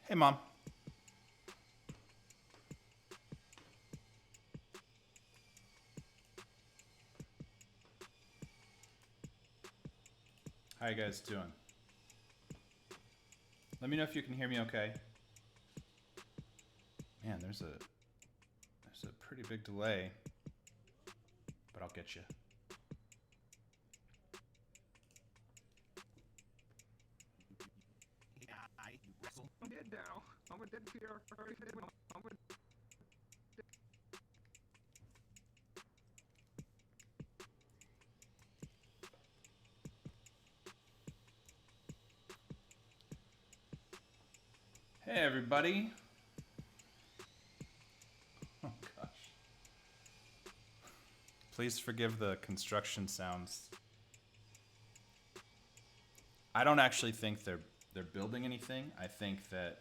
Hey, Mom. How you guys doing? Let me know if you can hear me okay. Man, there's a pretty big delay, but I'll get you. I'm dead now. I'm dead here. Hey, everybody. Oh, gosh. Please forgive the construction sounds. I don't actually think they're building anything. I think that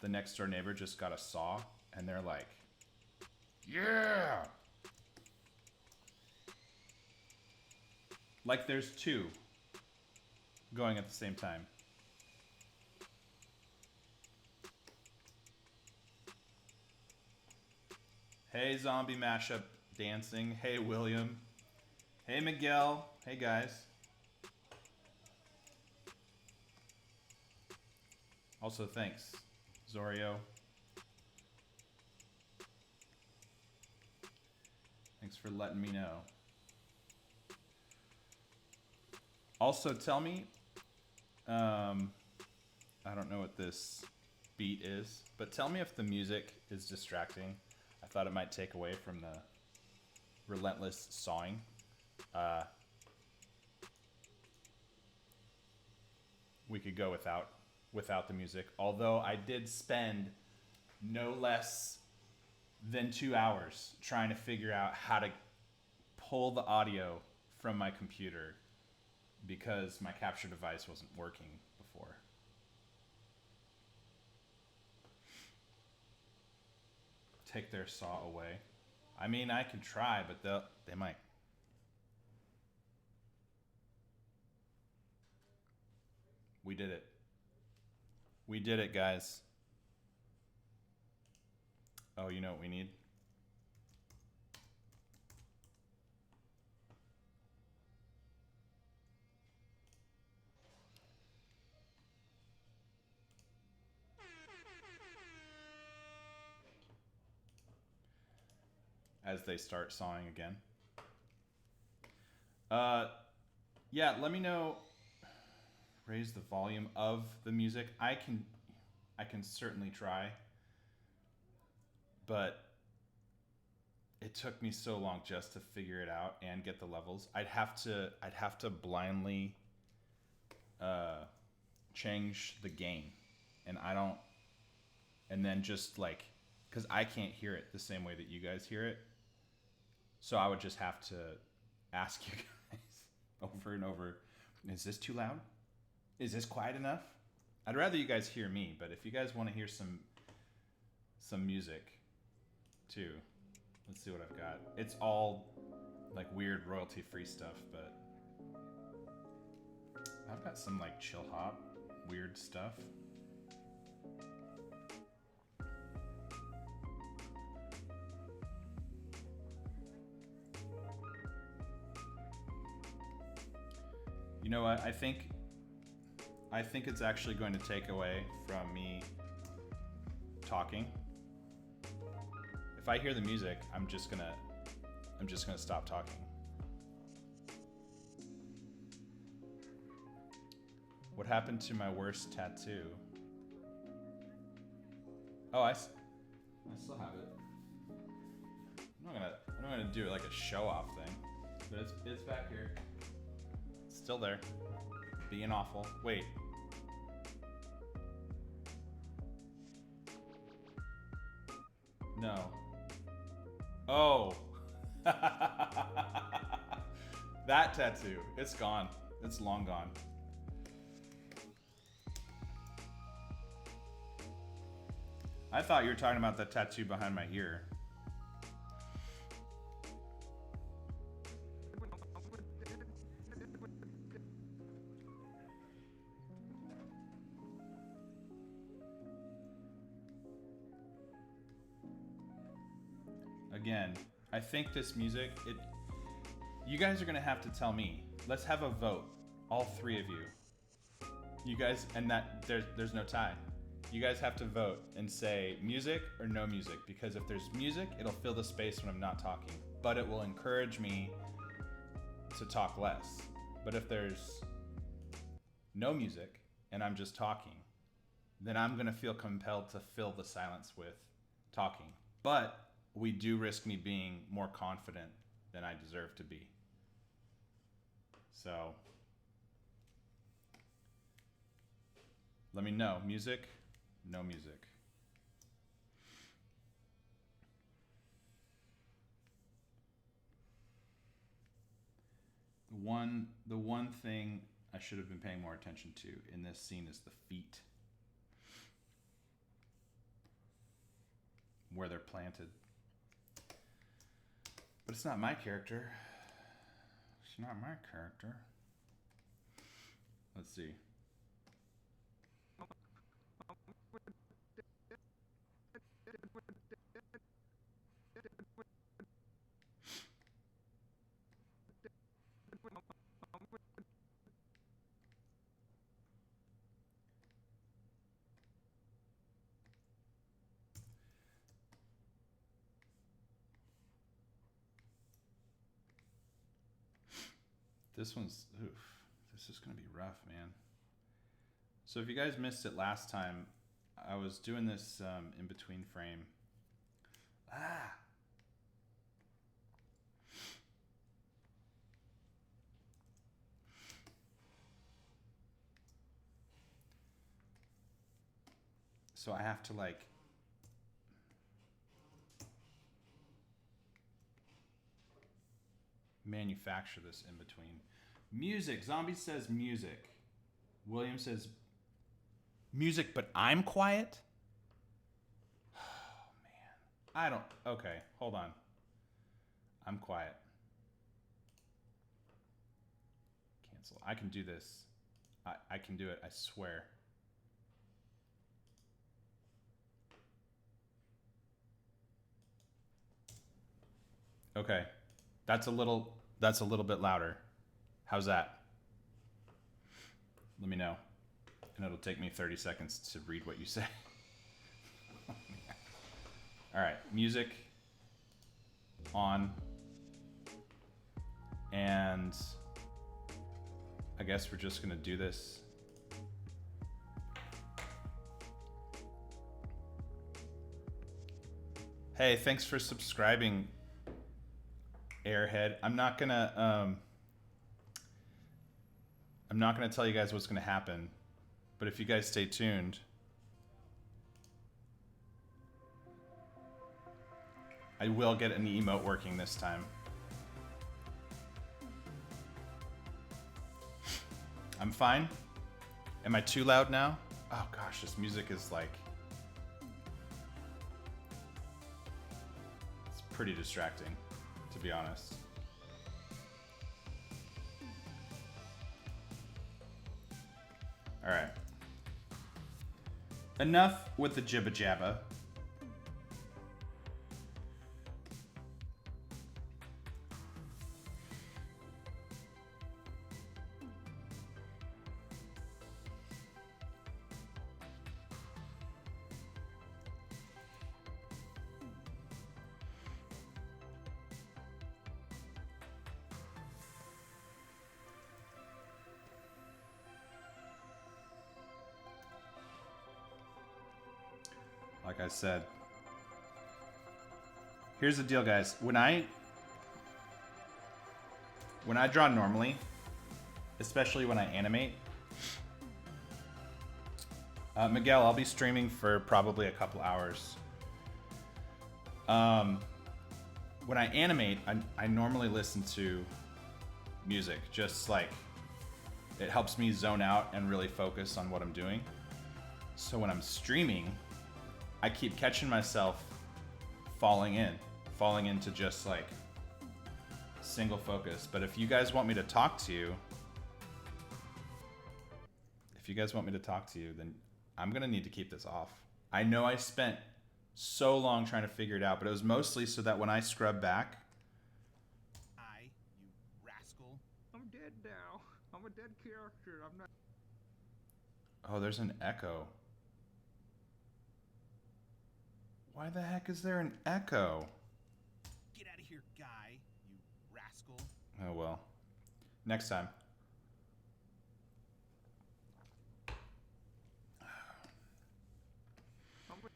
the next door neighbor just got a saw, and they're like, yeah! Like there's two going at the same time. Hey, zombie mashup dancing. Hey, William. Hey, Miguel. Hey, guys. Also, thanks, Zorio. Thanks for letting me know. Also, tell me, I don't know what this beat is, but tell me if the music is distracting. I thought it might take away from the relentless sawing. We could go without the music. Although I did spend no less than 2 hours trying to figure out how to pull the audio from my computer because my capture device wasn't working before. Take their saw away. I mean, I could try, but they might. We did it. We did it, guys. Oh, you know what we need? As they start sawing again. Uh, yeah, let me know. Raise the volume of the music. I can certainly try, but it took me so long just to figure it out and get the levels. I'd have to blindly change the gain, and I don't, and then just like, because I can't hear it the same way that you guys hear it, so I would just have to ask you guys over and over, is this too loud? Is this quiet enough? I'd rather you guys hear me, but if you guys want to hear some music too, let's see what I've got. It's all like weird royalty free stuff, but I've got some like chill hop weird stuff. You know what? I think it's actually going to take away from me talking. If I hear the music, I'm just gonna stop talking. What happened to my worst tattoo? Oh, I still have it. I'm not gonna do it like a show off thing, but it's back here. It's still there. Being awful. Wait. No. Oh. That tattoo. It's gone. It's long gone. I thought you were talking about the tattoo behind my ear. again, I think this music, you guys are gonna have to tell me. Let's have a vote, all three of you. You guys, and that there's no tie. You guys have to vote and say music or no music, because if there's music, it'll fill the space when I'm not talking, but it will encourage me to talk less. But if there's no music and I'm just talking, then I'm gonna feel compelled to fill the silence with talking. But we do risk me being more confident than I deserve to be. So let me know. Music, no music. The one thing I should have been paying more attention to in this scene is the feet. Where they're planted. But it's not my character. It's not my character. Let's see. This one's, oof, this is gonna be rough, man. So if you guys missed it last time, I was doing this in between frame. So I have to like manufacture this in between. Music. Zombie says music. William says music, but I'm quiet? Oh, man. I don't. Okay, hold on. I'm quiet. Cancel. I can do this. I can do it. I swear. Okay. That's a little bit louder. How's that? Let me know. And it'll take me 30 seconds to read what you say. All right, music on. And I guess we're just gonna do this. Hey, thanks for subscribing, Airhead. I'm not gonna tell you guys what's gonna happen, but if you guys stay tuned, I will get an emote working this time. I'm fine. Am I too loud now? Oh gosh, this music is like, it's pretty distracting, to be honest. All right. Enough with the jibba jabba. Like I said, here's the deal, guys. When I draw normally, especially when I animate, Miguel, I'll be streaming for probably a couple hours. When I animate, I normally listen to music, just like it helps me zone out and really focus on what I'm doing. So when I'm streaming, I keep catching myself falling into just like single focus. But if you guys want me to talk to you, then I'm gonna need to keep this off. I know I spent so long trying to figure it out, but it was mostly so that when I scrub back, You rascal. I'm dead now. I'm a dead character. I'm not. oh, there's an echo. Why the heck is there an echo? Get out of here, guy. You rascal. Oh well. Next time. I'm a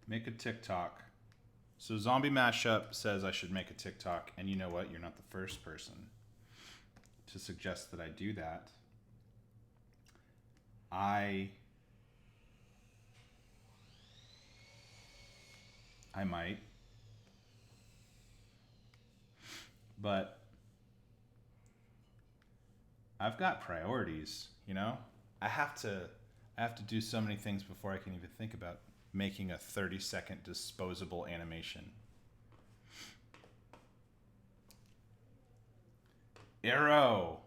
Make a TikTok. So Zombie Mashup says I should make a TikTok, and you know what? You're not the first person to suggest that I do that. I might. But I've got priorities, you know? I have to do so many things before I can even think about making a 30-second disposable animation. Arrow.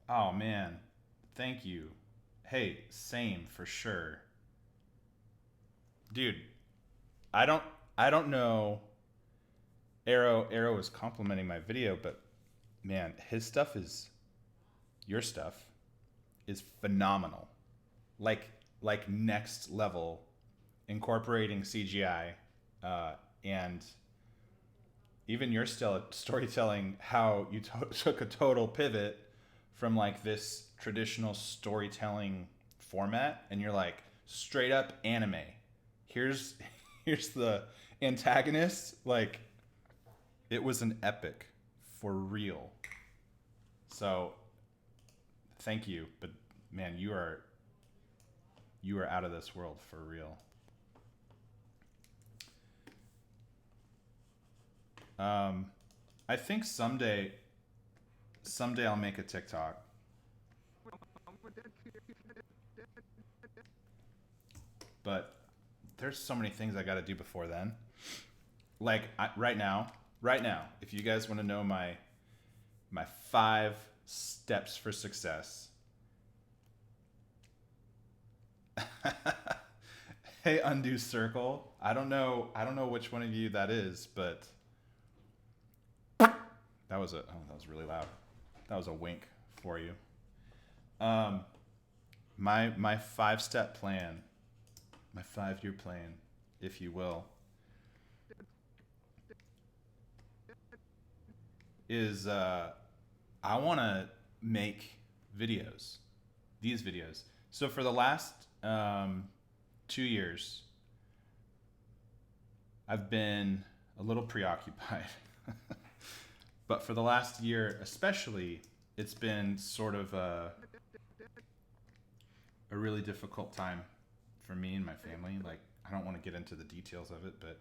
Oh man. Thank you. Hey, same for sure. Dude, I don't know. Arrow is complimenting my video, but man, his stuff is your stuff is phenomenal. Like next level, incorporating CGI, and even your storytelling. How you took a total pivot from like this traditional storytelling format, and you're like straight up anime. Here's the antagonist. Like, it was an epic for real. So thank you, but man, you are out of this world for real. I think someday I'll make a TikTok. I'm a dead character. But there's so many things I got to do before then. Like right now, if you guys want to know my 5 steps for success. Hey, Undo Circle. I don't know which one of you that is, but that was really loud. That was a wink for you. My 5-step plan, my 5-year plan, if you will, is I want to make videos, these videos. So for the last 2 years, I've been a little preoccupied. But for the last year especially, it's been sort of a really difficult time for me and my family. Like, I don't want to get into the details of it, but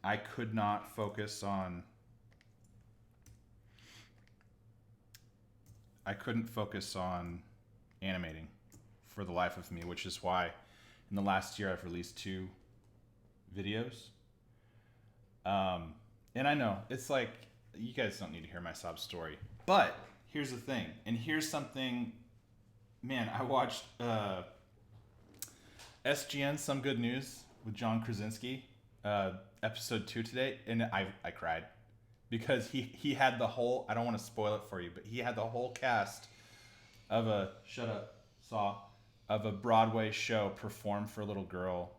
I could not focus on animating for the life of me, which is why in the last year I've released 2 videos. And I know it's like, you guys don't need to hear my sob story, but here's the thing, and here's something. Man, I watched SGN Some Good News with John Krasinski, episode 2 today, and I cried because he had the whole, I don't want to spoil it for you, but he had the whole cast of a Broadway show perform for a little girl,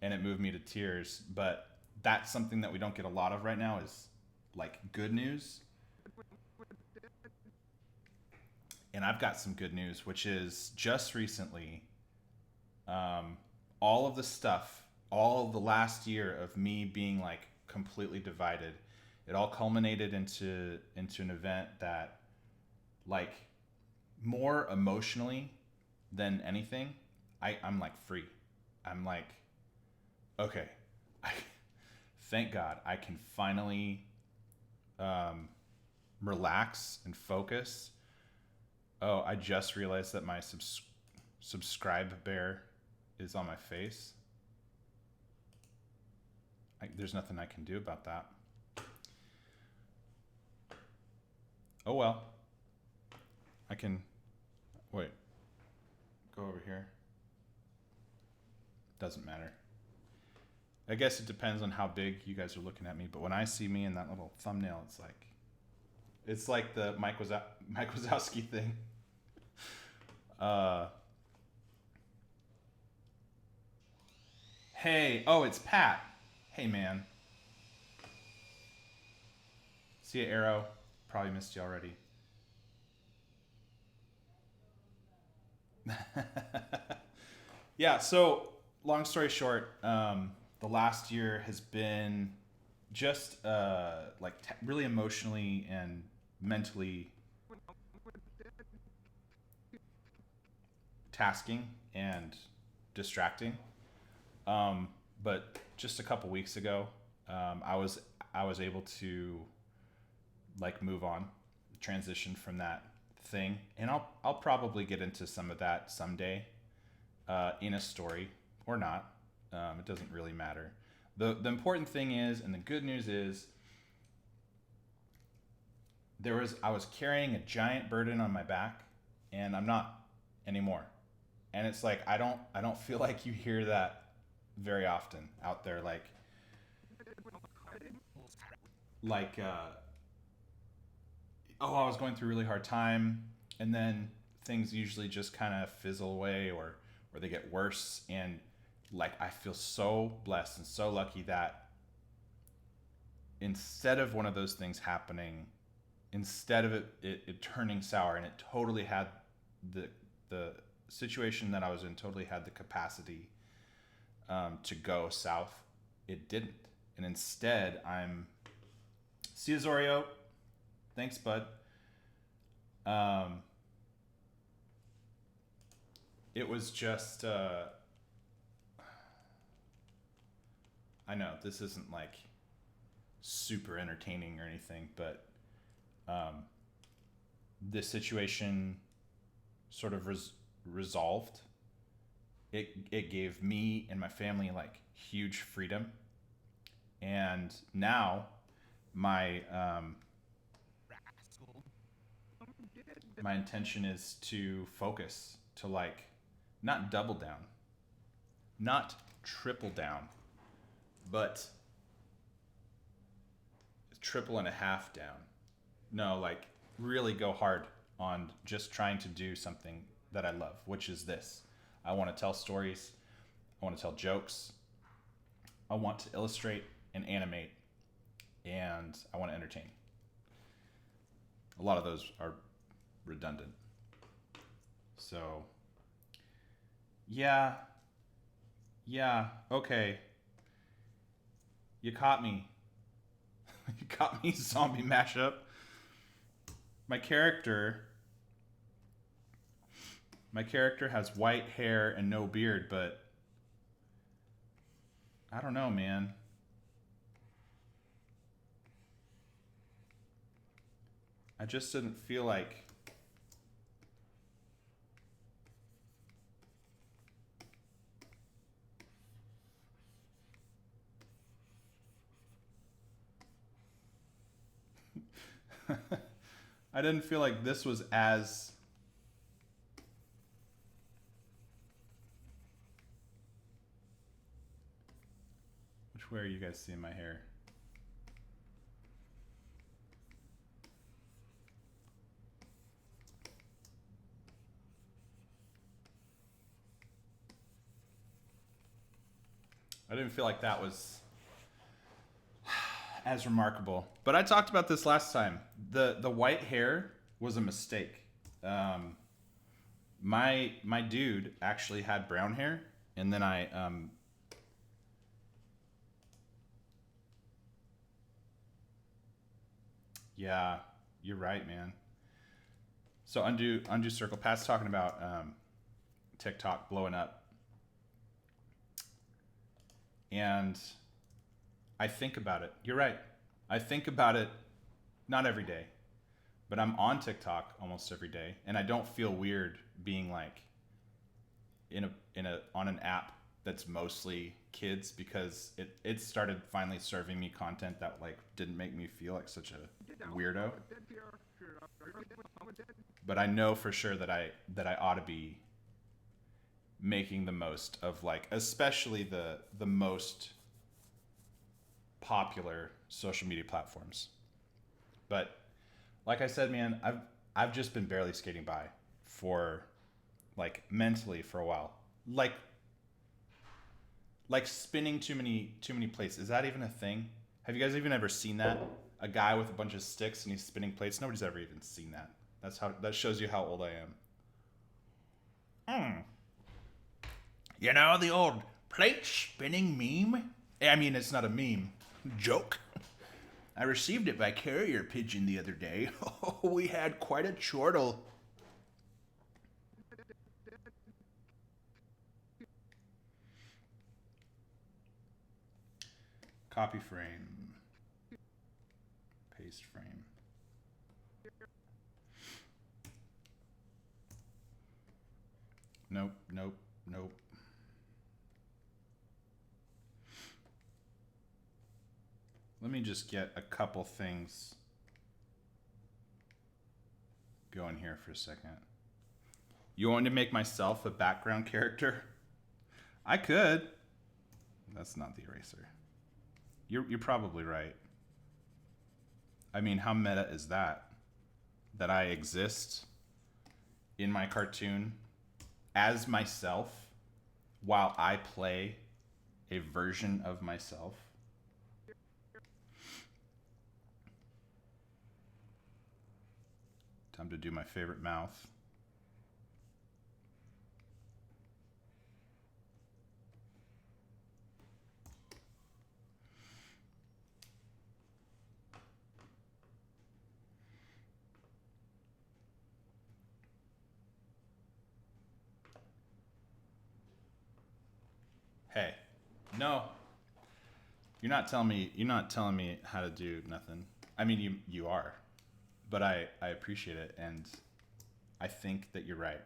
and it moved me to tears. But that's something that we don't get a lot of right now, is like good news. And I've got some good news, which is just recently, all of the stuff, all of the last year of me being like completely divided, it all culminated into an event that, like, more emotionally than anything, I'm like free. I'm like, okay, thank God I can finally relax and focus Oh, I just realized that my subscribe bear is on my face. There's nothing I can do about that. Oh well. I can... Wait. Go over here. Doesn't matter. I guess it depends on how big you guys are looking at me, but when I see me in that little thumbnail, it's like the Mike Wazowski thing. Hey, oh, it's Pat. Hey, man. See ya, Arrow. Probably missed you already. Yeah, so long story short, the last year has been just really emotionally and mentally tasking and distracting. But just a couple weeks ago, I was able to like move on, transition from that thing, and I'll probably get into some of that someday, in a story or not. It doesn't really matter. The important thing is, and the good news is, I was carrying a giant burden on my back, and I'm not anymore. And it's like I don't feel like you hear that very often out there, like oh, I was going through a really hard time, and then things usually just kind of fizzle away, or they get worse. And like I feel so blessed and so lucky that instead of one of those things happening, instead of it turning sour, and it totally had the situation that I was in totally had the capacity to go south, it didn't. And instead, see you, Zorio. Thanks, bud. It was just, I know this isn't like super entertaining or anything, but this situation sort of resolved. It gave me and my family like huge freedom, and now my my intention is to focus, to like not double down, not triple down, but triple and a half down. No, like really go hard on just trying to do something that I love, which is this. I want to tell stories. I want to tell jokes. I want to illustrate and animate, and I want to entertain. A lot of those are redundant. So, yeah, okay. You caught me. You caught me, zombie mashup. My character has white hair and no beard, but I don't know, man. I just didn't feel like I didn't feel like this was as way are you guys seeing my hair? I didn't feel like that was as remarkable. But I talked about this last time. The white hair was a mistake. My dude actually had brown hair, and then I yeah, you're right, man. So undo circle. Pat's talking about TikTok blowing up, and I think about it. You're right. I think about it, not every day, but I'm on TikTok almost every day, and I don't feel weird being like in a on an app that's mostly kids, because it started finally serving me content that like didn't make me feel like such a weirdo. But I know for sure that I ought to be making the most of, like, especially the most popular social media platforms. But like I said, man, I've just been barely skating by for, like, mentally for a while. Like spinning too many plates. Is that even a thing? Have you guys even ever seen that? A guy with a bunch of sticks and he's spinning plates? Nobody's ever even seen that. That shows you how old I am. You know, the old plate spinning meme? I mean, it's not a meme. Joke. I received it by carrier pigeon the other day. Oh, we had quite a chortle. Copy frame. Paste frame. Nope, nope, nope. Let me just get a couple things going here for a second. You want me to make myself a background character? I could. That's not the eraser. You're probably right. I mean, how meta is that? That I exist in my cartoon as myself while I play a version of myself. Time to do my favorite mouth. Hey, no. You're not telling me how to do nothing. I mean, you are. But I appreciate it, and I think that you're right.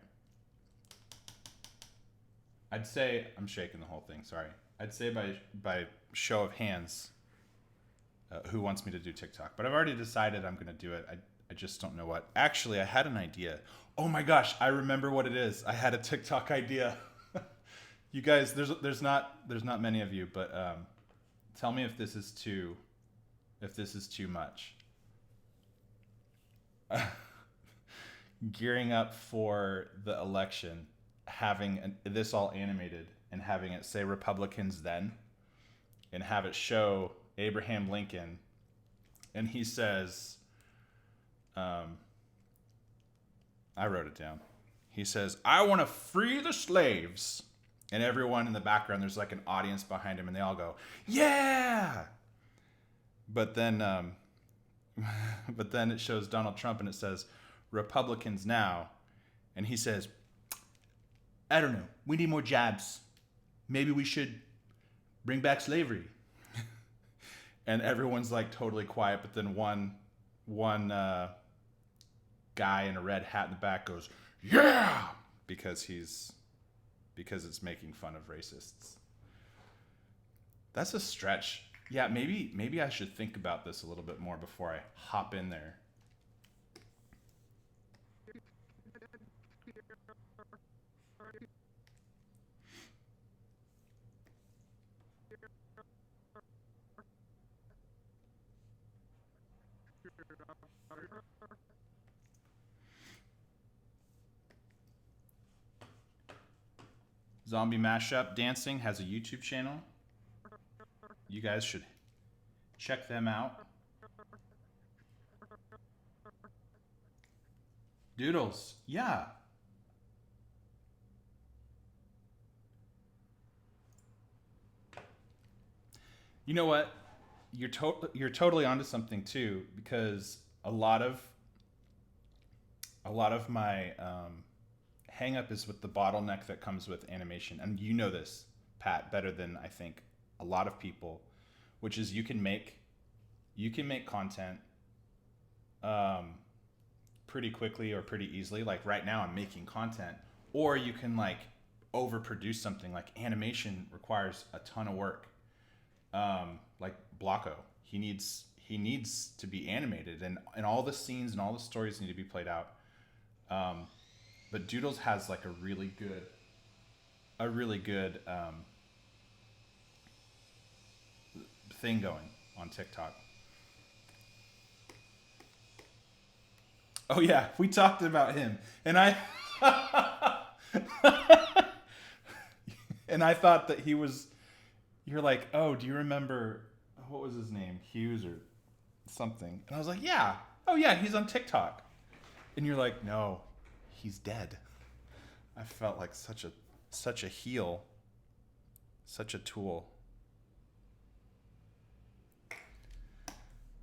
I'd say, I'm shaking the whole thing, sorry. I'd say by show of hands, who wants me to do TikTok. But I've already decided I'm going to do it. I just don't know what. Actually, I had an idea. Oh my gosh, I remember what it is. I had a TikTok idea. You guys, there's not many of you, but tell me if this is too much. Gearing up for the election, having this all animated and having it say Republicans then, and have it show Abraham Lincoln, and he says, I wrote it down. He says, "I want to free the slaves." And everyone in the background, there's like an audience behind him, and they all go, "Yeah!" But then it shows Donald Trump, and it says, "Republicans now." And he says, "I don't know. We need more jabs. Maybe we should bring back slavery." And everyone's like totally quiet. But then one guy in a red hat in the back goes, "Yeah!" because it's making fun of racists. That's a stretch. Yeah, maybe I should think about this a little bit more before I hop in there. Zombie Mashup Dancing has a YouTube channel. You guys should check them out. Doodles, yeah. You know what? You're totally onto something too, because a lot of my hang up is with the bottleneck that comes with animation. And you know this, Pat, better than I think a lot of people, which is you can make content pretty quickly or pretty easily. Like right now I'm making content, or you can like overproduce something. Like animation requires a ton of work. Like Blocko, he needs to be animated, and all the scenes and all the stories need to be played out. But Doodles has like a really good thing going on TikTok. Oh yeah, we talked about him, and I and I thought that he was. You're like, oh, do you remember what was his name, Hughes or something? And I was like, yeah, oh yeah, he's on TikTok. And you're like, no, he's dead. I felt like such a heel, such a tool.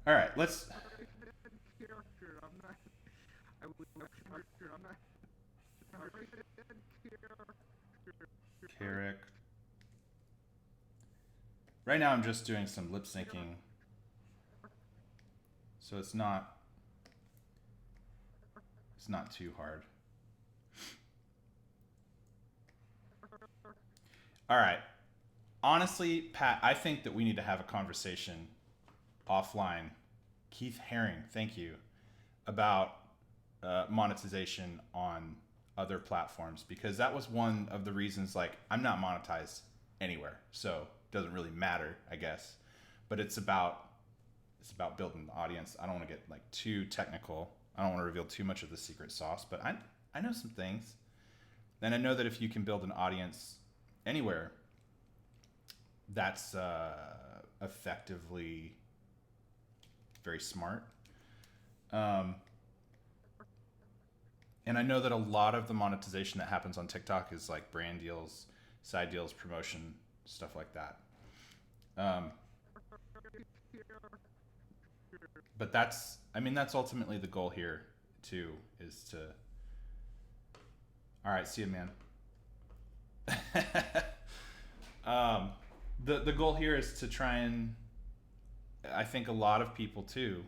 All right, let's. Character. I'm not. I was character. I'm not. Carrick. Right now I'm just doing some lip syncing, so it's not too hard. All right. Honestly, Pat, I think that we need to have a conversation offline. Keith Haring, thank you, about monetization on other platforms, because that was one of the reasons. Like, I'm not monetized anywhere, so it doesn't really matter, I guess. But it's about building the audience. I don't want to get like too technical. I don't want to reveal too much of the secret sauce, but I know some things, and I know that if you can build an audience anywhere, that's effectively very smart. And I know that a lot of the monetization that happens on TikTok is like brand deals, side deals, promotion, stuff like that. But that's ultimately the goal here too, is to. All right, see you, man. The goal here is to try and. I think a lot of people too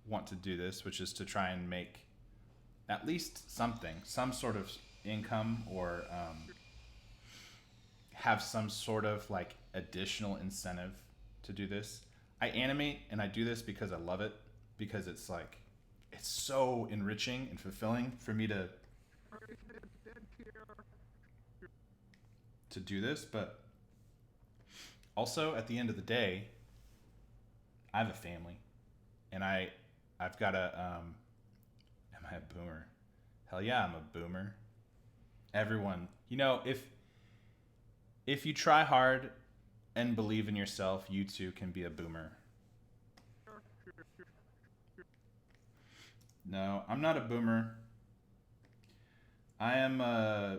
want to do this, which is to try and make at least something, some sort of income, or have some sort of like additional incentive to do this. I animate and I do this because I love it, because it's like, it's so enriching and fulfilling for me to do this. But also at the end of the day, I have a family, and I've got a am I a boomer? Hell yeah, I'm a boomer. Everyone, if you try hard and believe in yourself, you too can be a boomer. No, I'm not a boomer. I am a.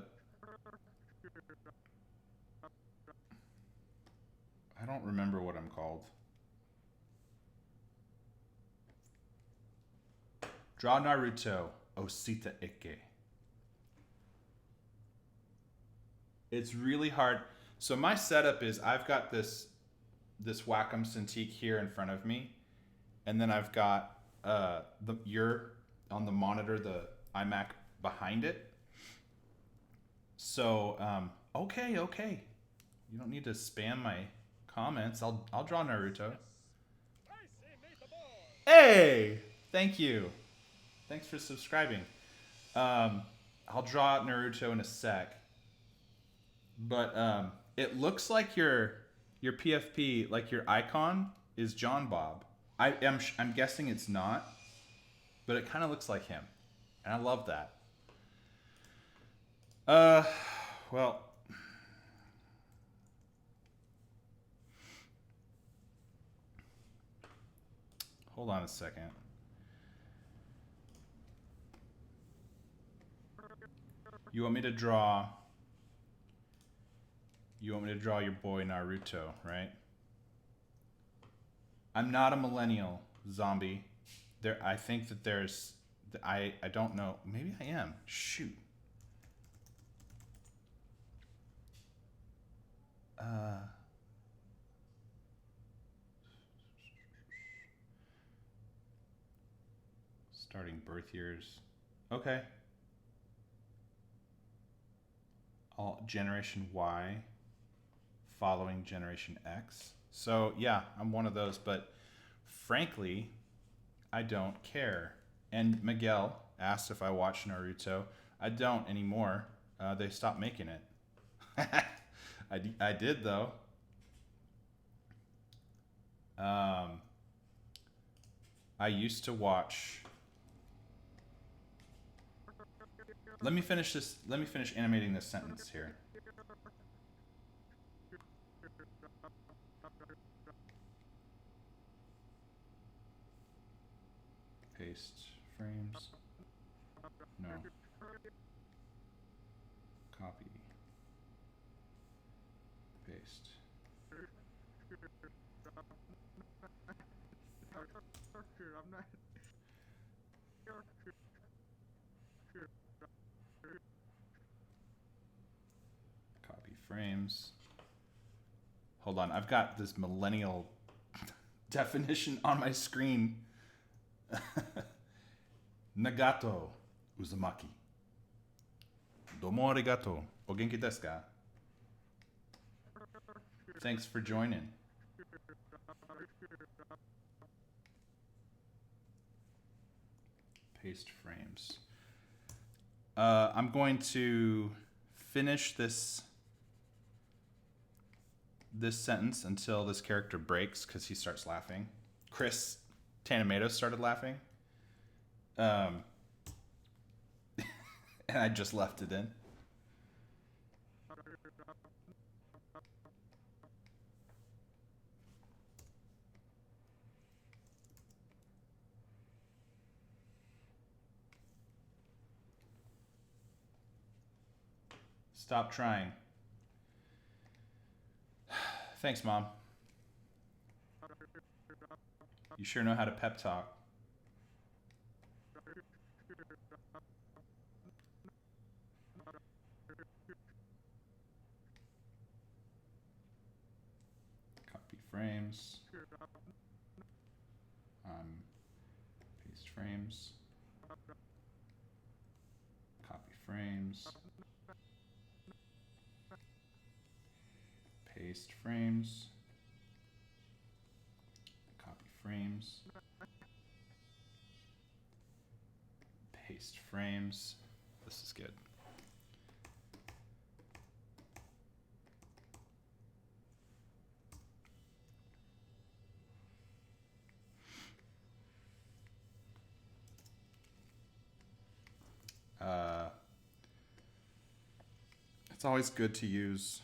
I don't remember what I'm called. Draw Naruto, Osita Ike. It's really hard. So my setup is, I've got this Wacom Cintiq here in front of me, and then I've got you're on the monitor, the iMac behind it. So okay, you don't need to spam my comments. I'll draw Naruto. Hey, thank you. Thanks for subscribing. I'll draw Naruto in a sec. But it looks like your PFP, like your icon, is John Bob. I'm guessing it's not, but it kind of looks like him, and I love that. Well, hold on a second. You want me to draw your boy Naruto, right? I'm not a millennial, zombie. I think that there's. I don't know. Maybe I am. Shoot. Starting birth years. Okay. All Generation Y following Generation X. So yeah, I'm one of those, but frankly, I don't care. And Miguel asked if I watch Naruto. I don't anymore. They stopped making it. I did though. I used to watch. Let me finish this. Let me finish animating this sentence here. Paste frames. No. Copy. Paste. I'm not. Copy frames. Hold on, I've got this millennial definition on my screen. Nagato uzumaki. Domo arigato. O genki desu ka? Thanks for joining. Paste frames. I'm going to finish this sentence until this character breaks because he starts laughing. Chris Tanamato started laughing. And I just left it in. Stop trying. Thanks, Mom. You sure know how to pep talk. Copy frames. Paste frames. Copy frames. Paste frames. Copy frames. Paste frames. This is good. It's always good to use.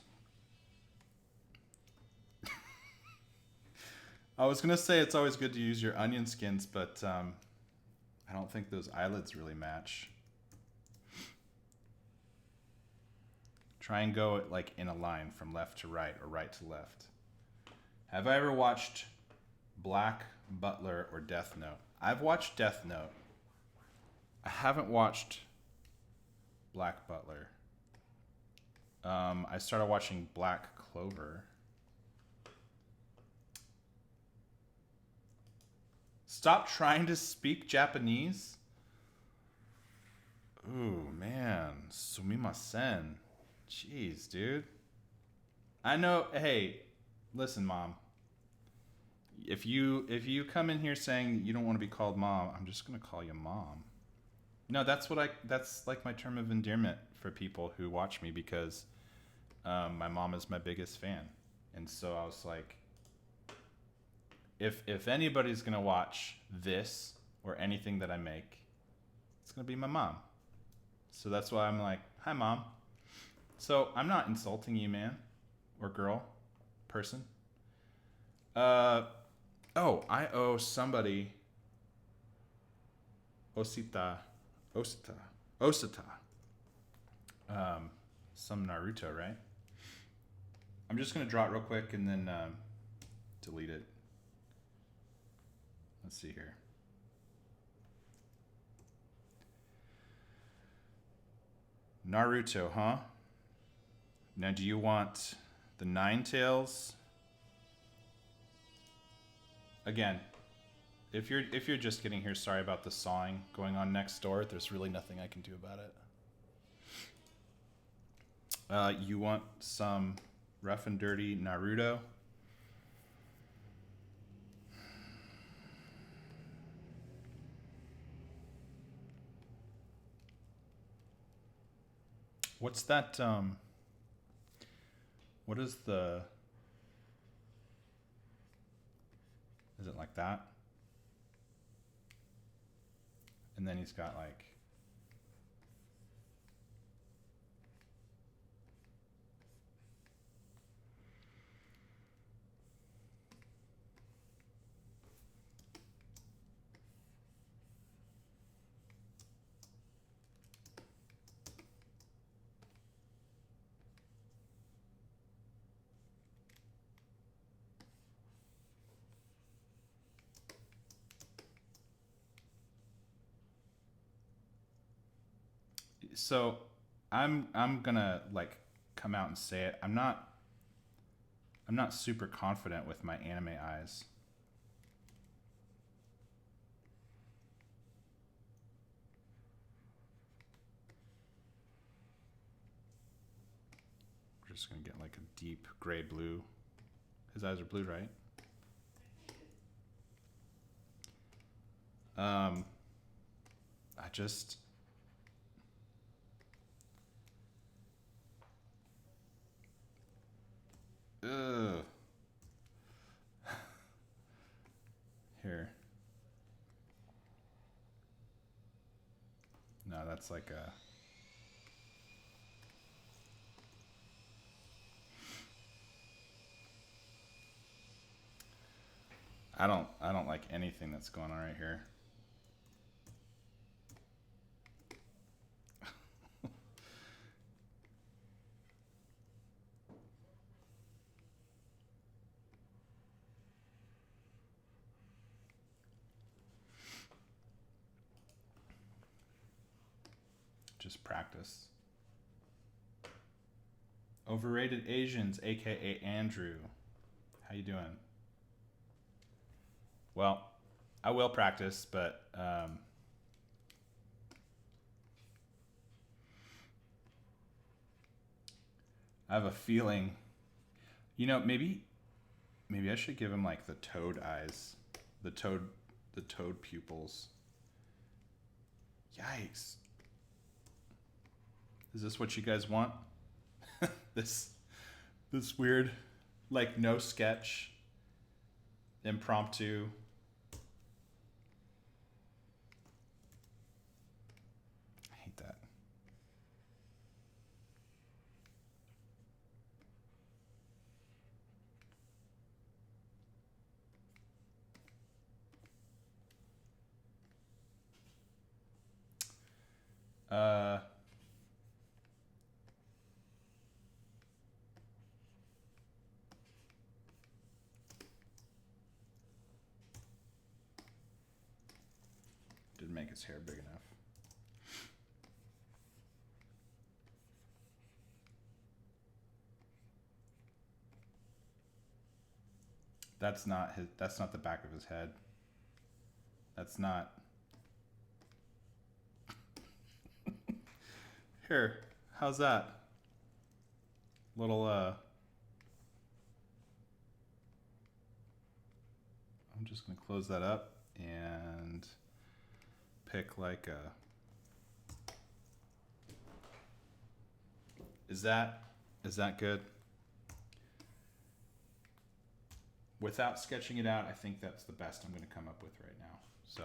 I was gonna say it's always good to use your onion skins, but I don't think those eyelids really match. Try and go like in a line from left to right or right to left. Have I ever watched Black Butler or Death Note? I've watched Death Note. I haven't watched Black Butler. I started watching Black Clover. Stop trying to speak Japanese? Ooh, man. Sumimasen. Jeez, dude. I know, hey, listen, Mom. If you come in here saying you don't want to be called Mom, I'm just going to call you Mom. No, that's like my term of endearment for people who watch me because my mom is my biggest fan. And so I was like, if anybody's gonna watch this or anything that I make, it's gonna be my mom. So that's why I'm like, hi, Mom. So I'm not insulting you, man, or girl, person. I owe somebody Osita, some Naruto, right? I'm just gonna draw it real quick and then delete it. Let's see here. Naruto, huh? Now, do you want the Nine Tails? Again, If you're just getting here, sorry about the sawing going on next door. There's really nothing I can do about it. You want some rough and dirty Naruto? What's that? What is the? Is it like that? And then he's got like. So I'm gonna like come out and say it. I'm not super confident with my anime eyes. We're just gonna get like a deep gray blue. His eyes are blue, right? I just ugh. Here. No, that's like a I don't like anything that's going on right here. Just practice. Overrated Asians, aka Andrew. How you doing? Well, I will practice, but I have a feeling, maybe I should give him like the toad eyes, the toad pupils. Yikes. Is this what you guys want? this weird, like, no sketch, impromptu. I hate that. Didn't make his hair big enough. That's not the back of his head. That's not. Here, how's that? Little I'm just gonna close that up and pick like a. Is that good? Without sketching it out, I think that's the best I'm going to come up with right now. So,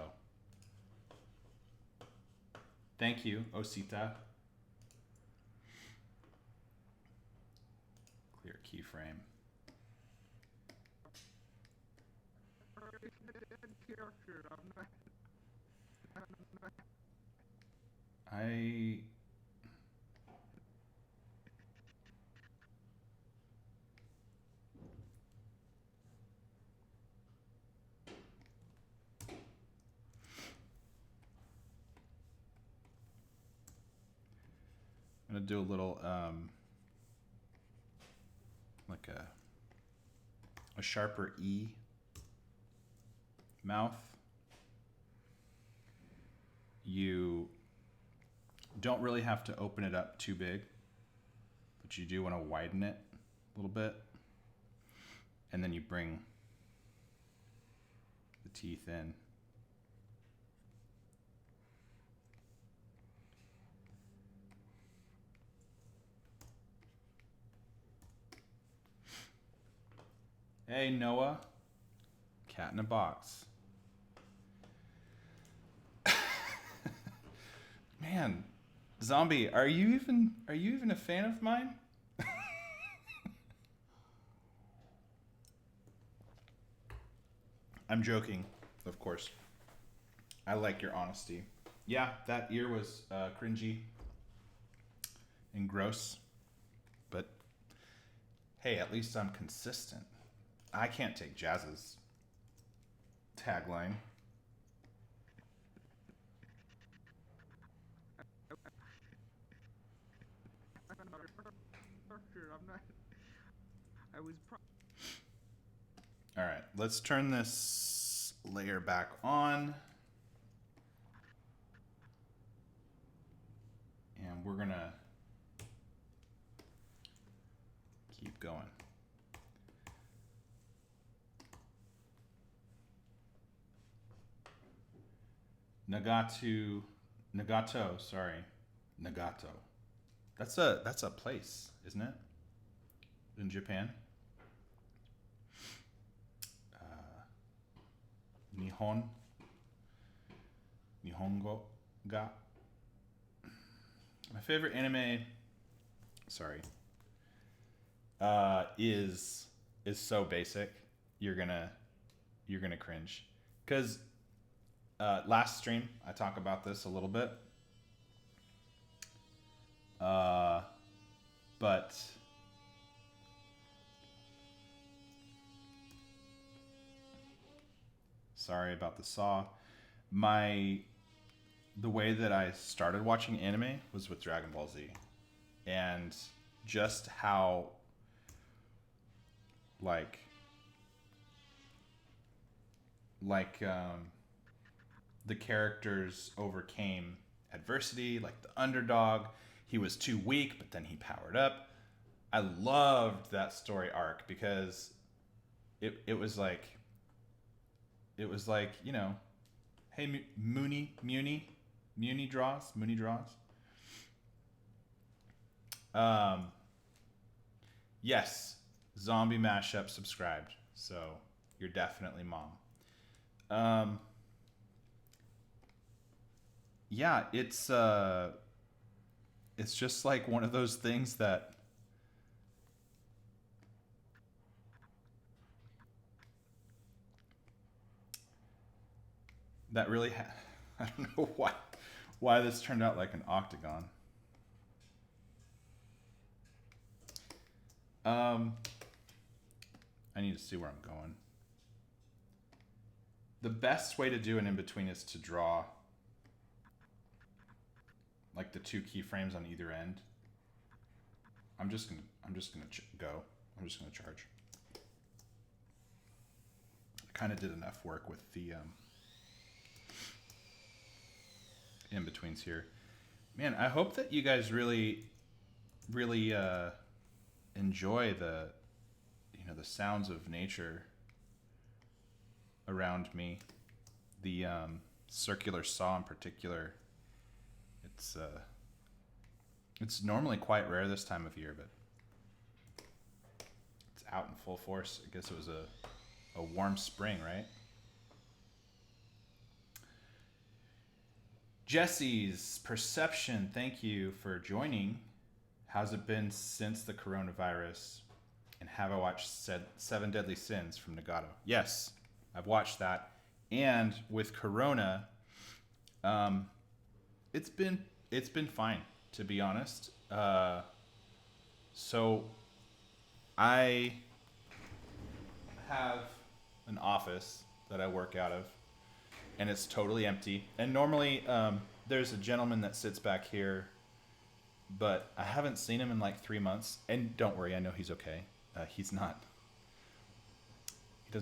thank you, Osita. Clear keyframe. I I'm gonna do a little like a sharper E mouth. you don't really have to open it up too big, but you do want to widen it a little bit. And then you bring the teeth in. Hey, Noah. Cat in a box. Man, Zombie, are you even a fan of mine? I'm joking, of course. I like your honesty. Yeah, that ear was cringy and gross, but hey, at least I'm consistent. I can't take Jazz's tagline. I'm not. I was. All right, let's turn this layer back on. And we're gonna keep going. Nagato, sorry. Nagato. That's a place, isn't it? In Japan. Nihongo ga. My favorite anime, sorry, is so basic. You're gonna cringe, because last stream I talk about this a little bit, but sorry about the saw. The way that I started watching anime was with Dragon Ball Z, and just how like the characters overcame adversity, like the underdog. He was too weak, but then he powered up. I loved that story arc because it was like, you know, hey, Muni draws. Yes, zombie mashup subscribed, so you're definitely mom. Yeah, it's just like one of those things that really I don't know why this turned out like an octagon. I need to see where I'm going. The best way to do an in-between is to draw like the two keyframes on either end. I'm just gonna go. I'm just gonna charge. I kind of did enough work with the in-betweens here. Man, I hope that you guys really enjoy the sounds of nature around me. The circular saw in particular. It's normally quite rare this time of year, but it's out in full force. I guess it was a warm spring, right? Jesse's Perception, thank you for joining. How's it been since the coronavirus? And have I watched Seven Deadly Sins from Nagato? Yes, I've watched that. And with Corona, it's been fine, to be honest. So I have an office that I work out of, and it's totally empty. And normally there's a gentleman that sits back here, but I haven't seen him in like 3 months. And don't worry, I know he's okay. He doesn't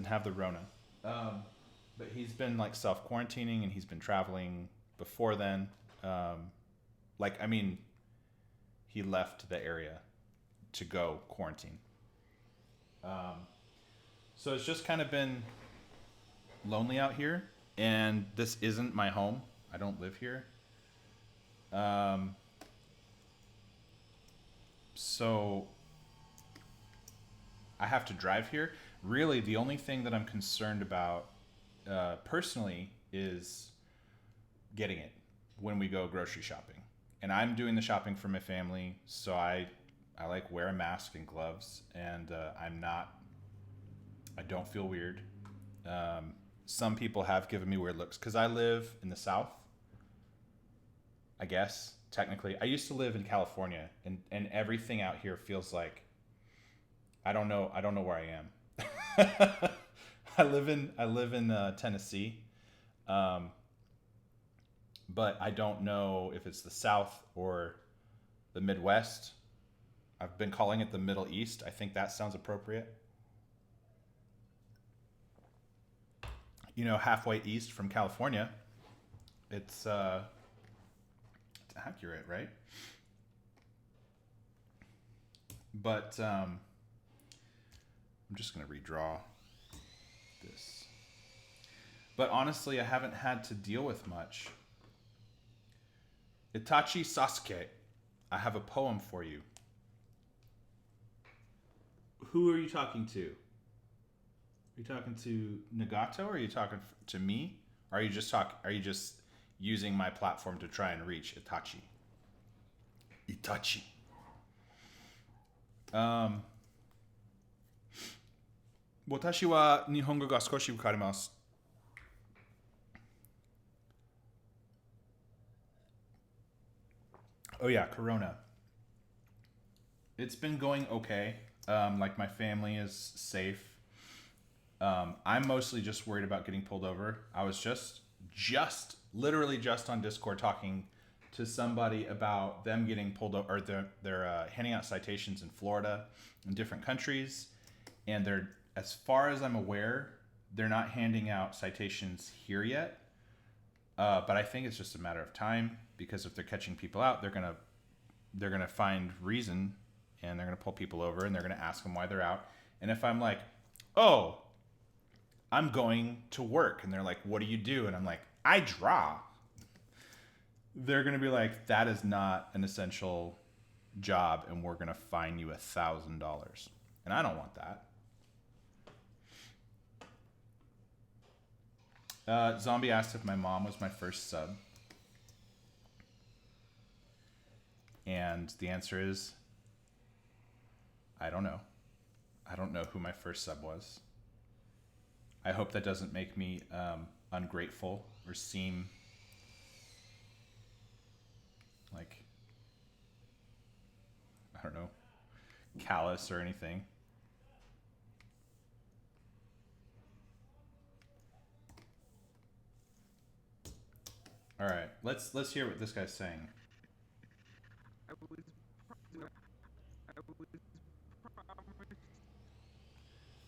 have the Rona. But he's been like self-quarantining, and he's been traveling before then. Like, I mean, he left the area to go quarantine. So it's just kind of been lonely out here, and this isn't my home. I don't live here. So I have to drive here. Really, the only thing that I'm concerned about personally is getting it when we go grocery shopping. And I'm doing the shopping for my family, so I like wear a mask and gloves, and I don't feel weird. Some people have given me weird looks because I live in the South. I guess technically, I used to live in California, and everything out here feels like I don't know where I am. I live in Tennessee, but I don't know if it's the South or the Midwest. I've been calling it the Middle East. I think that sounds appropriate. You know, halfway east from California. It's accurate, right? But I'm just gonna redraw this. But honestly, I haven't had to deal with much. Itachi Sasuke, I have a poem for you. Who are you talking to? Are you talking to Nagato, or are you talking to me? Or are you just using my platform to try and reach Itachi? Itachi. 私は日本語が少しわかります。Oh yeah, Corona. It's been going okay. Like, my family is safe. I'm mostly just worried about getting pulled over. I was literally just on Discord talking to somebody about them getting pulled over, or they're handing out citations in Florida in different countries, and they're, as far as I'm aware, they're not handing out citations here yet. But I think it's just a matter of time, because if they're catching people out, they're gonna find reason, and they're gonna pull people over, and they're gonna ask them why they're out. And if I'm like, oh, I'm going to work, and they're like, what do you do? And I'm like, I draw. They're gonna be like, that is not an essential job, and we're gonna fine you $1,000. And I don't want that. Zombie asked if my mom was my first sub. And the answer is, I don't know. I don't know who my first sub was. I hope that doesn't make me ungrateful or seem like, I don't know, callous or anything. All right, let's hear what this guy's saying.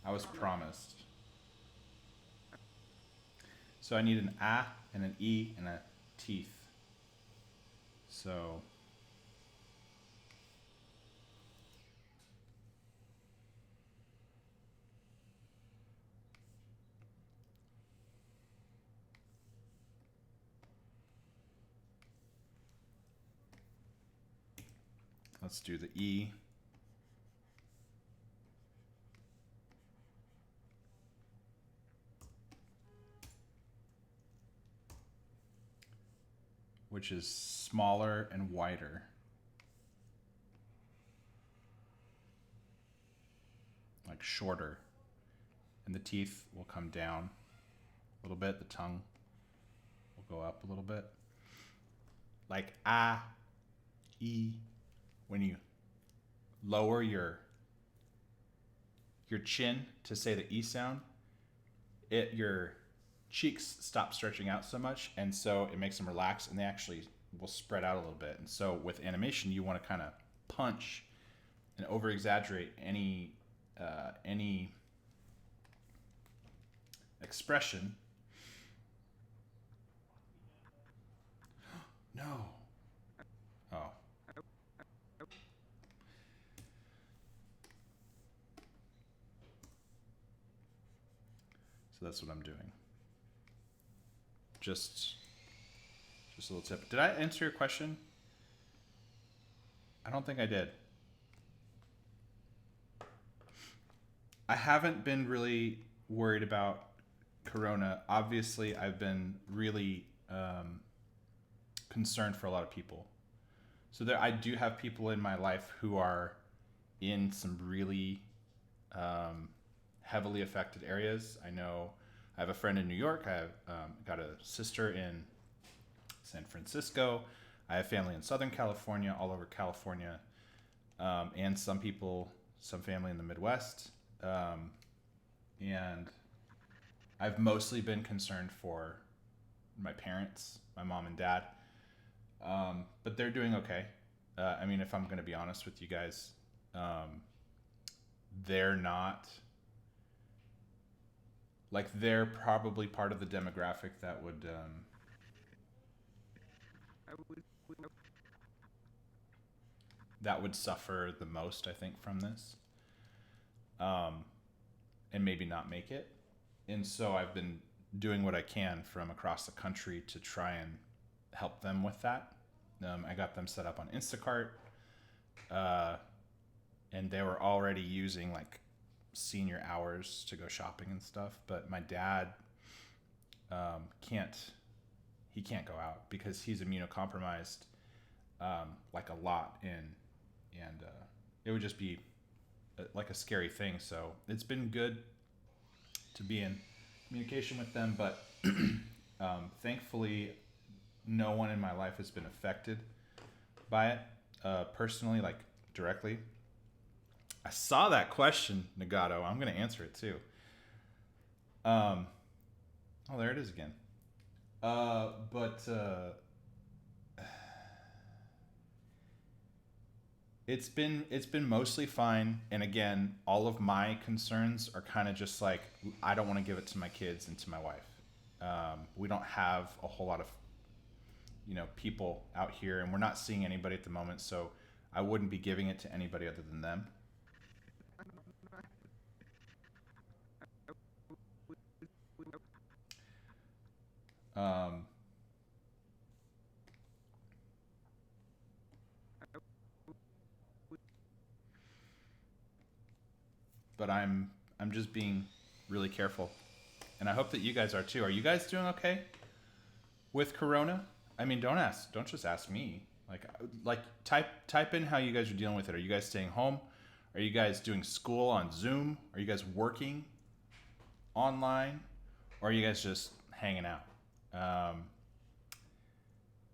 I was promised. I was promised. So I need an A and an E and a teeth. So let's do the E. Which is smaller and wider. Like shorter. And the teeth will come down a little bit. The tongue will go up a little bit. Like A, E. When you lower your chin to say the E sound, your cheeks stop stretching out so much, and so it makes them relax, and they actually will spread out a little bit. And so with animation, you want to kind of punch and over exaggerate any expression No. Oh. So that's what I'm doing. Just a little tip. Did I answer your question? I don't think I did. I haven't been really worried about Corona. Obviously, I've been really concerned for a lot of people. So I do have people in my life who are in some really heavily affected areas. I know I have a friend in New York. I have got a sister in San Francisco. I have family in Southern California, all over California, and some family in the Midwest. And I've mostly been concerned for my parents, my mom and dad, but they're doing okay. I mean, if I'm going to be honest with you guys, they're not like they're probably part of the demographic that would suffer the most, I think, from this, and maybe not make it. And so I've been doing what I can from across the country to try and help them with that. I got them set up on Instacart, and they were already using like senior hours to go shopping and stuff. But my dad can't go out because he's immunocompromised, like a lot, and it would just be like a scary thing. So it's been good to be in communication with them, but thankfully no one in my life has been affected by it personally, like directly. I saw that question, Nagato. I'm going to answer it too. Oh, there it is again. But it's been mostly fine. And again, all of my concerns are kind of just like, I don't want to give it to my kids and to my wife. We don't have a whole lot of people out here, and we're not seeing anybody at the moment, so I wouldn't be giving it to anybody other than them. But I'm just being really careful, and I hope that you guys are too. Are you guys doing okay with Corona? I mean, don't just ask me. Like type in how you guys are dealing with it. Are you guys staying home? Are you guys doing school on Zoom? Are you guys working online? Or are you guys just hanging out?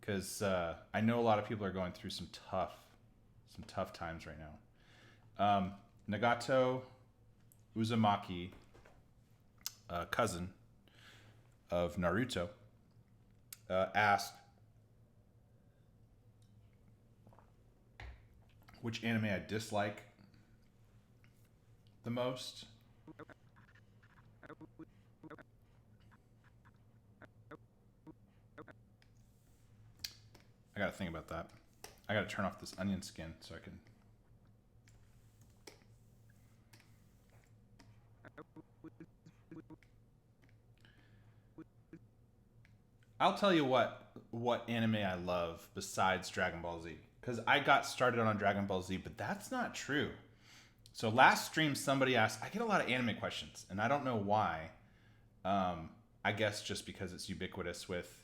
Because I know a lot of people are going through some tough times right now. Nagato Uzumaki, cousin of Naruto, asked which anime I dislike the most. I gotta think about that. I gotta turn off this onion skin so I can. I'll tell you what anime I love besides Dragon Ball Z, because I got started on Dragon Ball Z, but that's not true. So last stream somebody asked. I get a lot of anime questions, and I don't know why. I guess just because it's ubiquitous with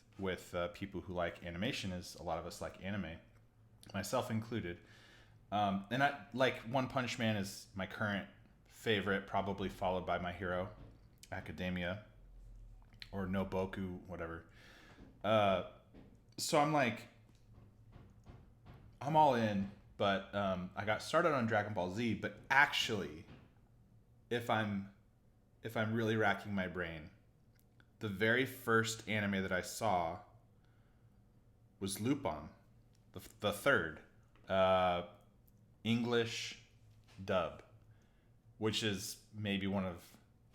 people who like animation, is a lot of us like anime, myself included. And I like One Punch Man is my current favorite, probably followed by My Hero Academia or No Boku, whatever. So I'm like, I'm all in, but I got started on Dragon Ball Z. But actually, if I'm really racking my brain, the very first anime that I saw was Lupin, the third English dub, which is maybe one of.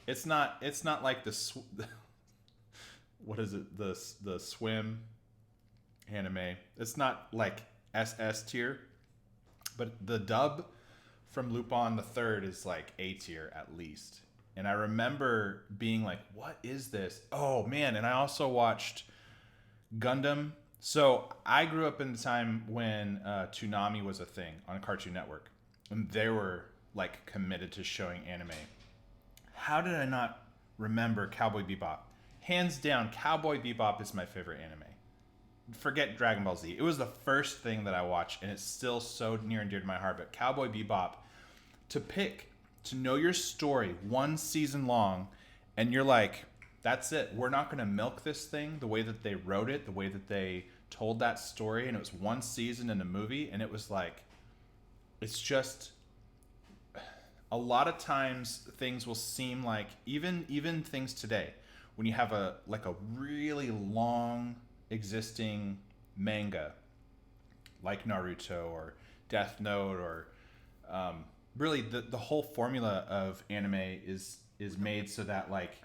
It's not like the what is it, the swim anime. It's not like SS tier, but the dub from Lupin the Third is like A tier at least. And I remember being like, "What is this?" Oh man! And I also watched Gundam. So I grew up in the time when Toonami was a thing on Cartoon Network, and they were like committed to showing anime. How did I not remember Cowboy Bebop? Hands down, Cowboy Bebop is my favorite anime. Forget Dragon Ball Z. It was the first thing that I watched, and it's still so near and dear to my heart. But Cowboy Bebop, to know your story one season long, and you're like, that's it. We're not going to milk this thing the way that they wrote it, the way that they told that story, and it was one season in a movie, and it was like, it's just a lot of times things will seem like even things today when you have a really long existing manga like Naruto or Death Note or really the whole formula of anime is made so that like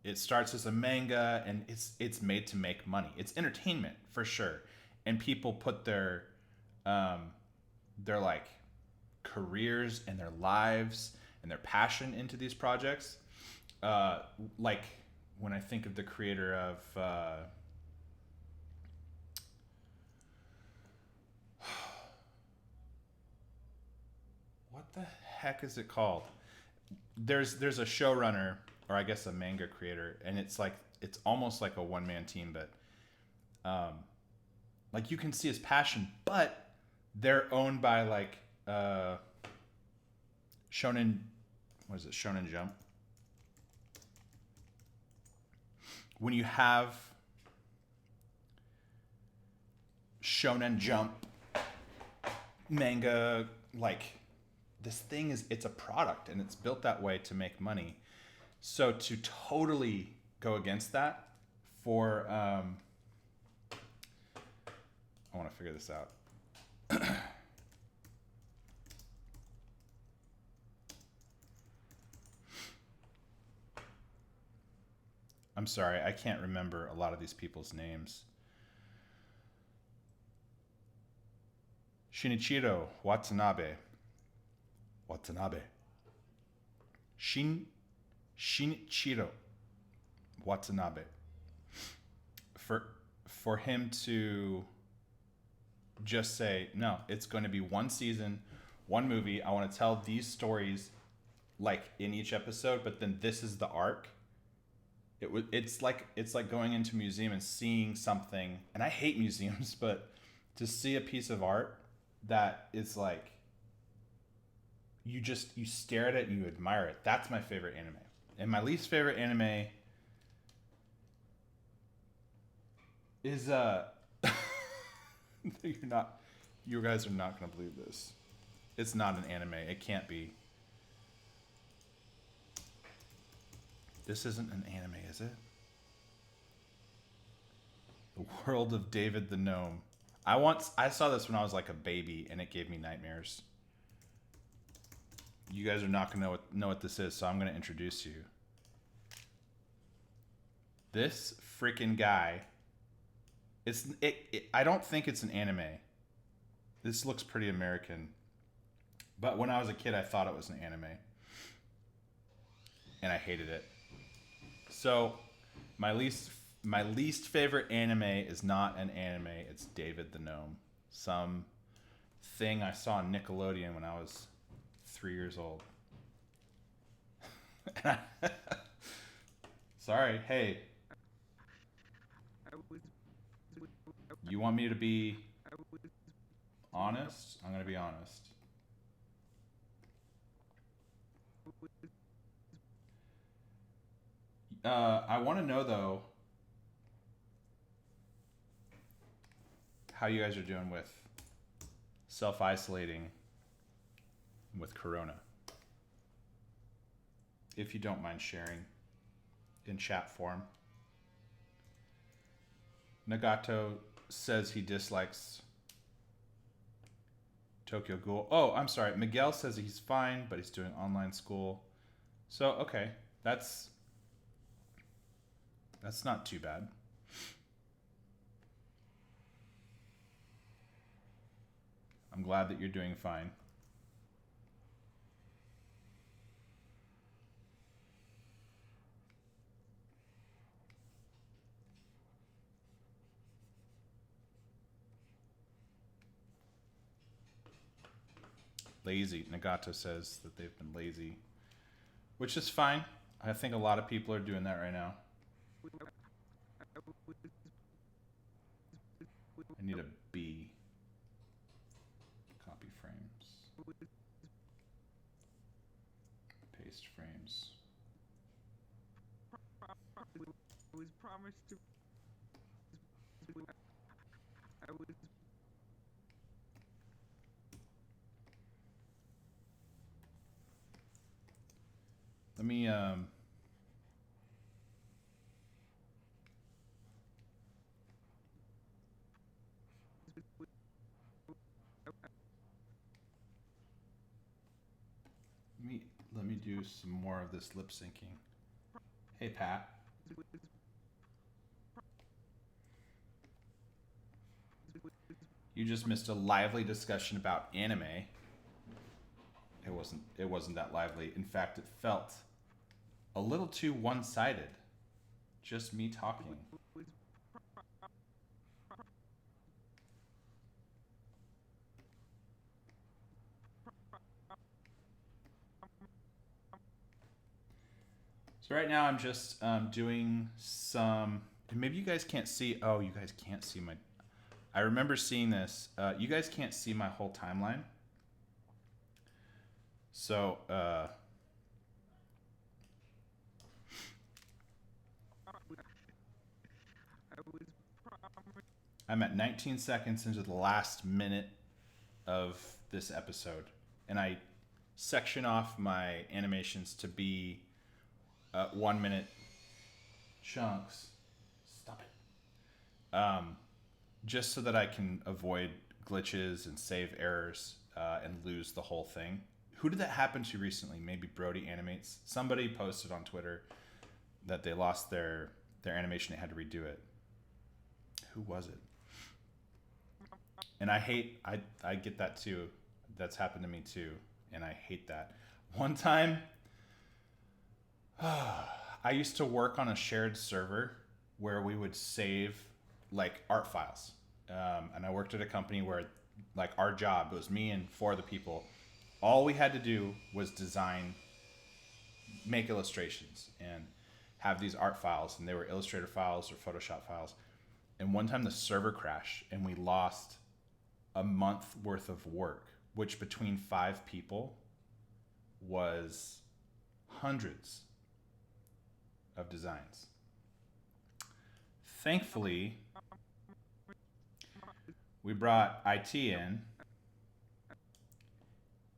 it starts as a manga and it's made to make money. It's entertainment for sure, and people put their like careers and their lives and their passion into these projects. Like when I think of the creator of what the heck is it called? There's a showrunner, or I guess a manga creator, and it's almost like a one man team, but like you can see his passion, but they're owned by like Shonen, what is it? Shonen Jump. When you have Shonen Jump manga, like this thing it's a product and it's built that way to make money. So to totally go against that for I want to figure this out. I'm sorry, I can't remember a lot of these people's names. Shinichiro Watanabe. Shinichiro Watanabe. For him to just say, no, it's going to be one season, one movie. I want to tell these stories like in each episode, but then this is the arc. It's like going into a museum and seeing something, and I hate museums, but to see a piece of art that is like you stare at it and you admire it. That's my favorite anime. And my least favorite anime is you guys are not going to believe this. It's not an anime. It can't be. This isn't an anime, is it? The World of David the Gnome. I saw this when I was like a baby, and it gave me nightmares. You guys are not gonna know what this is, so I'm gonna introduce you. This freaking guy. I don't think it's an anime. This looks pretty American, but when I was a kid, I thought it was an anime, and I hated it. So, my least favorite anime is not an anime. It's David the Gnome. Some thing I saw on Nickelodeon when I was 3 years old. Sorry. Hey, you want me to be honest? I'm going to be honest. I want to know, though, how you guys are doing with self-isolating with Corona. If you don't mind sharing in chat form. Nagato says he dislikes Tokyo Ghoul. Oh, I'm sorry. Miguel says he's fine, but he's doing online school. So, okay. That's not too bad. glad that you're doing fine. Lazy. Nagata says that they've been lazy, which is fine. I think a lot of people are doing that right now. I need a B. Copy frames. Paste frames. I was promised to. I was. Let me let me do some more of this lip syncing. Hey Pat. You just missed a lively discussion about anime. It wasn't that lively. In fact, it felt a little too one-sided. Just me talking. So right now I'm just doing some, and maybe you guys can't see, oh, you guys can't see my, I remember seeing this. You guys can't see my whole timeline. So, I'm at 19 seconds into the last minute of this episode, and I section off my animations to be 1 minute chunks. Stop it. Just so that I can avoid glitches and save errors and lose the whole thing. Who did that happen to recently? Maybe Brody Animates. Somebody posted on Twitter that they lost their animation. They had to redo it. Who was it? And I get that too. That's happened to me too. And I hate that. One time, I used to work on a shared server where we would save like art files. And I worked at a company where like our job, it was me and 4 other people. All we had to do was design, make illustrations and have these art files, and they were Illustrator files or Photoshop files. And one time the server crashed and we lost a month worth of work, which between 5 people was hundreds of designs. Thankfully, we brought IT in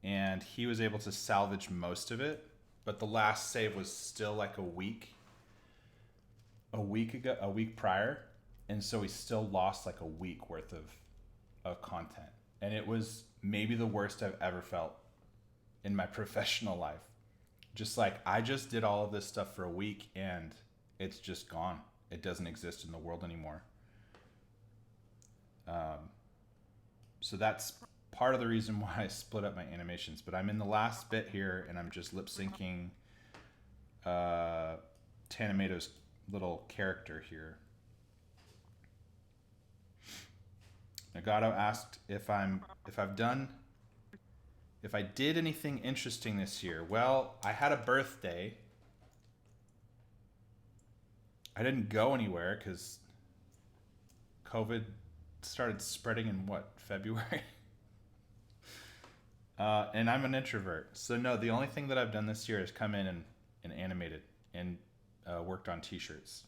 and he was able to salvage most of it, but the last save was still like a week prior, and so we still lost like a week worth of content, and it was maybe the worst I've ever felt in my professional life. Just like, I just did all of this stuff for a week and it's just gone. It doesn't exist in the world anymore. So that's part of the reason why I split up my animations. But I'm in the last bit here and I'm just lip syncing Tanimato's little character here. Nagato asked if I did anything interesting this year. Well, I had a birthday. I didn't go anywhere because COVID started spreading in February? And I'm an introvert. So no, the only thing that I've done this year is come in and animated and worked on t-shirts.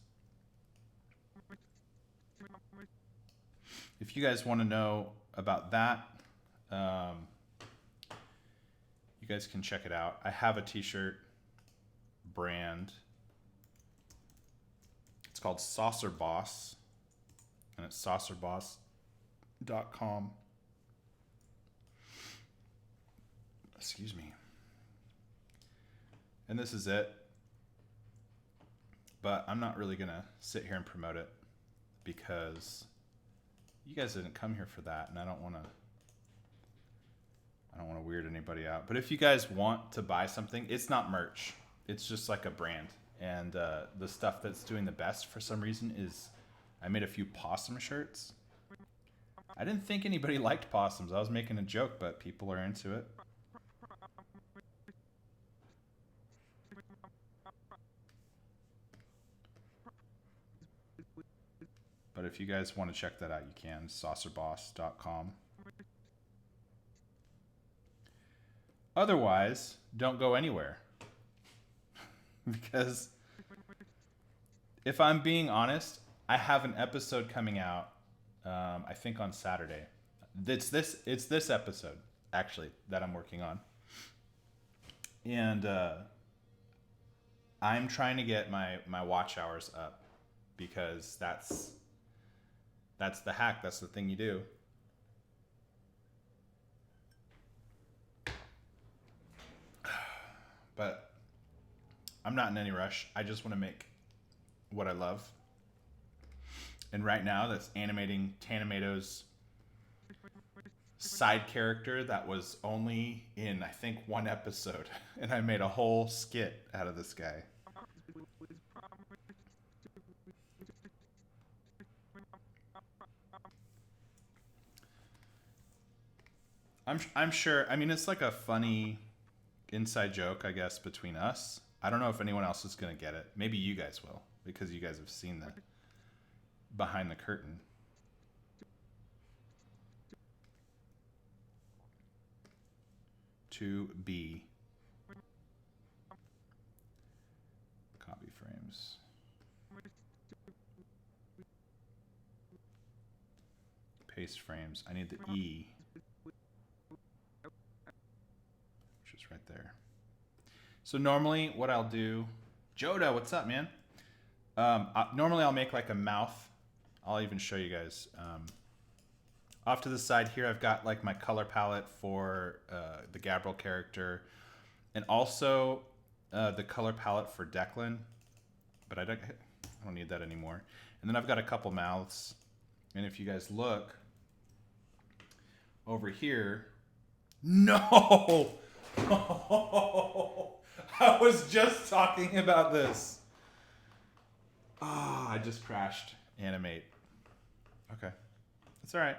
If you guys want to know about that, you guys can check it out. I have a t-shirt brand. It's called Saucer Boss, and it's saucerboss.com. Excuse me. And this is it. But I'm not really gonna sit here and promote it because you guys didn't come here for that, and I don't want to I don't want to weird anybody out. But if you guys want to buy something, it's not merch. It's just like a brand. And the stuff that's doing the best for some reason is I made a few possum shirts. I didn't think anybody liked possums. I was making a joke, but people are into it. But if you guys want to check that out, you can. Saucerboss.com. Otherwise, don't go anywhere. Because if I'm being honest, I have an episode coming out, I think on Saturday. It's this episode, actually, that I'm working on. And I'm trying to get my watch hours up because that's the hack. That's the thing you do. But I'm not in any rush. I just want to make what I love. And right now, that's animating Tanimato's side character that was only in, I think, one episode. And I made a whole skit out of this guy. I'm sure. I mean, it's like a funny inside joke, I guess, between us. I don't know if anyone else is going to get it. Maybe you guys will, because you guys have seen the behind the curtain. To be copy frames. Paste frames. I need the E, which is right there. So normally what I'll do, Joda, what's up, man? Normally I'll make like a mouth. I'll even show you guys. Off to the side here, I've got like my color palette for the Gabriel character, and also the color palette for Declan, but I don't need that anymore. And then I've got a couple mouths, and if you guys look over here, no, I was just talking about this. I just crashed Animate. Okay, that's all right.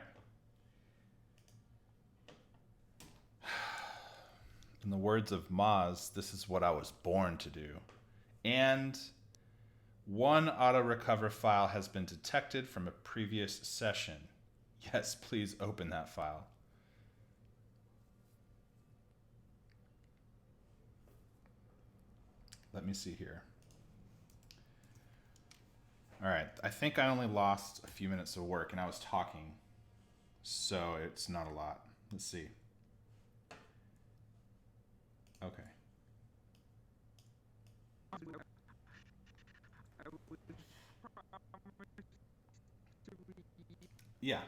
In the words of Maz, this is what I was born to do. And one auto recover file has been detected from a previous session. Yes, please open that file. Let me see here. All right, I think I only lost a few minutes of work and I was talking, so it's not a lot. Let's see. Okay. Yeah.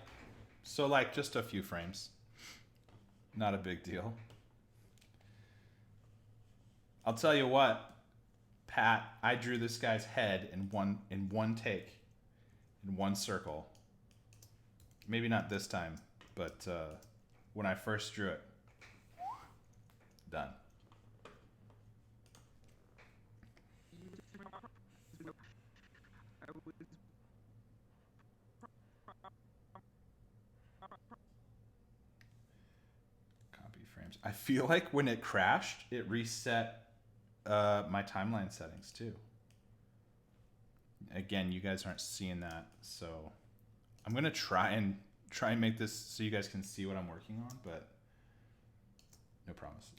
So like just a few frames. Not a big deal. I'll tell you what, Pat, I drew this guy's head in one take, in one circle. Maybe not this time, but when I first drew it, done. Copy frames. I feel like when it crashed, it reset my timeline settings too. Again, you guys aren't seeing that, so I'm gonna try and make this so you guys can see what I'm working on, but no promises.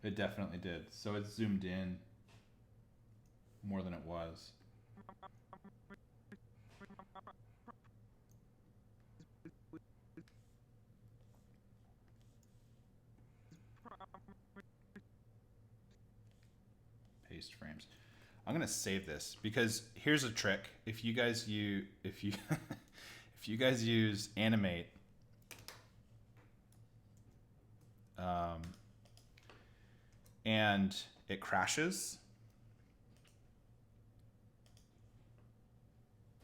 It definitely did. So it zoomed in more than it was. Paste frames. I'm gonna save this because here's a trick. If you guys use if you guys use Animate, and it crashes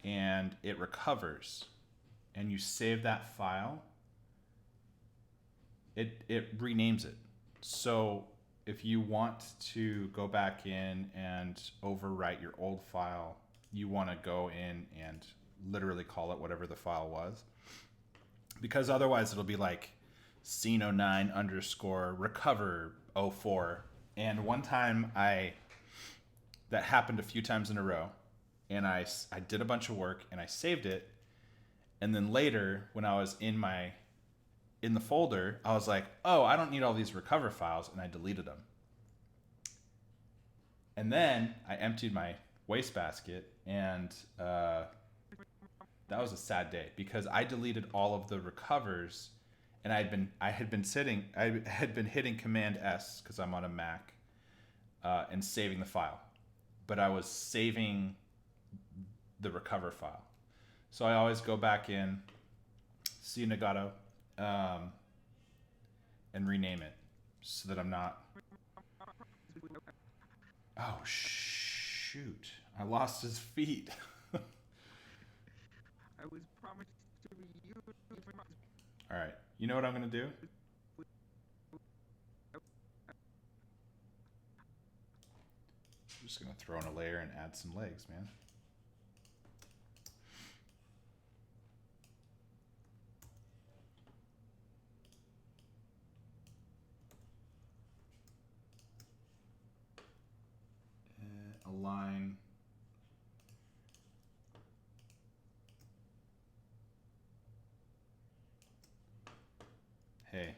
and it recovers, and you save that file, it renames it. So if you want to go back in and overwrite your old file, you want to go in and literally call it whatever the file was. Because otherwise it'll be like scene09 underscore recover 04. And one time that happened a few times in a row, and I did a bunch of work and I saved it. And then later when I was in the folder, I was like, oh, I don't need all these recover files, and I deleted them. And then I emptied my wastebasket, and that was a sad day because I deleted all of the recovers, and I had been hitting Command S because I'm on a Mac, and saving the file, but I was saving the recover file. So I always go back in, see Nagato, and rename it so that I'm not. Oh shoot! I lost his feet. I was promised to be you. All right, you know what I'm gonna do? I'm just gonna throw in a layer and add some legs, man. Align. Hey,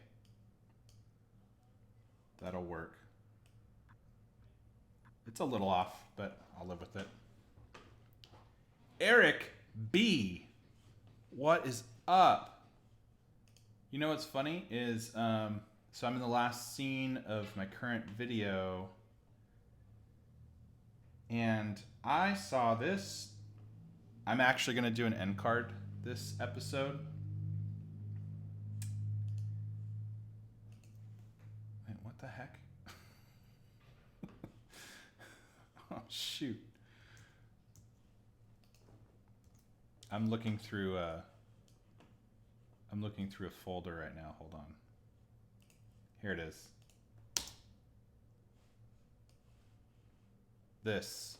that'll work. It's a little off, but I'll live with it. Eric B, what is up? You know what's funny is, so I'm in the last scene of my current video, and I saw this. I'm actually going to do an end card this episode. Wait, what the heck? Oh, shoot. I'm looking through a folder right now. Hold on. Here it is. That's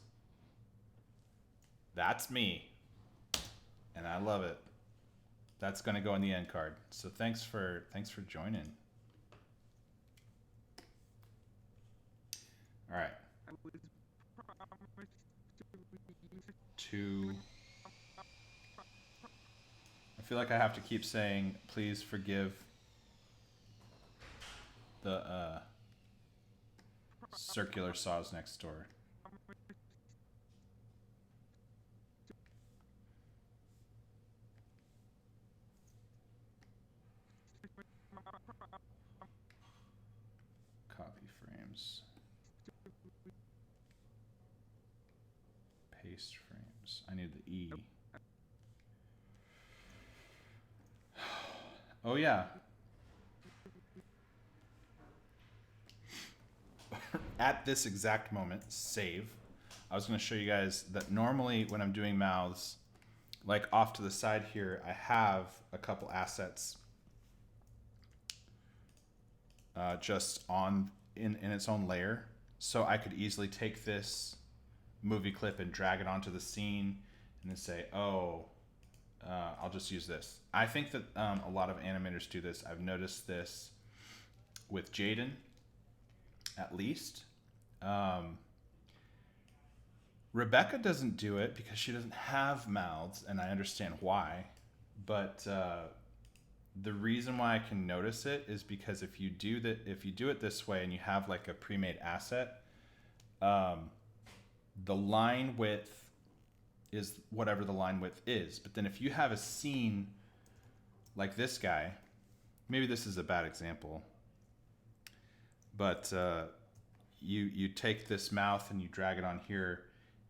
me. And I love it. That's going to go in the end card. So thanks for joining. All right. I was promised to be you. I feel like I have to keep saying, please forgive the circular saws next door. Copy frames. Paste frames. I need the E. Oh yeah. At this exact moment, save. I was going to show you guys that normally when I'm doing mouths, like off to the side here, I have a couple assets just in its own layer. So I could easily take this movie clip and drag it onto the scene and then say, oh, I'll just use this. I think that a lot of animators do this. I've noticed this with Jaden, at least. Rebecca doesn't do it because she doesn't have mouths, and I understand why. But the reason why I can notice it is because if you do it this way and you have like a pre-made asset, the line width is whatever the line width is. But then if you have a scene like this guy, maybe this is a bad example, but you take this mouth and you drag it on here,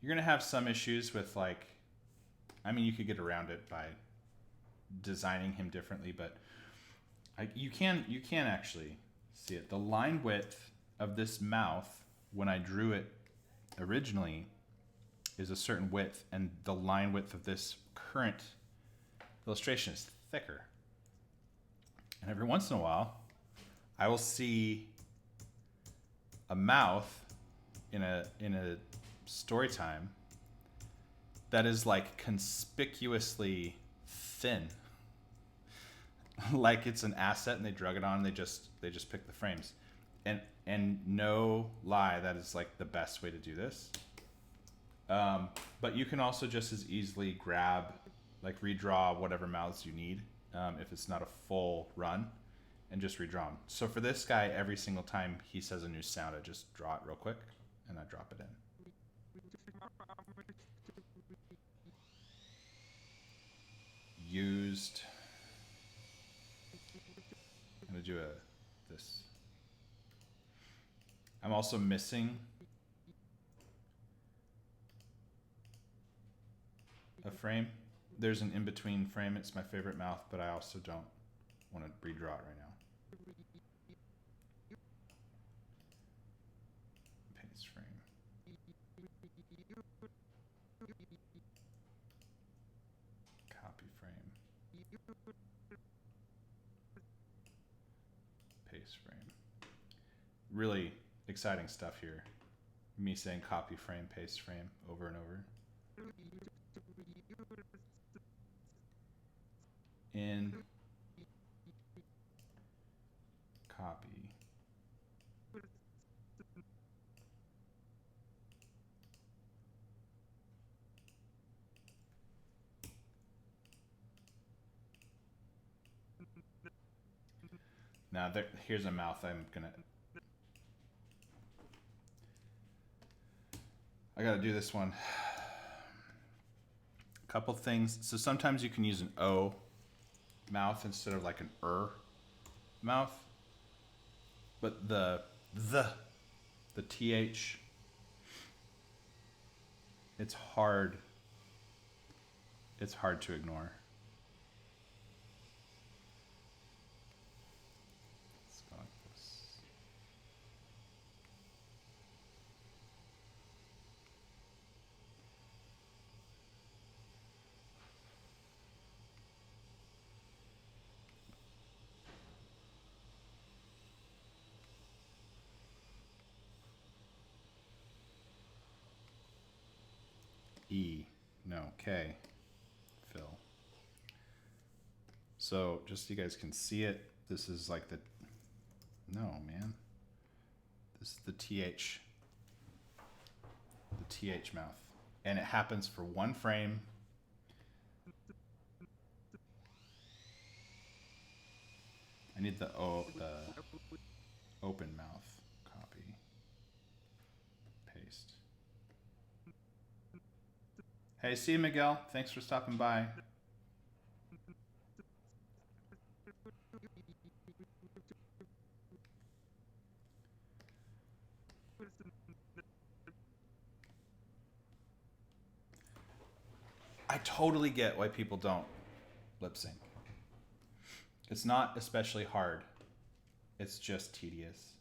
you're gonna have some issues with like, I mean, you could get around it by designing him differently, but you can actually see it. The line width of this mouth when I drew it originally is a certain width, and the line width of this current the illustration is thicker. And every once in a while, I will see a mouth in a story time that is like conspicuously thin. Like it's an asset and they drug it on and they just pick the frames. And no lie, that is like the best way to do this. But you can also just as easily grab, like redraw whatever mouths you need if it's not a full run, and just redraw them. So for this guy, every single time he says a new sound, I just draw it real quick and I drop it in. Used. I'm gonna do this. I'm also missing a frame. There's an in-between frame. It's my favorite mouth, but I also don't want to redraw it right now. Paste frame. Copy frame. Paste frame. Really exciting stuff here. Me saying copy frame, paste frame over and over. In, copy. Now here's a mouth I gotta do this one. A couple things. So sometimes you can use an O mouth instead of like an mouth. But the TH, it's hard to ignore. Let's go like this. E, no, K, fill. So just so you guys can see it, this is like no, man. This is the TH mouth. And it happens for one frame. I need the open mouth. Copy. Paste. Hey, see you, Miguel. Thanks for stopping by. I totally get why people don't lip sync. It's not especially hard. It's just tedious.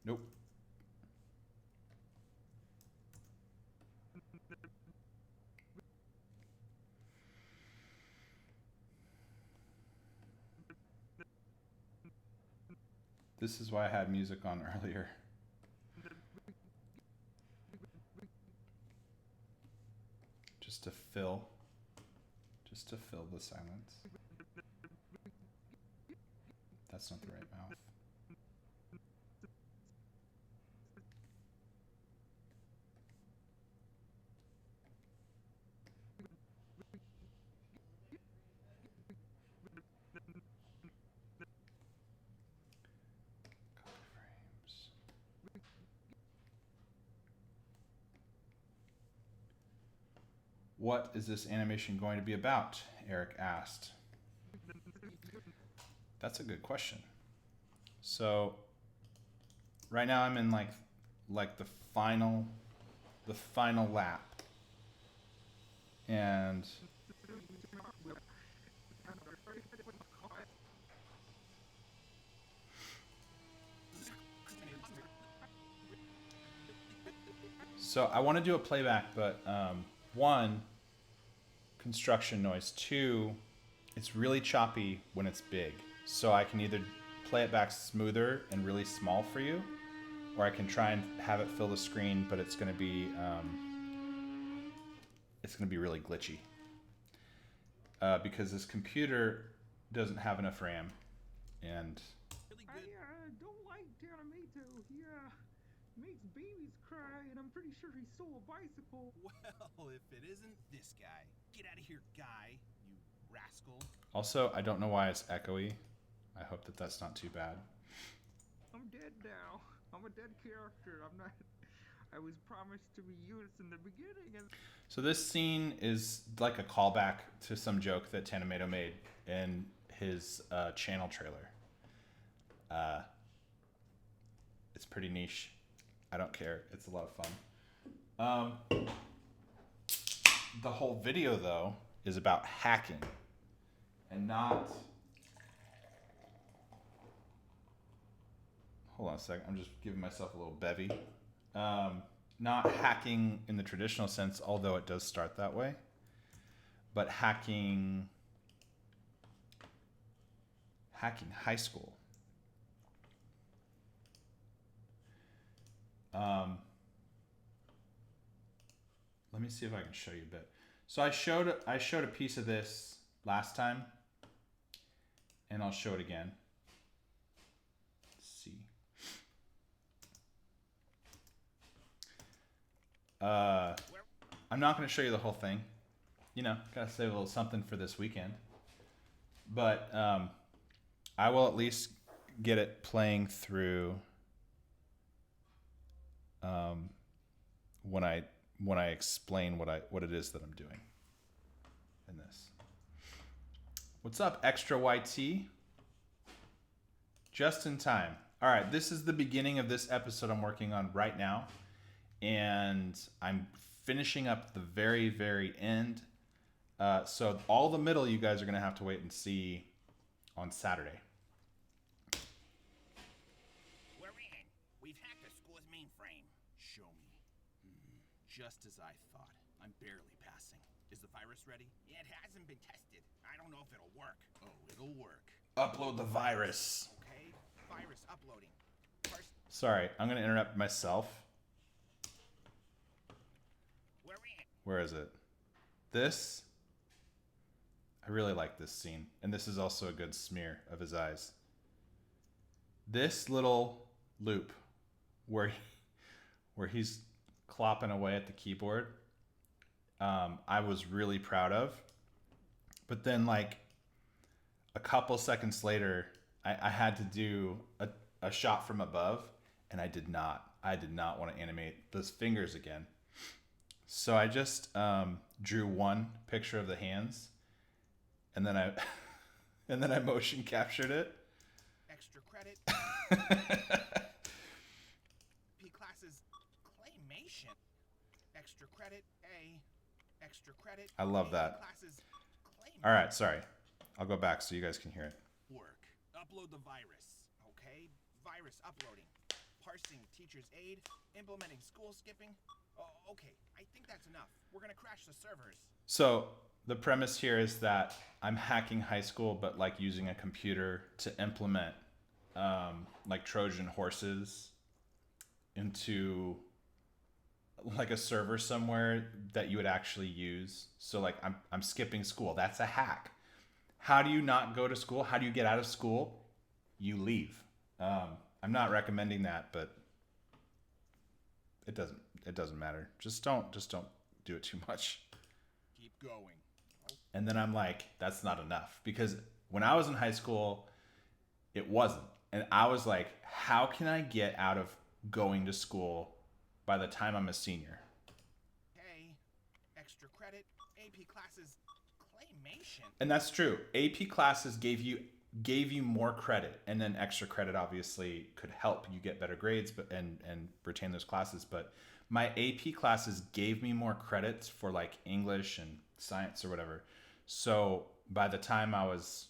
Nope. This is why I had music on earlier. Just to fill the silence. That's not the right mouth. What is this animation going to be about? Eric asked. That's a good question. So right now I'm in like the final lap. And So I want to do a playback, but one, construction noise. Two, it's really choppy when it's big. So I can either play it back smoother and really small for you, or I can try and have it fill the screen, but it's going to be really glitchy because this computer doesn't have enough RAM, and Really I good. don't like Animating. He makes babies cry, and I'm pretty sure he stole a bicycle. Well, if it isn't this guy. Get out of here, guy, you rascal. also I don't know why it's echoey. I hope that that's not too bad. I'm dead now. I'm a dead character. I'm not. I was promised to be used in the beginning, and So this scene is like a callback to some joke that Tanamato made in his channel trailer. It's pretty niche. I don't care. It's a lot of fun. The whole video, though, is about hacking and not... Hold on a second. I'm just giving myself a little bevy. Not hacking in the traditional sense, although it does start that way, but hacking high school. Let me see if I can show you a bit. So I showed a piece of this last time, and I'll show it again. Let's see. I'm not going to show you the whole thing. You know, gotta save a little something for this weekend. But I will at least get it playing through when I explain what it is that I'm doing in this. What's up, Extra YT? Just in time. All right, this is the beginning of this episode I'm working on right now, and I'm finishing up the very, very end. So all the middle you guys are gonna have to wait and see on Saturday. We're in. We've hacked the school's mainframe. Show me. Just as I thought. I'm barely passing. Is the virus ready? It hasn't been tested. I don't know if it'll work. Oh, it'll work. Upload the virus. Okay. Virus uploading. First, Sorry, I'm gonna interrupt myself. we're in. Where is it? This. I really like this scene, and this is also a good smear of his eyes. This little loop where he's clopping away at the keyboard, I was really proud of. But then, like a couple seconds later, I had to do a shot from above, and I did not want to animate those fingers again. So I just drew one picture of the hands, and then I motion captured it. Extra credit. P classes claymation. Extra credit A. Extra credit. I love AP that. Classes claymation. All right, sorry. I'll go back so you guys can hear it. Work. Upload the virus. Okay. Virus uploading. Parsing teacher's aid. Implementing school skipping. Oh, okay. I think that's enough. We're gonna crash the servers. So the premise here is that I'm hacking high school, but like using a computer to implement like Trojan horses into like a server somewhere that you would actually use. So like I'm skipping school. That's a hack. How do you not go to school? How do you get out of school? You leave. I'm not recommending that, but it doesn't matter. Just don't do it too much. Keep going. And then I'm like, that's not enough, because when I was in high school, it wasn't. And I was like, how can I get out of going to school by the time I'm a senior? Okay. Extra credit. AP classes claymation. And that's true. AP classes gave you more credit, and then extra credit obviously could help you get better grades and retain those classes. But my AP classes gave me more credits for like English and science or whatever. So by the time I was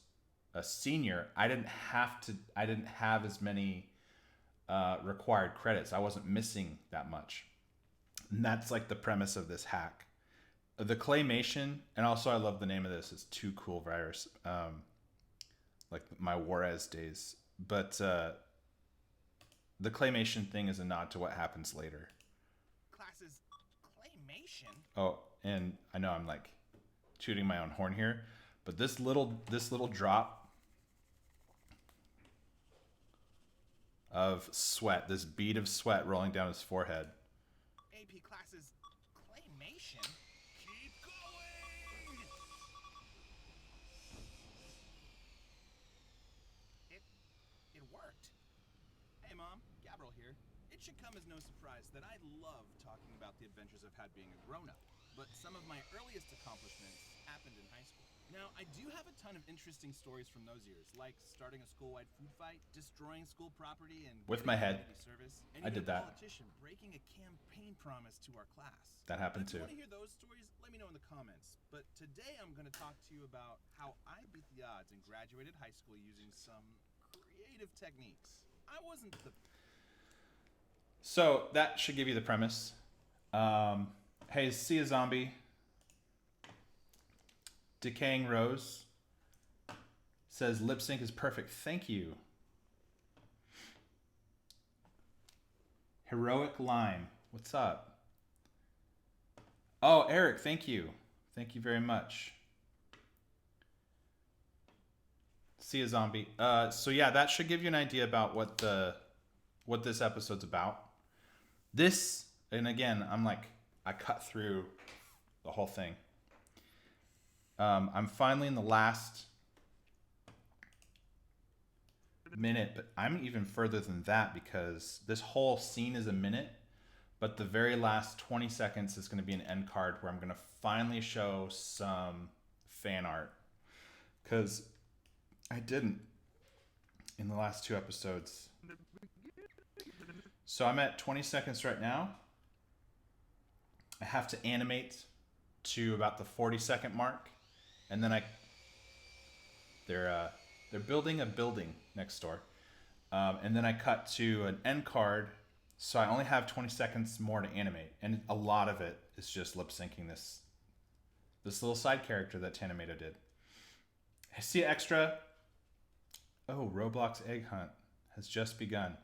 a senior, I didn't have as many required credits. I wasn't missing that much. And that's like the premise of this hack. The claymation, and also I love the name of this. It's Too Cool Virus. Like my Juarez days. But the claymation thing is a nod to what happens later. Classes claymation? Oh, and I know I'm like tooting my own horn here, but this little drop of sweat, this bead of sweat rolling down his forehead. AP classes claymation? Keep going! It worked. Hey Mom, Gabriel here. It should come as no surprise that I love talking about the adventures I've had being a grown-up, but some of my earliest accomplishments happened in high school. Now, I do have a ton of interesting stories from those years, like starting a school-wide food fight, destroying school property, and With my head. Service, and I even did a that. politician breaking a campaign promise to our class. That happened If you too. want to hear those stories, let me know in the comments. But today I'm going to talk to you about how I beat the odds and graduated high school using some creative techniques. I wasn't the So that should give you the premise. Hey, see a zombie. Decaying Rose says lip sync is perfect. Thank you. Heroic Lime. What's up? Oh, Eric, thank you. Thank you very much. See a zombie. So yeah, that should give you an idea about what this episode's about. This, and again, I cut through the whole thing. I'm finally in the last minute, but I'm even further than that because this whole scene is a minute, but the very last 20 seconds is going to be an end card where I'm going to finally show some fan art, because I didn't in the last 2 episodes. So I'm at 20 seconds right now. I have to animate to about the 40-second mark, and then they're building a building next door, and then I cut to an end card. So I only have 20 seconds more to animate, and a lot of it is just lip syncing this little side character that Tanimato did. I see extra. Oh, Roblox Egg Hunt has just begun.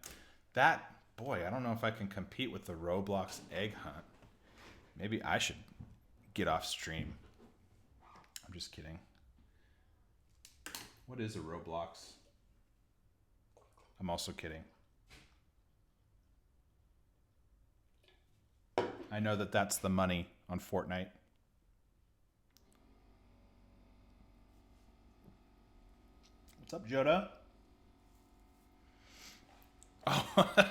That, boy, I don't know if I can compete with the Roblox Egg Hunt. Maybe I should get off stream. I'm just kidding. What is a Roblox? I'm also kidding. I know that that's the money on Fortnite. What's up, Joda? Oh,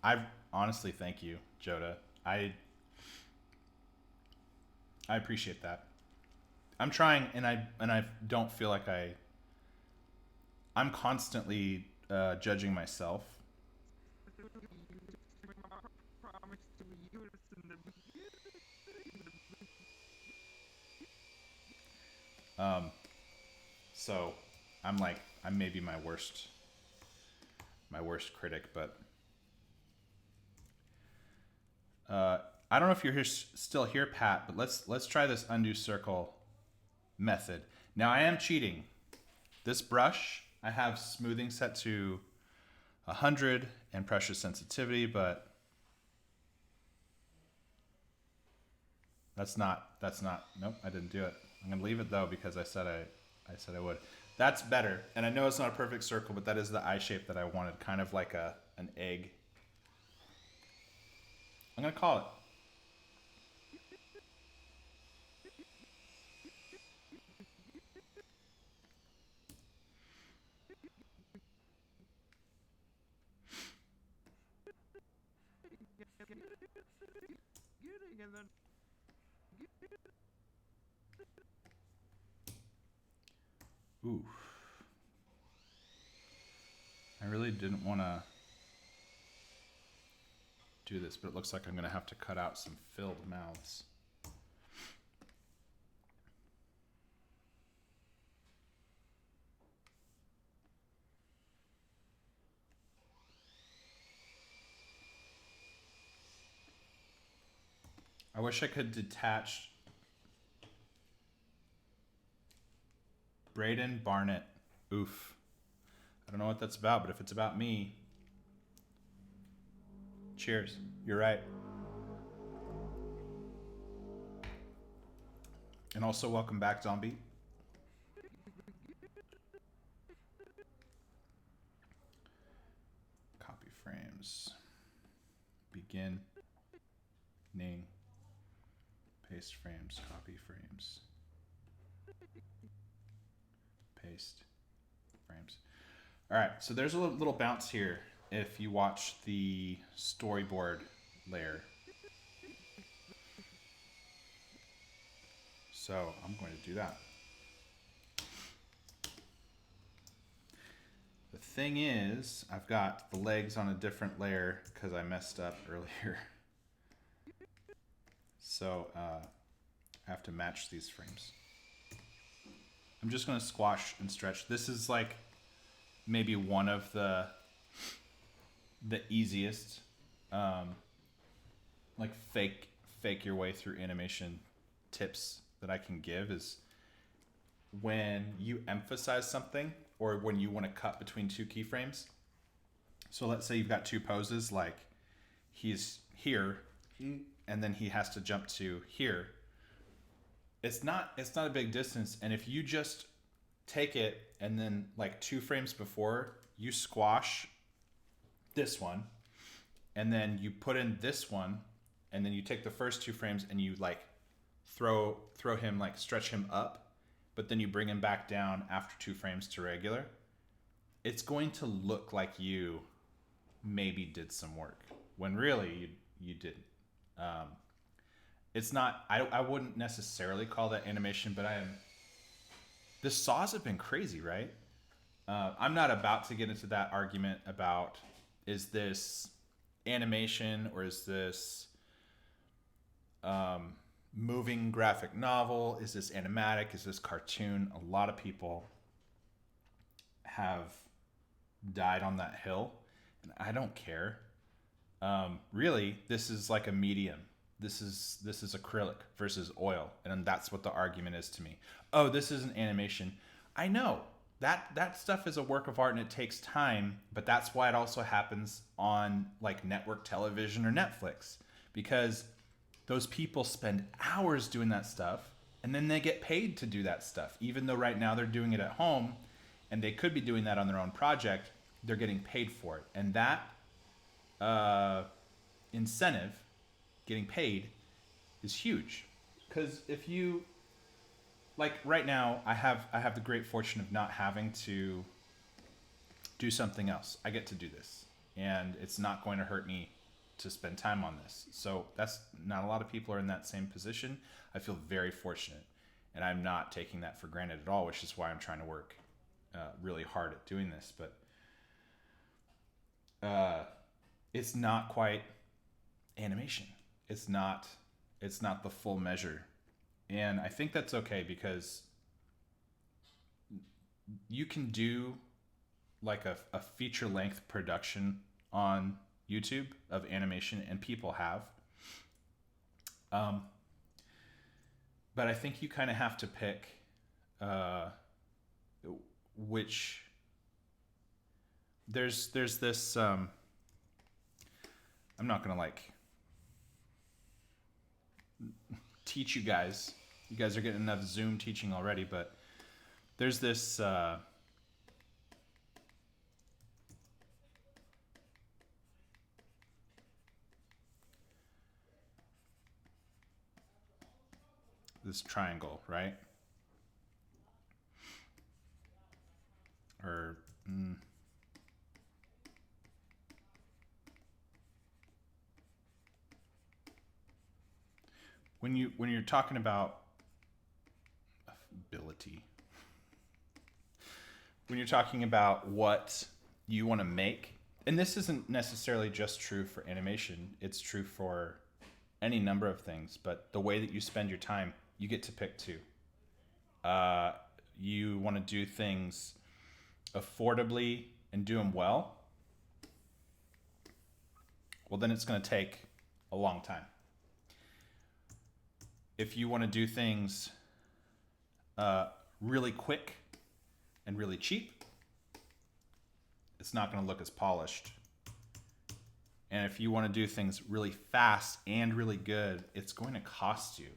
I honestly thank you, Joda. I appreciate that. I'm trying, and I don't feel like I'm constantly judging myself. So I'm maybe my worst critic, but I don't know if you're still here, Pat, but let's try this undo circle method. Now I am cheating. This brush, I have smoothing set to 100 and pressure sensitivity, but that's not, nope, I didn't do it. I'm gonna leave it though, because I said I would. That's better. And I know it's not a perfect circle, but that is the eye shape that I wanted, kind of like an egg. I'm gonna call it. Ooh. I really didn't want to do this, but it looks like I'm going to have to cut out some filled mouths. I wish I could detach Braden Barnett. Oof. I don't know what that's about, but if it's about me, cheers. You're right. And also, welcome back, Zombie. Copy frames. Begin. Ning. Paste frames. Copy frames. Paste frames. All right, so there's a little bounce here if you watch the storyboard layer. So I'm going to do that. The thing is, I've got the legs on a different layer because I messed up earlier. So I have to match these frames. I'm just going to squash and stretch. This is like maybe one of the easiest like fake your way through animation tips that I can give is when you emphasize something or when you want to cut between two keyframes. So let's say you've got two poses, like he's here and then he has to jump to here. It's not a big distance, and if you just take it and then like 2 frames before you squash this one and then you put in this one and then you take the first 2 frames and you like throw him, like stretch him up, but then you bring him back down after 2 frames to regular, it's going to look like you maybe did some work when really you didn't. It's not, I wouldn't necessarily call that animation, but the saws have been crazy, right? I'm not about to get into that argument about, is this animation or is this moving graphic novel? Is this animatic? Is this cartoon? A lot of people have died on that hill, and I don't care. Really, this is like a medium. This is acrylic versus oil, and that's what the argument is to me. Oh, this is an animation. I know that stuff is a work of art and it takes time, but that's why it also happens on like network television or Netflix, because those people spend hours doing that stuff and then they get paid to do that stuff. Even though right now they're doing it at home and they could be doing that on their own project, they're getting paid for it. And that incentive, getting paid, is huge. Because if you, like right now, I have the great fortune of not having to do something else. I get to do this, and it's not going to hurt me to spend time on this. So that's not a lot of people are in that same position. I feel very fortunate, and I'm not taking that for granted at all, which is why I'm trying to work really hard at doing this. But it's not quite animation. It's not the full measure. And I think that's okay, because you can do like a feature length production on YouTube of animation, and people have. But I think you kind of have to pick which there's this I'm not gonna like teach you guys. You guys are getting enough Zoom teaching already, but there's this this triangle, right? Or when you're talking about ability, when you're talking about what you want to make, and this isn't necessarily just true for animation, it's true for any number of things, but the way that you spend your time, you get to pick too. You want to do things affordably and do them well, well, then it's going to take a long time. if you want to do things really quick and really cheap, it's not going to look as polished. And if you want to do things really fast and really good, it's going to cost you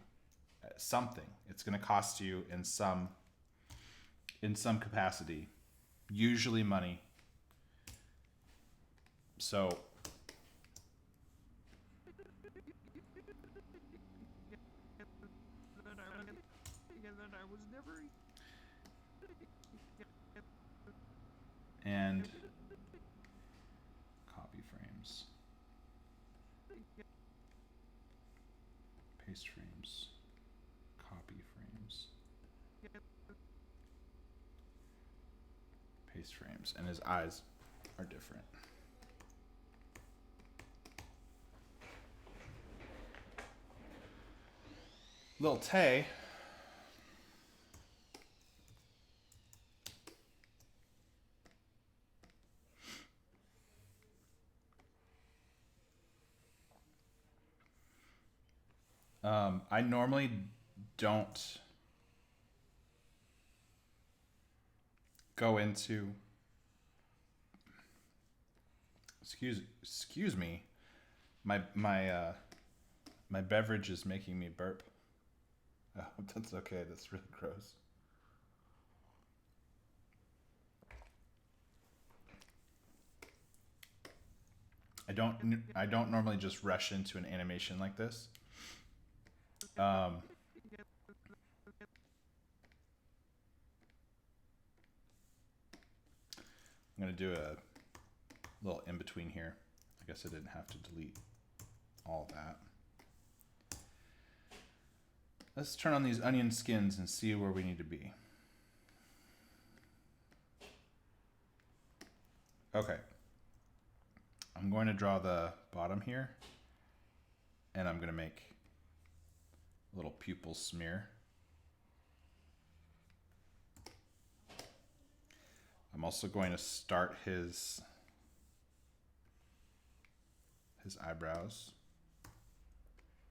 something. It's going to cost you in some capacity, usually money. So I was never. and copy frames, paste frames, copy frames, paste frames, and his eyes are different. Lil Tay I normally don't go into excuse me. My beverage is making me burp. Oh, that's okay. That's really gross. I don't normally just rush into an animation like this. I'm gonna do a little in between here. I guess I didn't have to delete all that. Let's turn on these onion skins and see where we need to be. Okay. I'm going to draw the bottom here, and I'm going to make a little pupil smear. I'm also going to start his eyebrows.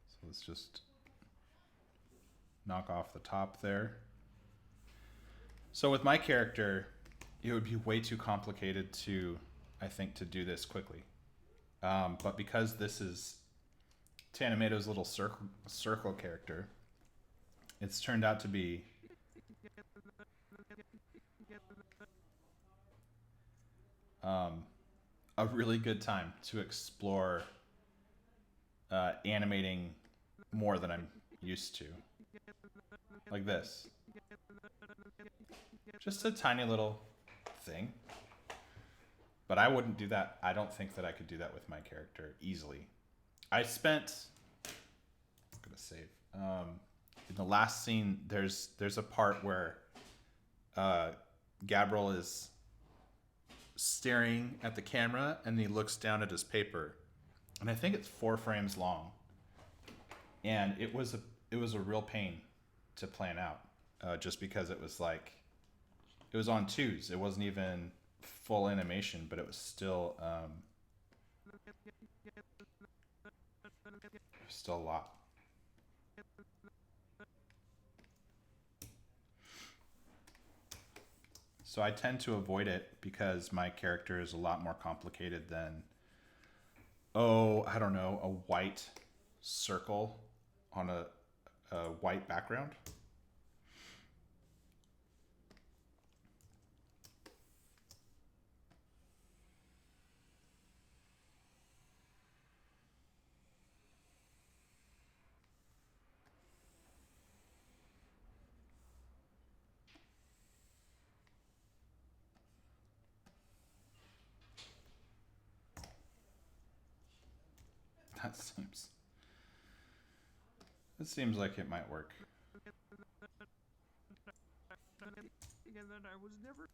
So let's just knock off the top there. So with my character, it would be way too complicated to, I think, to do this quickly. But because this is Tanimato's little circle character, it's turned out to be a really good time to explore animating more than I'm used to. Like this. Just a tiny little thing. But I wouldn't do that. I don't think that I could do that with my character easily. I spent... I'm going to save. In the last scene, there's a part where Gabriel is staring at the camera and he looks down at his paper. And I think it's 4 frames long. And it was a real pain to plan out. Just because it was like... It was on 2s. It wasn't even full animation, but it was still a lot. So I tend to avoid it because my character is a lot more complicated than, I don't know, a white circle on a white background. That seems like it might work. And then I was never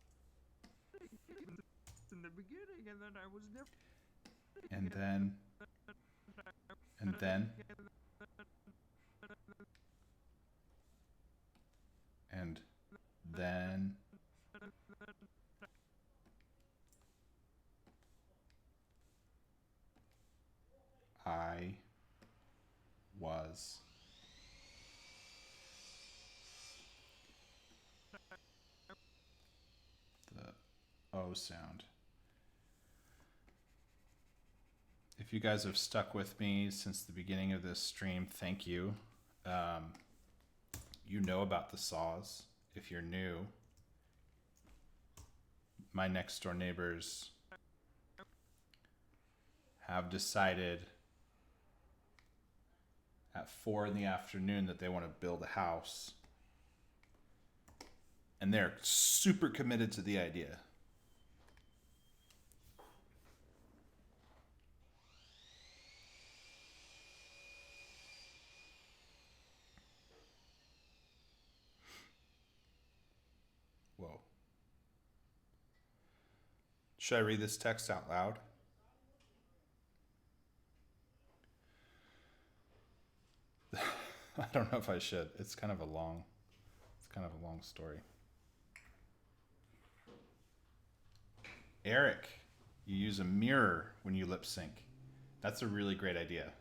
in the beginning, and then I was never. And then and then and then I was O sound. If you guys have stuck with me since the beginning of this stream, thank you. You know about the saws. If you're new, my next door neighbors have decided at 4 p.m. that they want to build a house. And they're super committed to the idea. Whoa. Should I read this text out loud? I don't know if I should. It's kind of a long story. Eric, you use a mirror when you lip sync. That's a really great idea.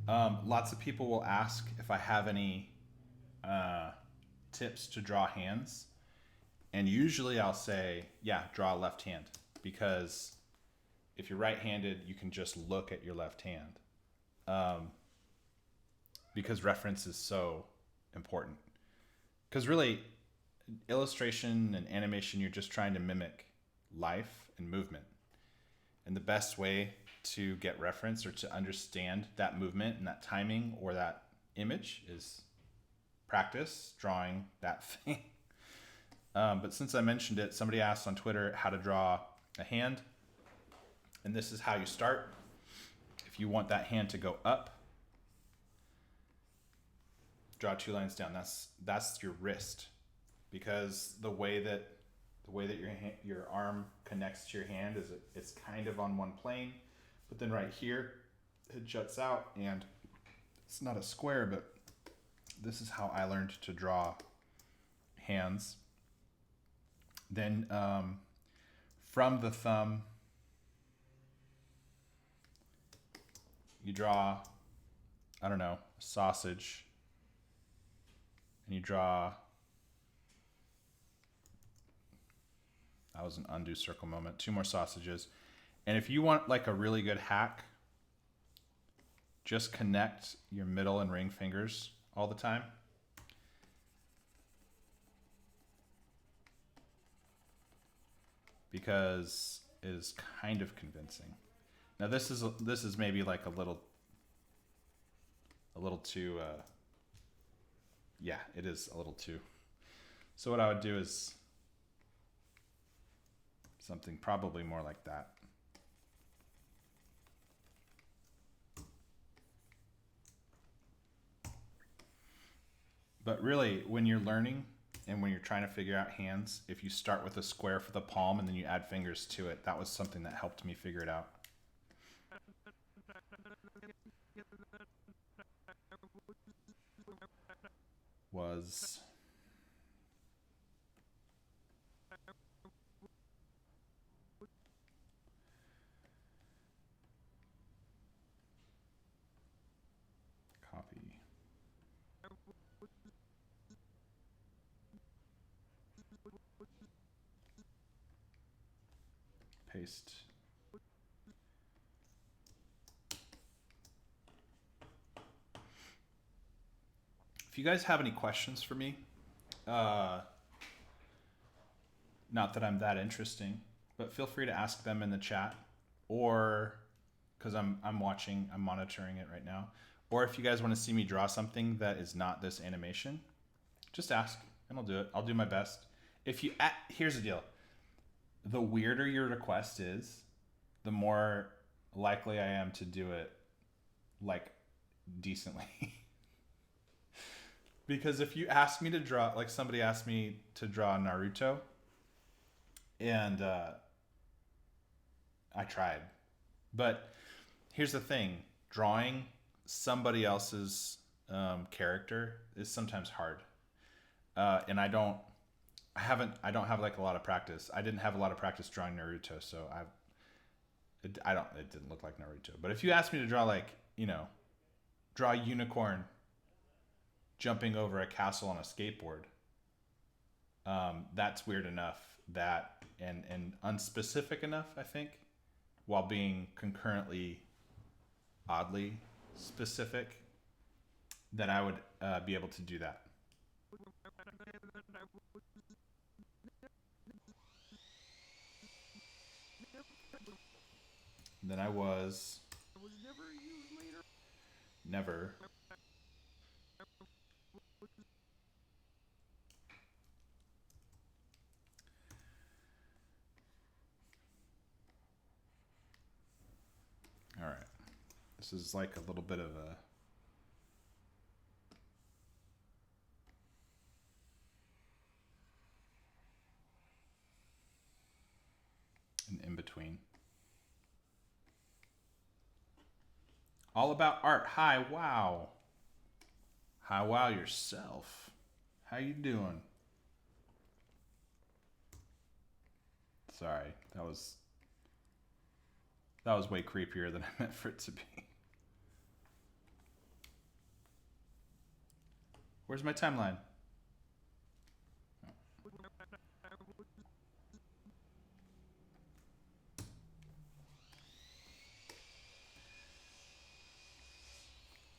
Lots of people will ask if I have any tips to draw hands. And usually I'll say, yeah, draw left hand. Because if you're right-handed, you can just look at your left hand. Because reference is so important. Because really, illustration and animation, you're just trying to mimic life and movement. And the best way to get reference or to understand that movement and that timing or that image is practice drawing that thing. But since I mentioned it, somebody asked on Twitter how to draw a hand. And this is how you start. If you want that hand to go up, draw 2 lines down. That's your wrist, because the way that your arm connects to your hand is it's kind of on one plane, but then right here it juts out, and it's not a square, but this is how I learned to draw hands. Then from the thumb, you draw, I don't know, a sausage, and you draw, that was an undo circle moment, 2 more sausages. And if you want like a really good hack, just connect your middle and ring fingers all the time. Because it is kind of convincing. Now this is maybe like a little too, yeah, it is a little too. So what I would do is something probably more like that. But really, when you're learning and when you're trying to figure out hands, if you start with a square for the palm and then you add fingers to it, that was something that helped me figure it out. Was copy, paste. If you guys have any questions for me, not that I'm that interesting, but feel free to ask them in the chat, or because I'm monitoring it right now. Or if you guys want to see me draw something that is not this animation, just ask and I'll do it. I'll do my best. Here's the deal. The weirder your request is, the more likely I am to do it like decently. Because if you ask me to draw, like somebody asked me to draw Naruto, and I tried. But here's the thing, drawing somebody else's character is sometimes hard. And I don't have like a lot of practice. I didn't have a lot of practice drawing Naruto, so it didn't look like Naruto. But if you ask me to draw draw a unicorn jumping over a castle on a skateboard, That's weird enough that and unspecific enough, I think, while being concurrently oddly specific, that I would be able to do that. Then I was never used later. never. All right. This is like a little bit of an in between. All about art. Hi, wow. Hi, wow yourself. How you doing? Sorry, that was way creepier than I meant for it to be. Where's my timeline?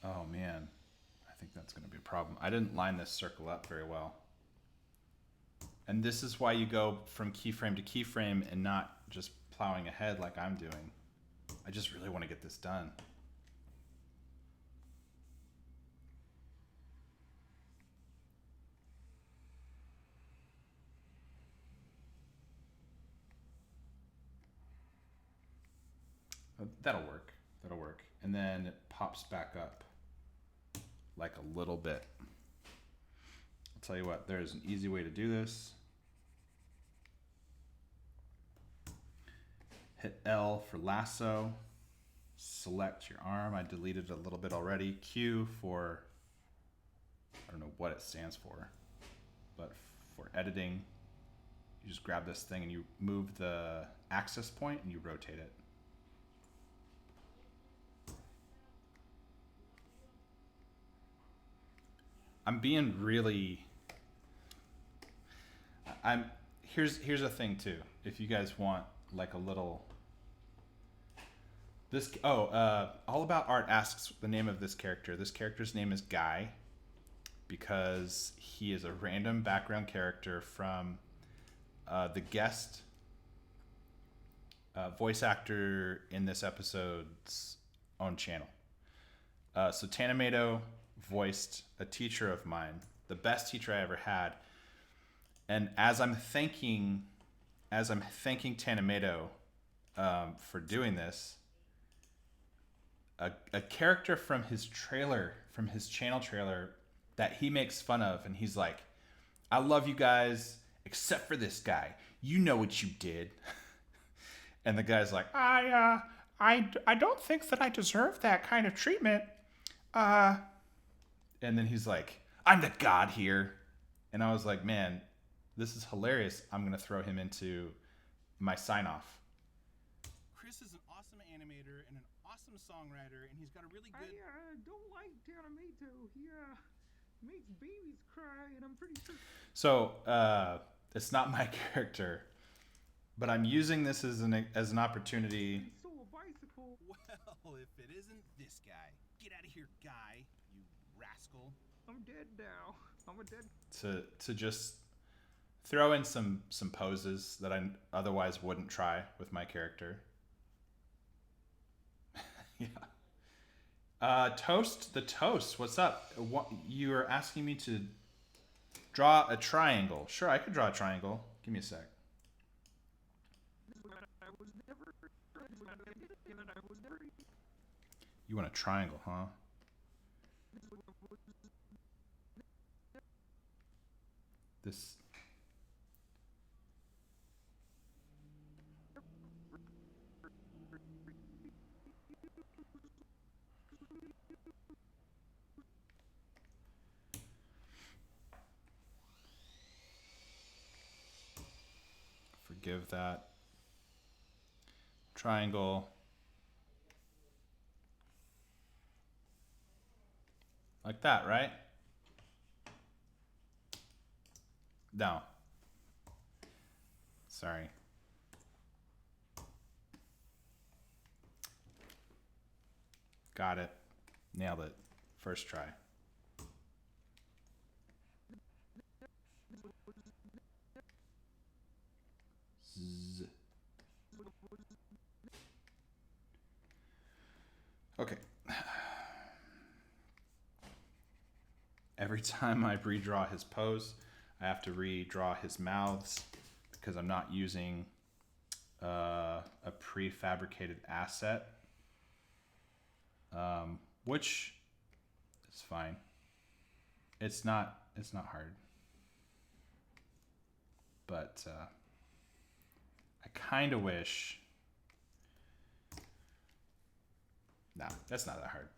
Oh man, I think that's going to be a problem. I didn't line this circle up very well. And this is why you go from keyframe to keyframe and not just plowing ahead like I'm doing. I just really want to get this done. That'll work. That'll work. And then it pops back up like a little bit. I'll tell you what, there's an easy way to do this. Hit L for lasso. Select your arm. I deleted a little bit already. Q for, I don't know what it stands for, but for editing, you just grab this thing and you move the axis point and you rotate it. I'm being really. Here's a thing too. If you guys want like a little. All About Art asks the name of this character. This character's name is Guy, because he is a random background character from the guest voice actor in this episode's own channel. So Tanamato voiced a teacher of mine, the best teacher I ever had. And as I'm thanking Tanamato for doing this, a character from his trailer, from his channel trailer, that he makes fun of, and he's like, "I love you guys, except for this guy. You know what you did." And the guy's like, I don't think that I deserve that kind of treatment. And then he's like, "I'm the god here." And I was like, man, this is hilarious. I'm going to throw him into my sign-off. Chris is an awesome animator and an awesome songwriter, and he's got a really good... I don't like Animato. He makes babies cry, and I'm pretty sure... So, it's not my character, but I'm using this as an opportunity. He stole a bicycle. Well, if it isn't this guy. Get out of here, guy, you rascal. I'm dead now. I'm a dead... To just throw in some poses that I otherwise wouldn't try with my character. Yeah. Toast the Toast. What's up? You are asking me to draw a triangle. Sure, I could draw a triangle. Give me a sec. You want a triangle, huh? This. Forgive that. Triangle. Like that, right? No. Sorry. Got it. Nailed it. First try. Z. Okay. Every time I redraw his pose, I have to redraw his mouths because I'm not using a prefabricated asset, which is fine. It's not hard, but I kind of wish. No, that's not that hard.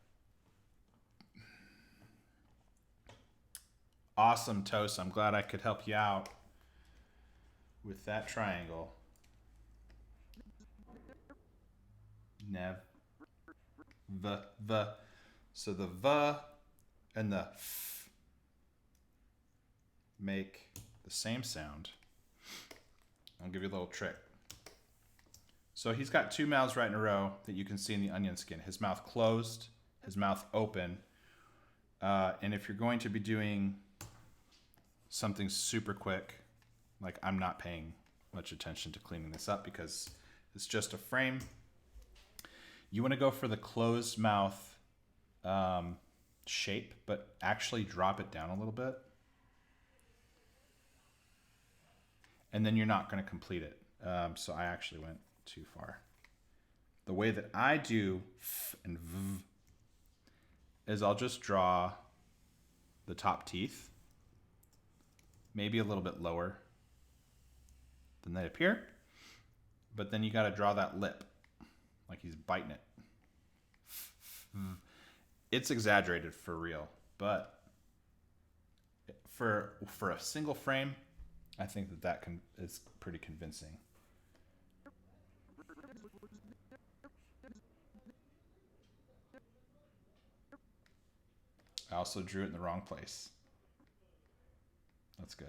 Awesome, Toast. I'm glad I could help you out with that triangle. Nev. The. So the V and the F make the same sound. I'll give you a little trick. So he's got two mouths right in a row that you can see in the onion skin. His mouth closed, his mouth open. And if you're going to be doing something super quick, like I'm not paying much attention to cleaning this up because it's just a frame. You want to go for the closed mouth shape, but actually drop it down a little bit. And then you're not going to complete it. So I actually went too far. The way that I do f and v is I'll just draw the top teeth, maybe a little bit lower than they appear, but then you got to draw that lip like he's biting it. It's exaggerated for real, but for a single frame, I think that is pretty convincing. I also drew it in the wrong place. That's good.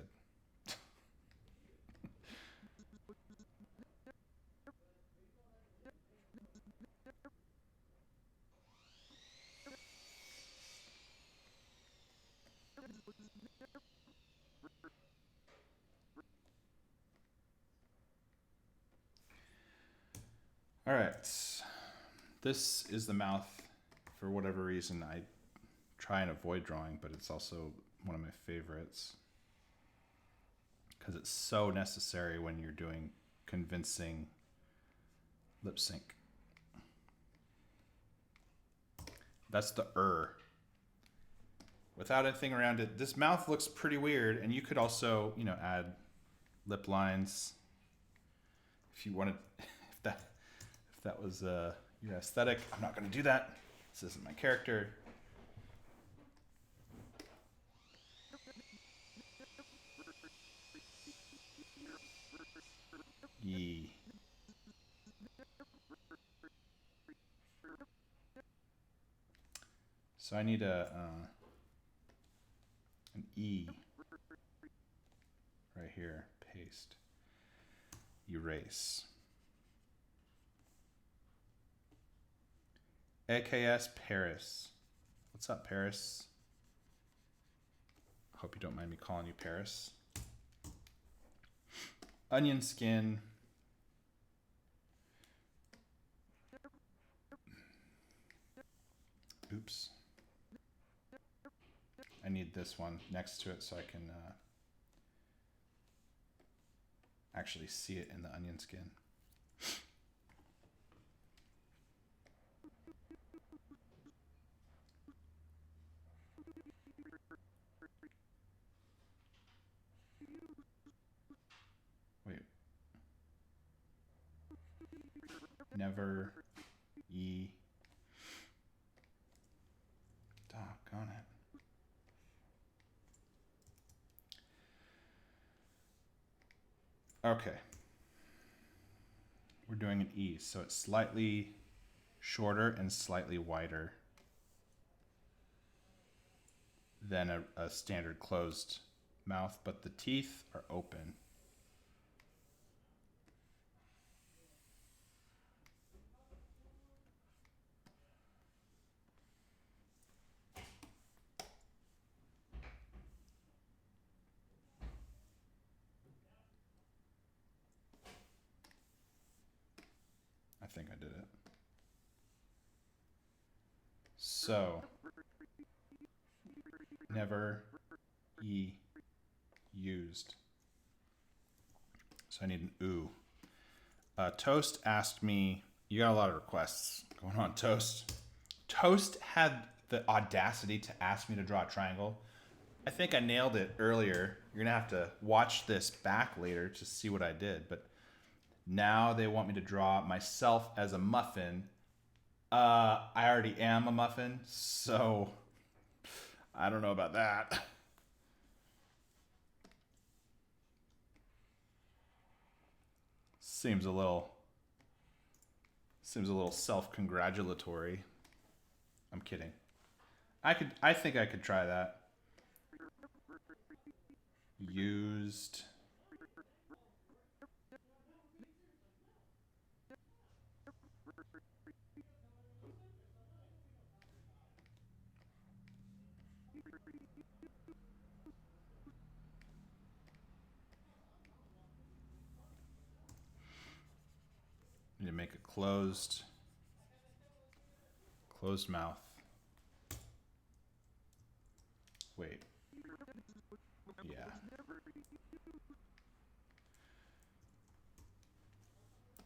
All right. This is the mouth. For whatever reason, I try and avoid drawing, but it's also one of my favorites because it's so necessary when you're doing convincing lip sync. That's the Without anything around it, this mouth looks pretty weird, and you could also, add lip lines if you wanted. If that was your aesthetic. I'm not going to do that. This isn't my character. Yee. So I need an E right here. Paste. Erase. AKS Paris. What's up, Paris? Hope you don't mind me calling you Paris. Onion skin. Oops. I need this one next to it so I can actually see it in the onion skin. Wait. Never E. Doggone it. Okay. We're doing an E, so it's slightly shorter and slightly wider than a standard closed mouth, but the teeth are open. think I did it. So, never used. So I need an ooh. Toast asked me, you got a lot of requests going on, Toast. Toast had the audacity to ask me to draw a triangle. I think I nailed it earlier. You're going to have to watch this back later to see what I did. But now they want me to draw myself as a muffin. I already am a muffin, so I don't know about that. Seems a little self-congratulatory. I'm kidding. I think I could try that. Used. Need to make a closed mouth. Wait. Yeah.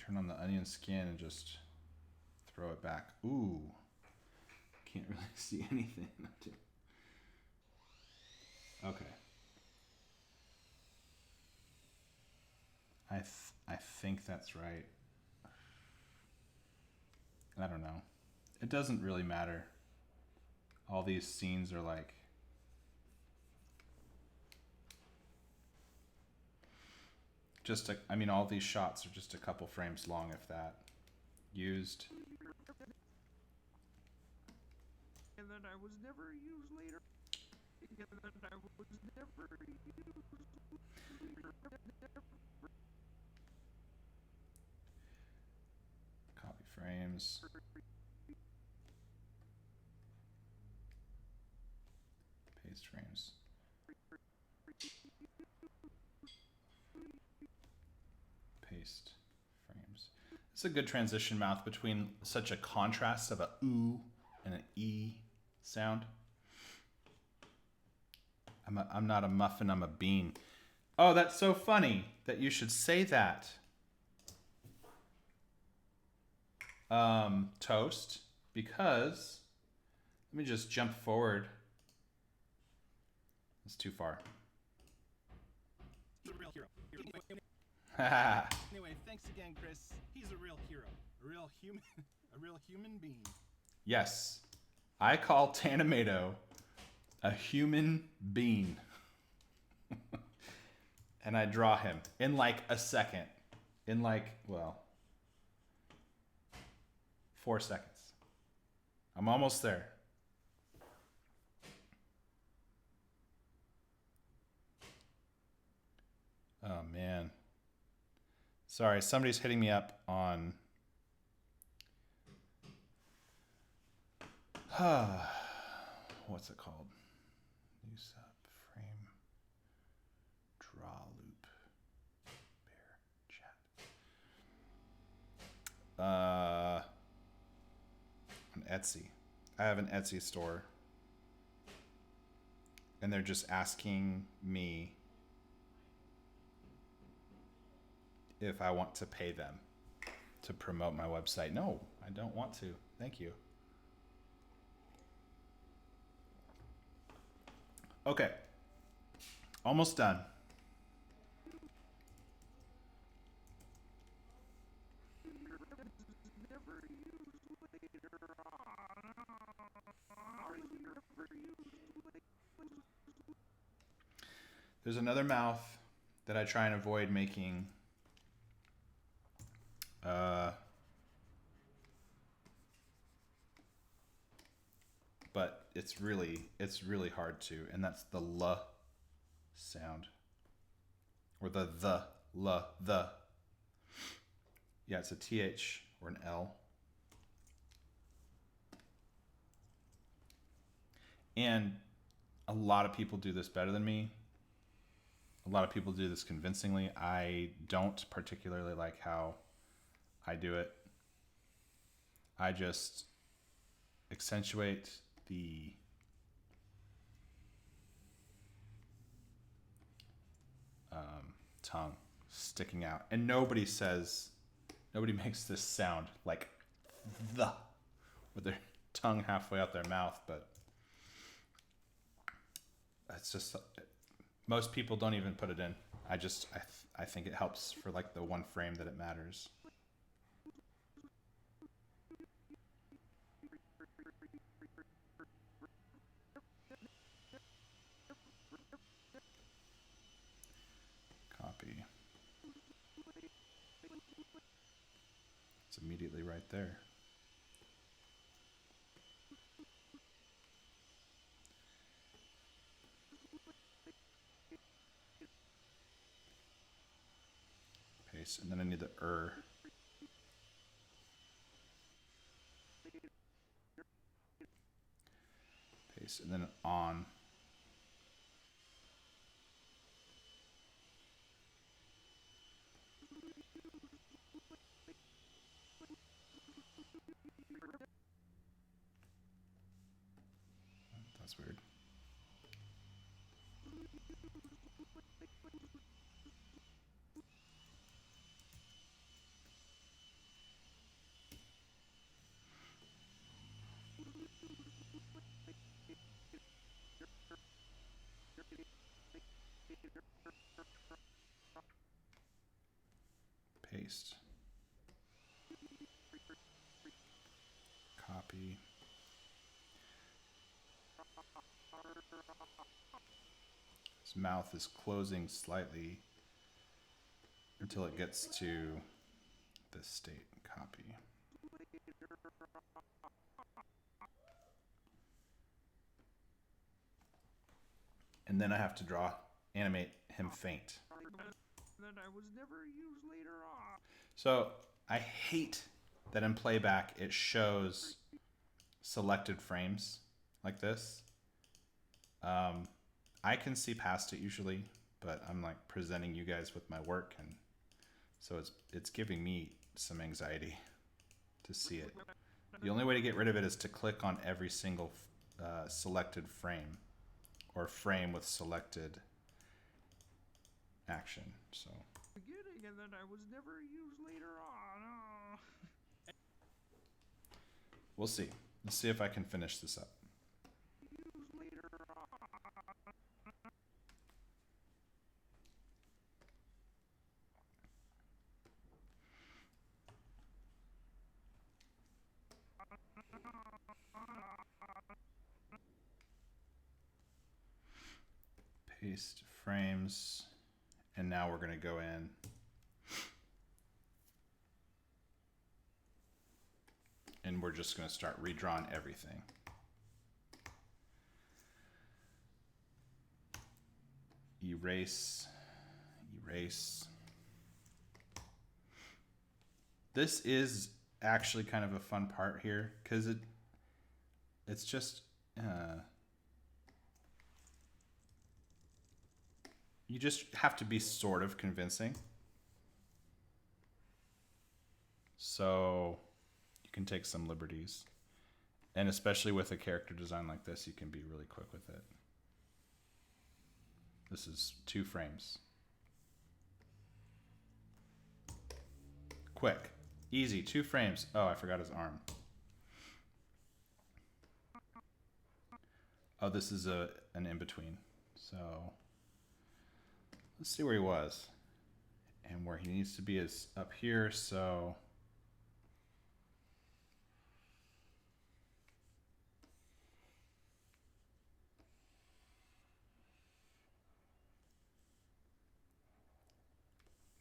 Turn on the onion skin and just throw it back. Ooh. Can't really see anything. Okay. I think that's right. I don't know. It doesn't really matter. All these scenes are like all these shots are just a couple frames long, if that. Used. And then I was never used later. And then I was never used later. Copy frames. Paste frames. Paste frames. It's a good transition mouth between such a contrast of a ooh and an e sound. I'm not a muffin, I'm a bean. Oh, that's so funny that you should say that. Toast, because let me just jump forward. It's too far. He's a real hero. Anyway, thanks again, Chris. He's a real hero. A real human. A real human being. Yes. I call Tanimato a human being. And I draw him in like a second. In like, well, 4 seconds. I'm almost there. Oh, man. Sorry, somebody's hitting me up on... What's it called? New sub, frame, draw loop, bear, chat. On Etsy. I have an Etsy store. And they're just asking me if I want to pay them to promote my website. No, I don't want to. Thank you. Okay. Almost done. There's another mouth that I try and avoid making. But it's really hard to, and that's the l sound, or the the. Yeah, it's a th or an l. And a lot of people do this better than me. A lot of people do this convincingly. I don't particularly like how I do it. I just accentuate the tongue sticking out. And nobody makes this sound like the with their tongue halfway out their mouth, but it's just most people don't even put it in. I think it helps for like the one frame that it matters. Copy. It's immediately right there. Paste, and then I need the paste, and then on. That's weird. Paste. Copy. His mouth is closing slightly until it gets to this state. Copy. And then I have to animate him faint. That I was never used later on. So I hate that in playback it shows selected frames like this. I can see past it usually, but I'm like presenting you guys with my work, and so it's giving me some anxiety to see it. The only way to get rid of it is to click on every single selected frame, or frame with selected action. So Beginning, and then I was never used later on. we'll see. Let's see if I can finish this up. Used later on. Paste frames, and now we're going to go in and we're just going to start redrawing everything. Erase, erase. This is actually kind of a fun part here because it's just you just have to be sort of convincing. So you can take some liberties. And especially with a character design like this, you can be really quick with it. This is 2 frames. Quick, easy, 2 frames. Oh, I forgot his arm. Oh, this is an in-between. So let's see where he was. And where he needs to be is up here, so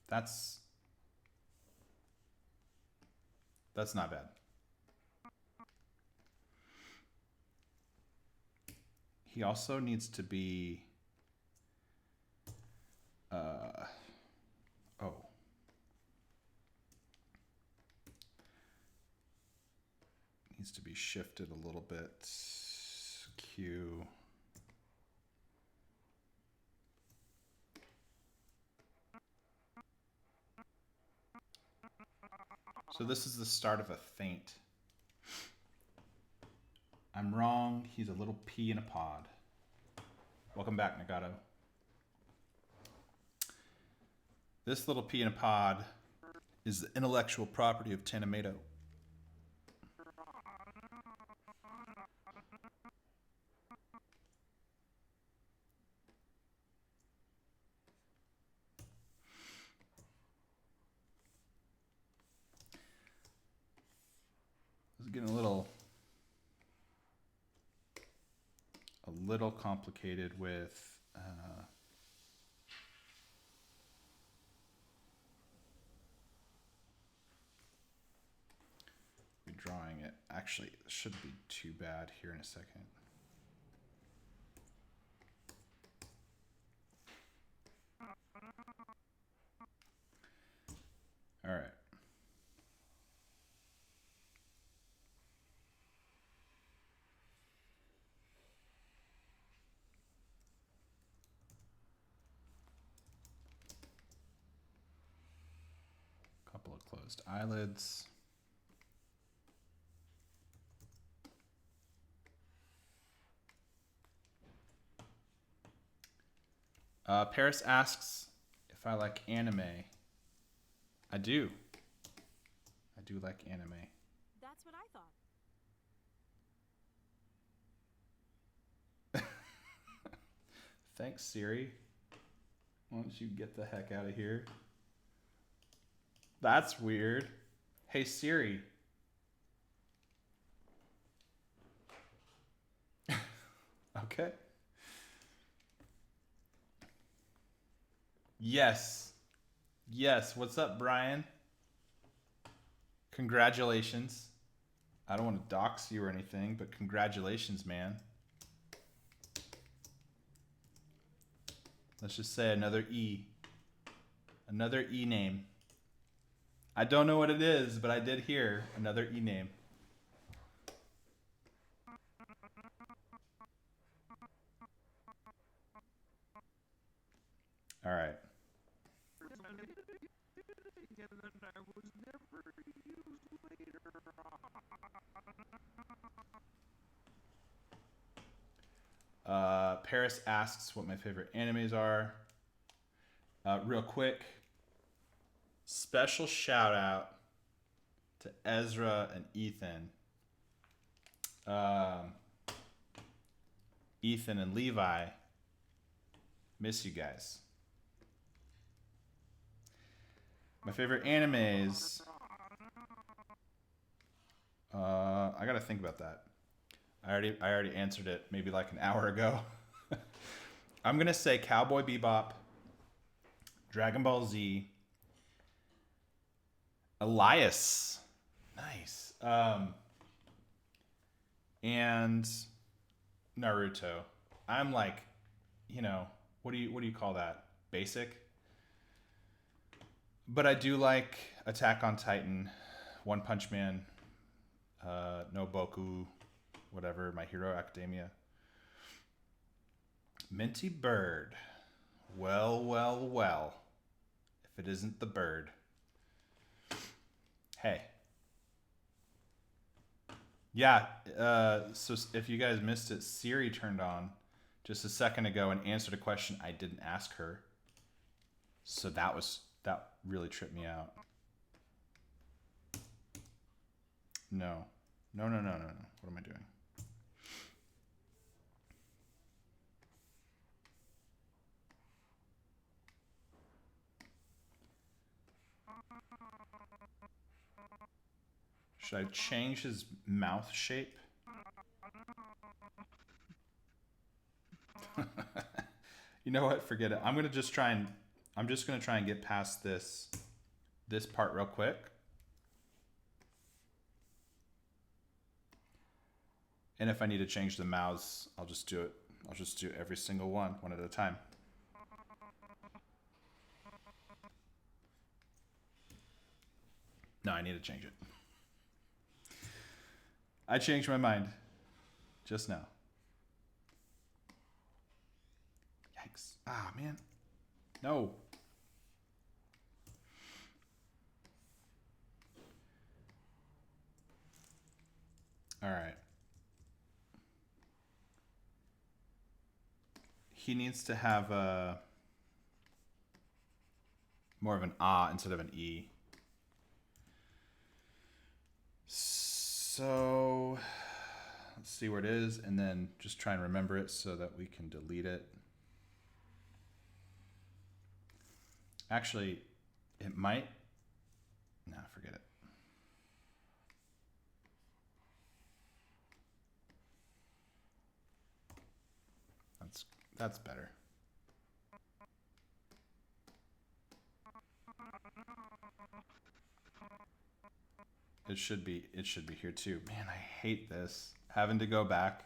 that's not bad. He also needs to be needs to be shifted a little bit. Q. So this is the start of a feint. I'm wrong. He's a little pea in a pod. Welcome back, Nagato. This little pea in a pod is the intellectual property of Tanamato. This is getting a little complicated with redrawing it. Actually, it shouldn't be too bad here in a second. All right. Couple of closed eyelids. Paris asks if I like anime. I do. I do like anime. That's what I thought. Thanks, Siri. Why don't you get the heck out of here? That's weird. Hey, Siri. Okay. Yes. Yes. What's up, Brian? Congratulations. I don't want to dox you or anything, but congratulations, man. Let's just say another E. Another E name. I don't know what it is, but I did hear another E name. All right. Paris asks what my favorite animes are. Real quick, special shout out to Ezra and Ethan. Ethan and Levi, miss you guys. My favorite animes. I gotta think about that. I already answered it maybe like an hour ago. I'm gonna say Cowboy Bebop, Dragon Ball Z, Elias, nice, and Naruto. I'm like, what do you call that? Basic. But I do like Attack on Titan, One Punch Man, No Boku, whatever, My Hero Academia. Minty Bird. Well, well, well. If it isn't the bird. Hey. Yeah, so if you guys missed it, Siri turned on just a second ago and answered a question I didn't ask her. So that really tripped me out. No. No. What am I doing? Should I change his mouth shape? You know what? Forget it. I'm just gonna try and get past this part real quick. And if I need to change the mouths, I'll just do it. I'll just do every single one at a time. No, I need to change it. I changed my mind just now. Yikes. Ah, man. No. All right. he needs to have a more of an ah instead of an e. So let's see where it is, and then just try and remember it so that we can delete it. Actually, it might. Nah, forget it. That's better. It should be here too. Man, I hate this. Having to go back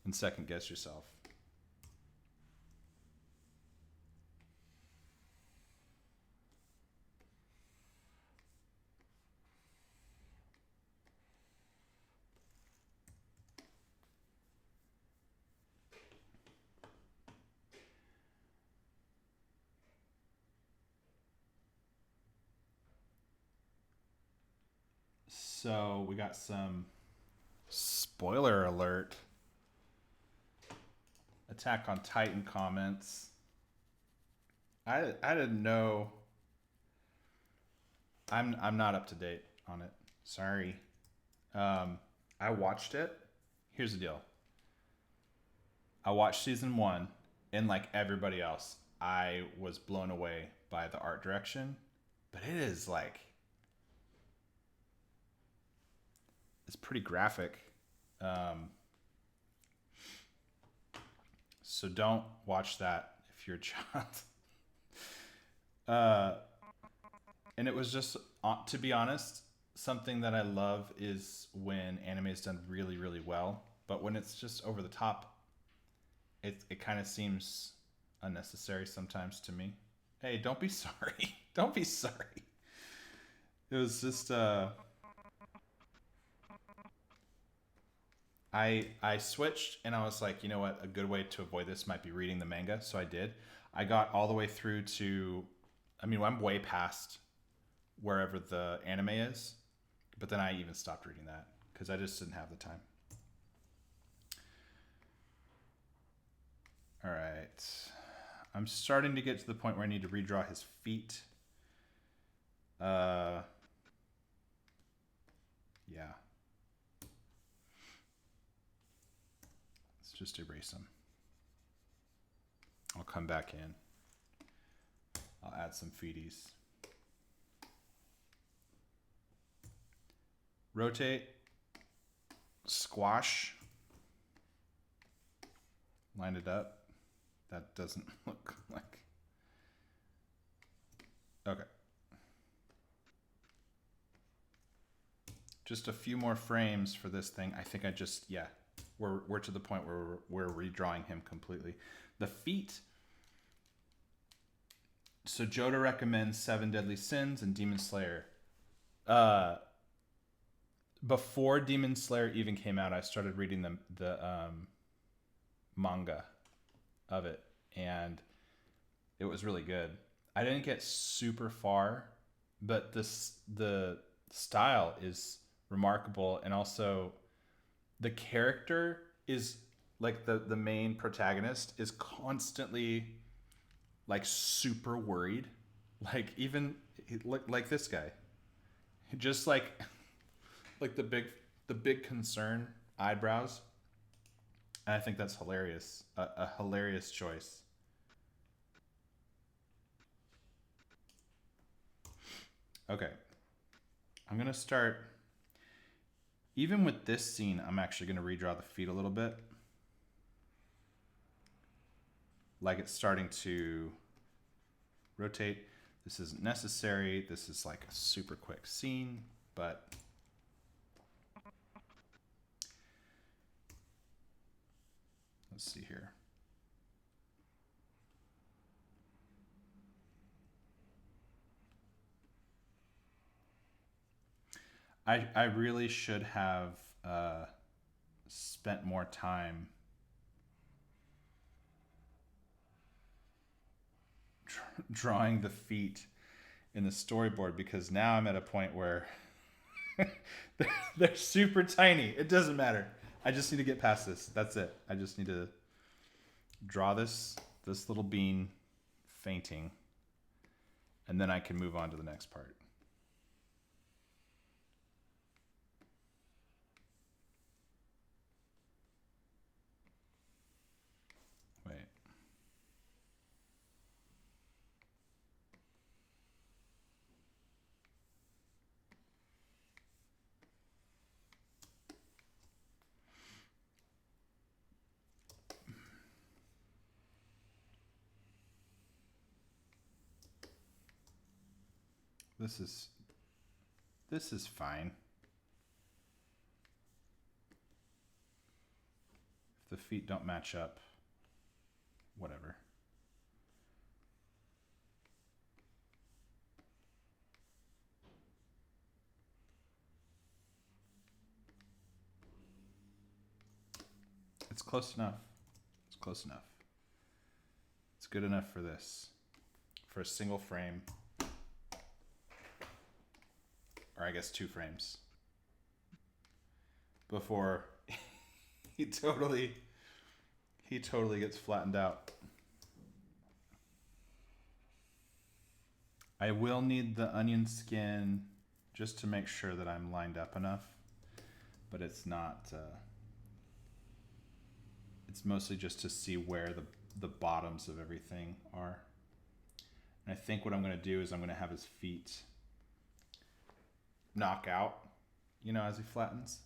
and second guess yourself. So we got some spoiler alert. Attack on Titan comments. I didn't know. I'm not up to date on it. Sorry. I watched it. Here's the deal. I watched season 1, and like everybody else, I was blown away by the art direction. But it is like, it's pretty graphic. So don't watch that if you're a child. And it was just, to be honest, something that I love is when anime is done really, really well. But when it's just over the top, it kind of seems unnecessary sometimes to me. Hey, don't be sorry. Don't be sorry. It was just I switched and I was like, you know what, a good way to avoid this might be reading the manga, so I did. I got all the way through to, I mean, I'm way past wherever the anime is, but then I even stopped reading that because I just didn't have the time. All right. I'm starting to get to the point where I need to redraw his feet. Yeah. Let's just erase them. I'll come back in. I'll add some feeties. Rotate. Squash. Line it up. That doesn't look like... Okay. Just a few more frames for this thing. I think I just, yeah, we're to the point where we're redrawing him completely. The feet. So Joda recommends 7 Deadly Sins and Demon Slayer. Before Demon Slayer even came out, I started reading the manga of it, and it was really good. I didn't get super far, but the style is remarkable, and also the character is like the main protagonist is constantly like super worried, like even like this guy, just like the big concern eyebrows. And I think that's hilarious. A hilarious choice. Okay. I'm going to start... Even with this scene, I'm actually going to redraw the feet a little bit. Like it's starting to rotate. This isn't necessary. This is like a super quick scene, but... Let's see here. I really should have spent more time drawing the feet in the storyboard, because now I'm at a point where they're super tiny. It doesn't matter. I just need to get past this. That's it. I just need to draw this little bean fainting, and then I can move on to the next part. Wait. This is fine. If the feet don't match up, whatever. It's close enough. It's close enough. It's good enough for this. For a single frame. Or I guess 2 frames. Before he totally gets flattened out. I will need the onion skin just to make sure that I'm lined up enough, but it's not, it's mostly just to see where the bottoms of everything are. And I think what I'm gonna do is I'm gonna have his feet knock out, you know, as he flattens.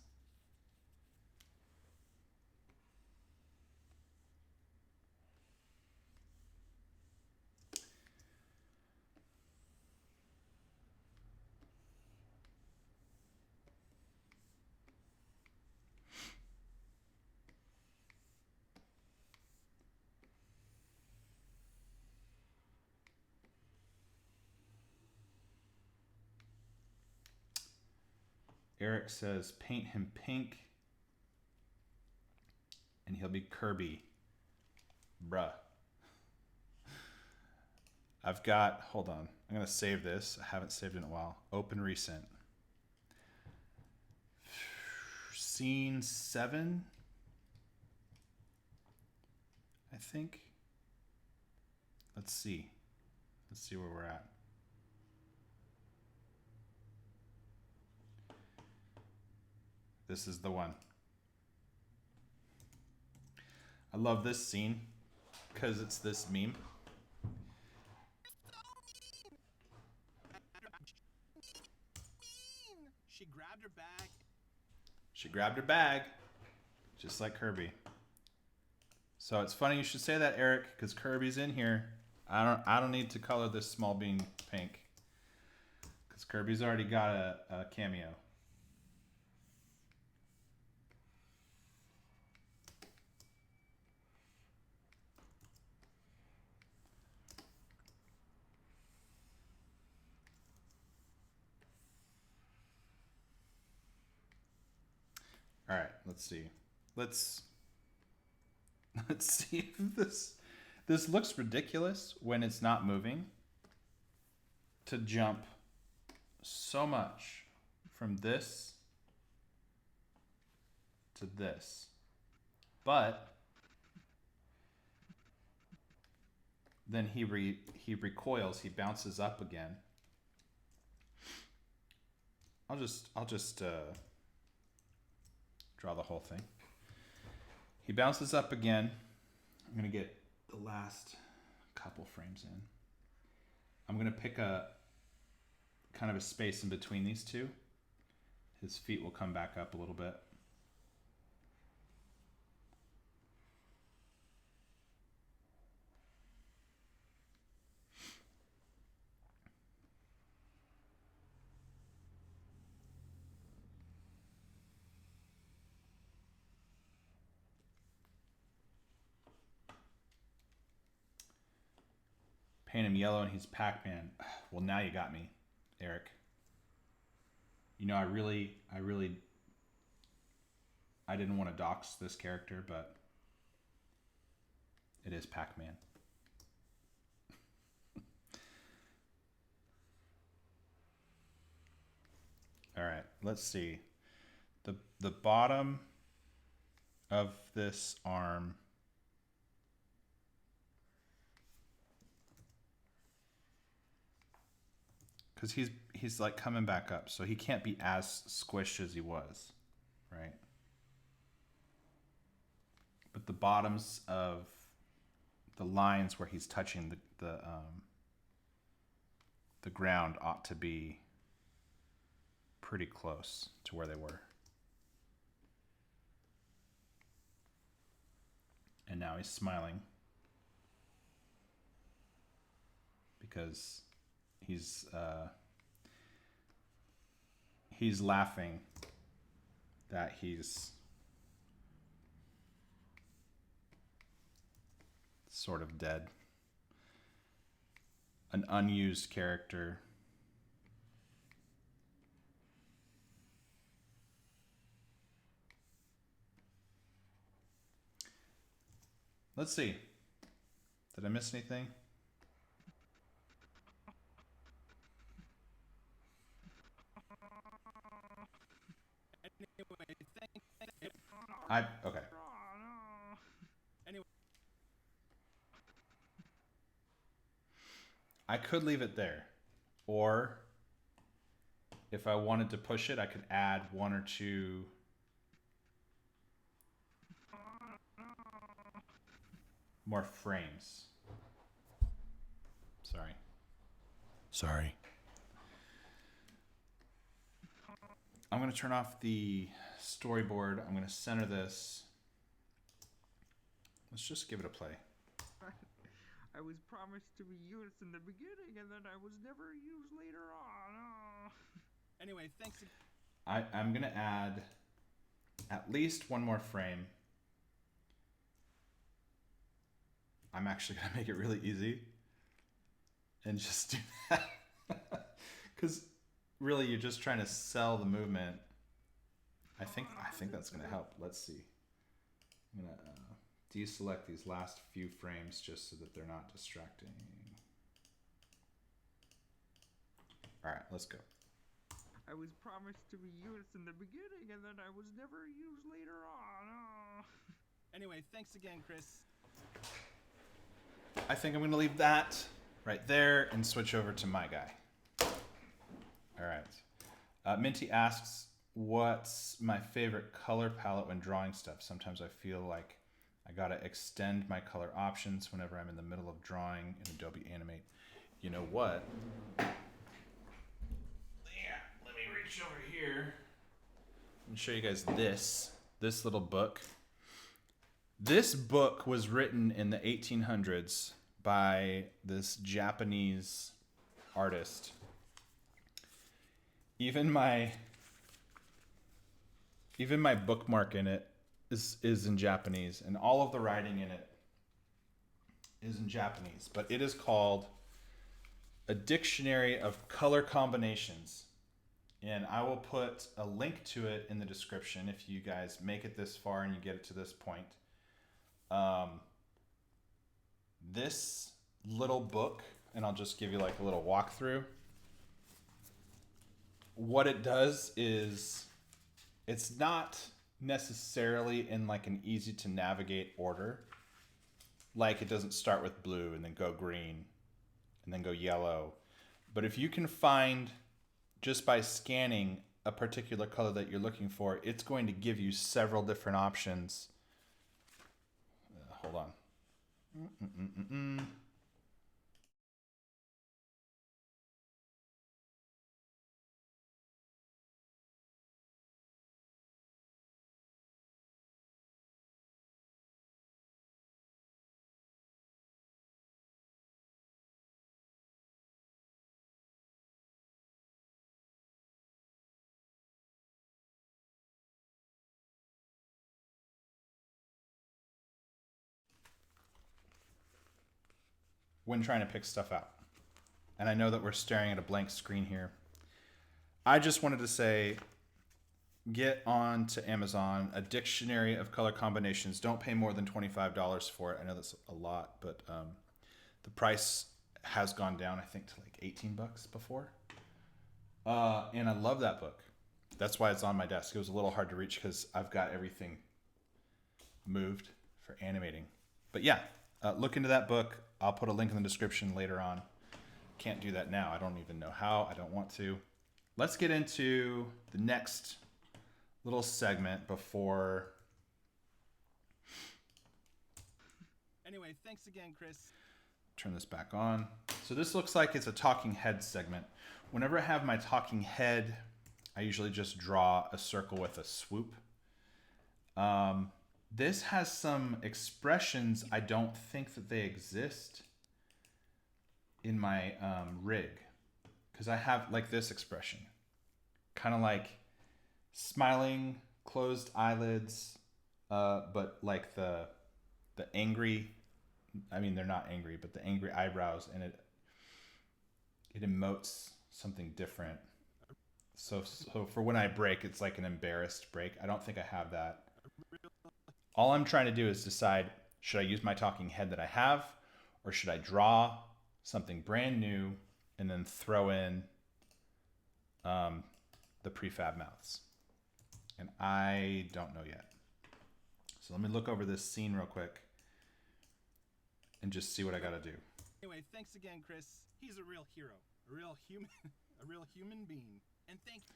Eric says paint him pink and he'll be Kirby. Bruh. I've got, hold on, I'm gonna save this. I haven't saved it in a while. Open recent. Scene 7, I think. Let's see where we're at. This is the one. I love this scene because it's this meme. She grabbed her bag. She grabbed her bag, just like Kirby. So it's funny you should say that, Eric, because Kirby's in here. I don't need to color this small bean pink because Kirby's already got a cameo. All right, let's see. Let's see if this looks ridiculous when it's not moving. To jump so much from this to this. But then he recoils, he bounces up again. I'll just draw the whole thing. He bounces up again. I'm gonna get the last couple frames in. I'm gonna pick a kind of a space in between these two. His feet will come back up a little bit. Paint him yellow and he's Pac-Man. Well, now you got me, Eric. You know, I didn't want to dox this character, but it is Pac-Man. All right, let's see. The bottom of this arm because he's like coming back up, so he can't be as squished as he was, right? But the bottoms of the lines where he's touching the ground ought to be pretty close to where they were. And now he's smiling because he's laughing that he's sort of dead. An unused character. Let's see. Did I miss anything? Okay. Anyway. I could leave it there. Or if I wanted to push it, I could add one or two more frames. Sorry. I'm going to turn off the storyboard. I'm going to center this. Let's just give it a play. I was promised to be used in the beginning, and then I was never used later on. Anyway, thanks. I'm going to add at least one more frame. I'm actually going to make it really easy and just do that. Because really, you're just trying to sell the movement. I think that's going to help. Let's see. I'm going to deselect these last few frames just so that they're not distracting. All right, let's go. I was promised to be used in the beginning, and then I was never used later on. Anyway, thanks again, Chris. I think I'm going to leave that right there and switch over to my guy. All right. Minty asks, what's my favorite color palette when drawing stuff? Sometimes I feel like I got to extend my color options whenever I'm in the middle of drawing in Adobe Animate. You know what? Yeah, let me reach over here and show you guys this little book. This book was written in the 1800s by this Japanese artist. Even my bookmark in it is in Japanese, and all of the writing in it is in Japanese, but it is called A Dictionary of Color Combinations. And I will put a link to it in the description if you guys make it this far and you get it to this point. This little book, and I'll just give you like a little walkthrough. What it does is it's not necessarily in like an easy to navigate order. Like it doesn't start with blue and then go green and then go yellow. But if you can find, just by scanning a particular color that you're looking for, it's going to give you several different options. Hold on. When trying to pick stuff out. And I know that we're staring at a blank screen here. I just wanted to say, get on to Amazon, A Dictionary of Color Combinations. Don't pay more than $25 for it. I know that's a lot, but the price has gone down, I think, to like $18 before. And I love that book. That's why it's on my desk. It was a little hard to reach because I've got everything moved for animating. But yeah, look into that book. I'll put a link in the description later on. can't do that now. I don't even know how. I don't want to. Let's get into the next little segment before. Anyway, thanks again, Chris. Turn this back on. So this looks like it's a talking head segment. Whenever I have my talking head, I usually just draw a circle with a swoop. This has some expressions I don't think that they exist in my rig. Because I have like this expression. Kind of like smiling, closed eyelids, but like the angry, I mean they're not angry, but the angry eyebrows, and it emotes something different. So for when I break, it's like an embarrassed break. I don't think I have that. All I'm trying to do is decide, should I use my talking head that I have, or should I draw something brand new and then throw in the prefab mouths? And I don't know yet. So let me look over this scene real quick and just see what I gotta do. Anyway, thanks again, Chris. He's a real hero, a real human, a real human being. And thank you.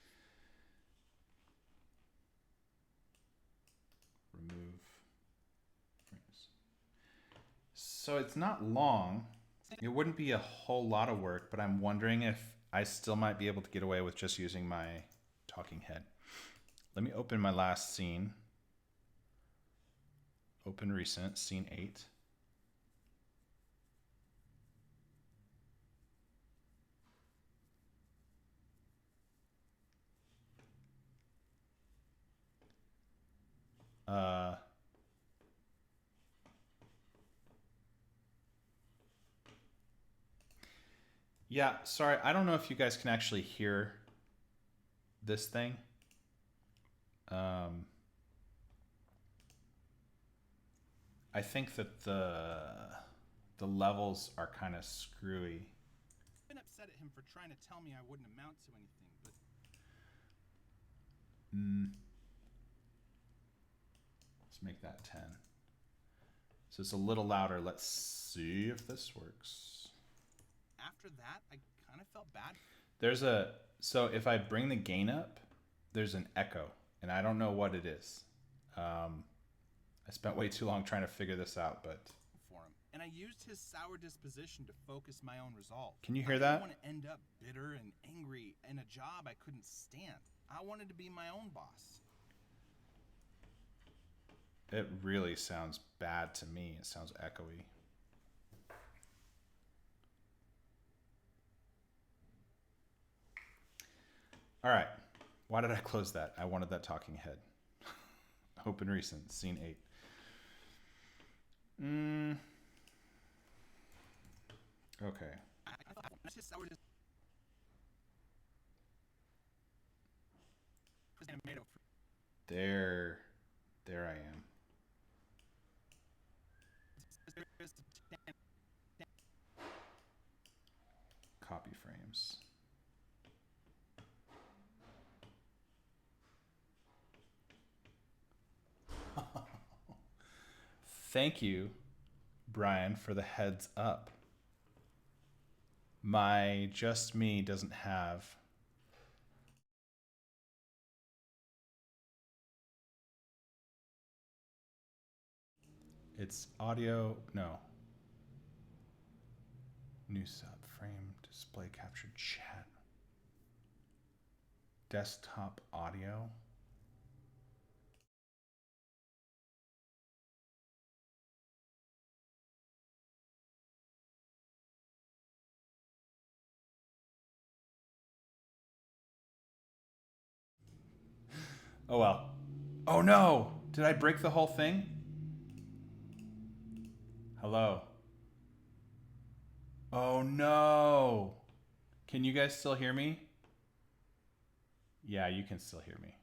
Remove frames. So it's not long. It wouldn't be a whole lot of work, but I'm wondering if I still might be able to get away with just using my talking head. Let me open my last scene. Open recent, scene 8. Yeah, sorry, I don't know if you guys can actually hear this thing. I think that the levels are kind of screwy. I've been upset at him for trying to tell me I wouldn't amount to anything, but Let's make that 10. So it's a little louder. Let's see if this works. after that, I kind of felt bad. So if I bring the gain up, there's an echo, and I don't know what it is. I spent way too long trying to figure this out, but For him, and I used his sour disposition to focus my own resolve. Can you hear I that? didn't want to end up bitter and angry in a job I couldn't stand. I wanted to be my own boss. It really sounds bad to me. It sounds echoey. All right. Why did I close that? I wanted that talking head. Open recent, scene 8. Okay. I thought it's his sour disposition. There I am. Copy frames. Thank you, Brian, for the heads up. My Just Me doesn't have it's audio, no. New sub frame, display captured chat. Desktop audio. Oh well. Oh no! Did I break the whole thing? Hello? Oh no! Can you guys still hear me? Yeah, you can still hear me.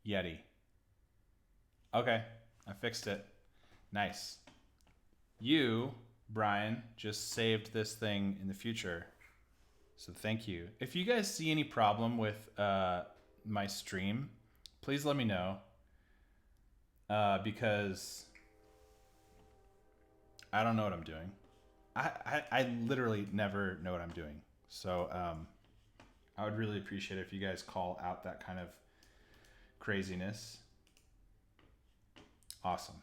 Yeti. Okay, I fixed it. Nice. You, Brian, just saved this thing in the future. So thank you. If you guys see any problem with my stream, please let me know. Because I don't know what I'm doing. I literally never know what I'm doing. So I would really appreciate it if you guys call out that kind of craziness. Awesome.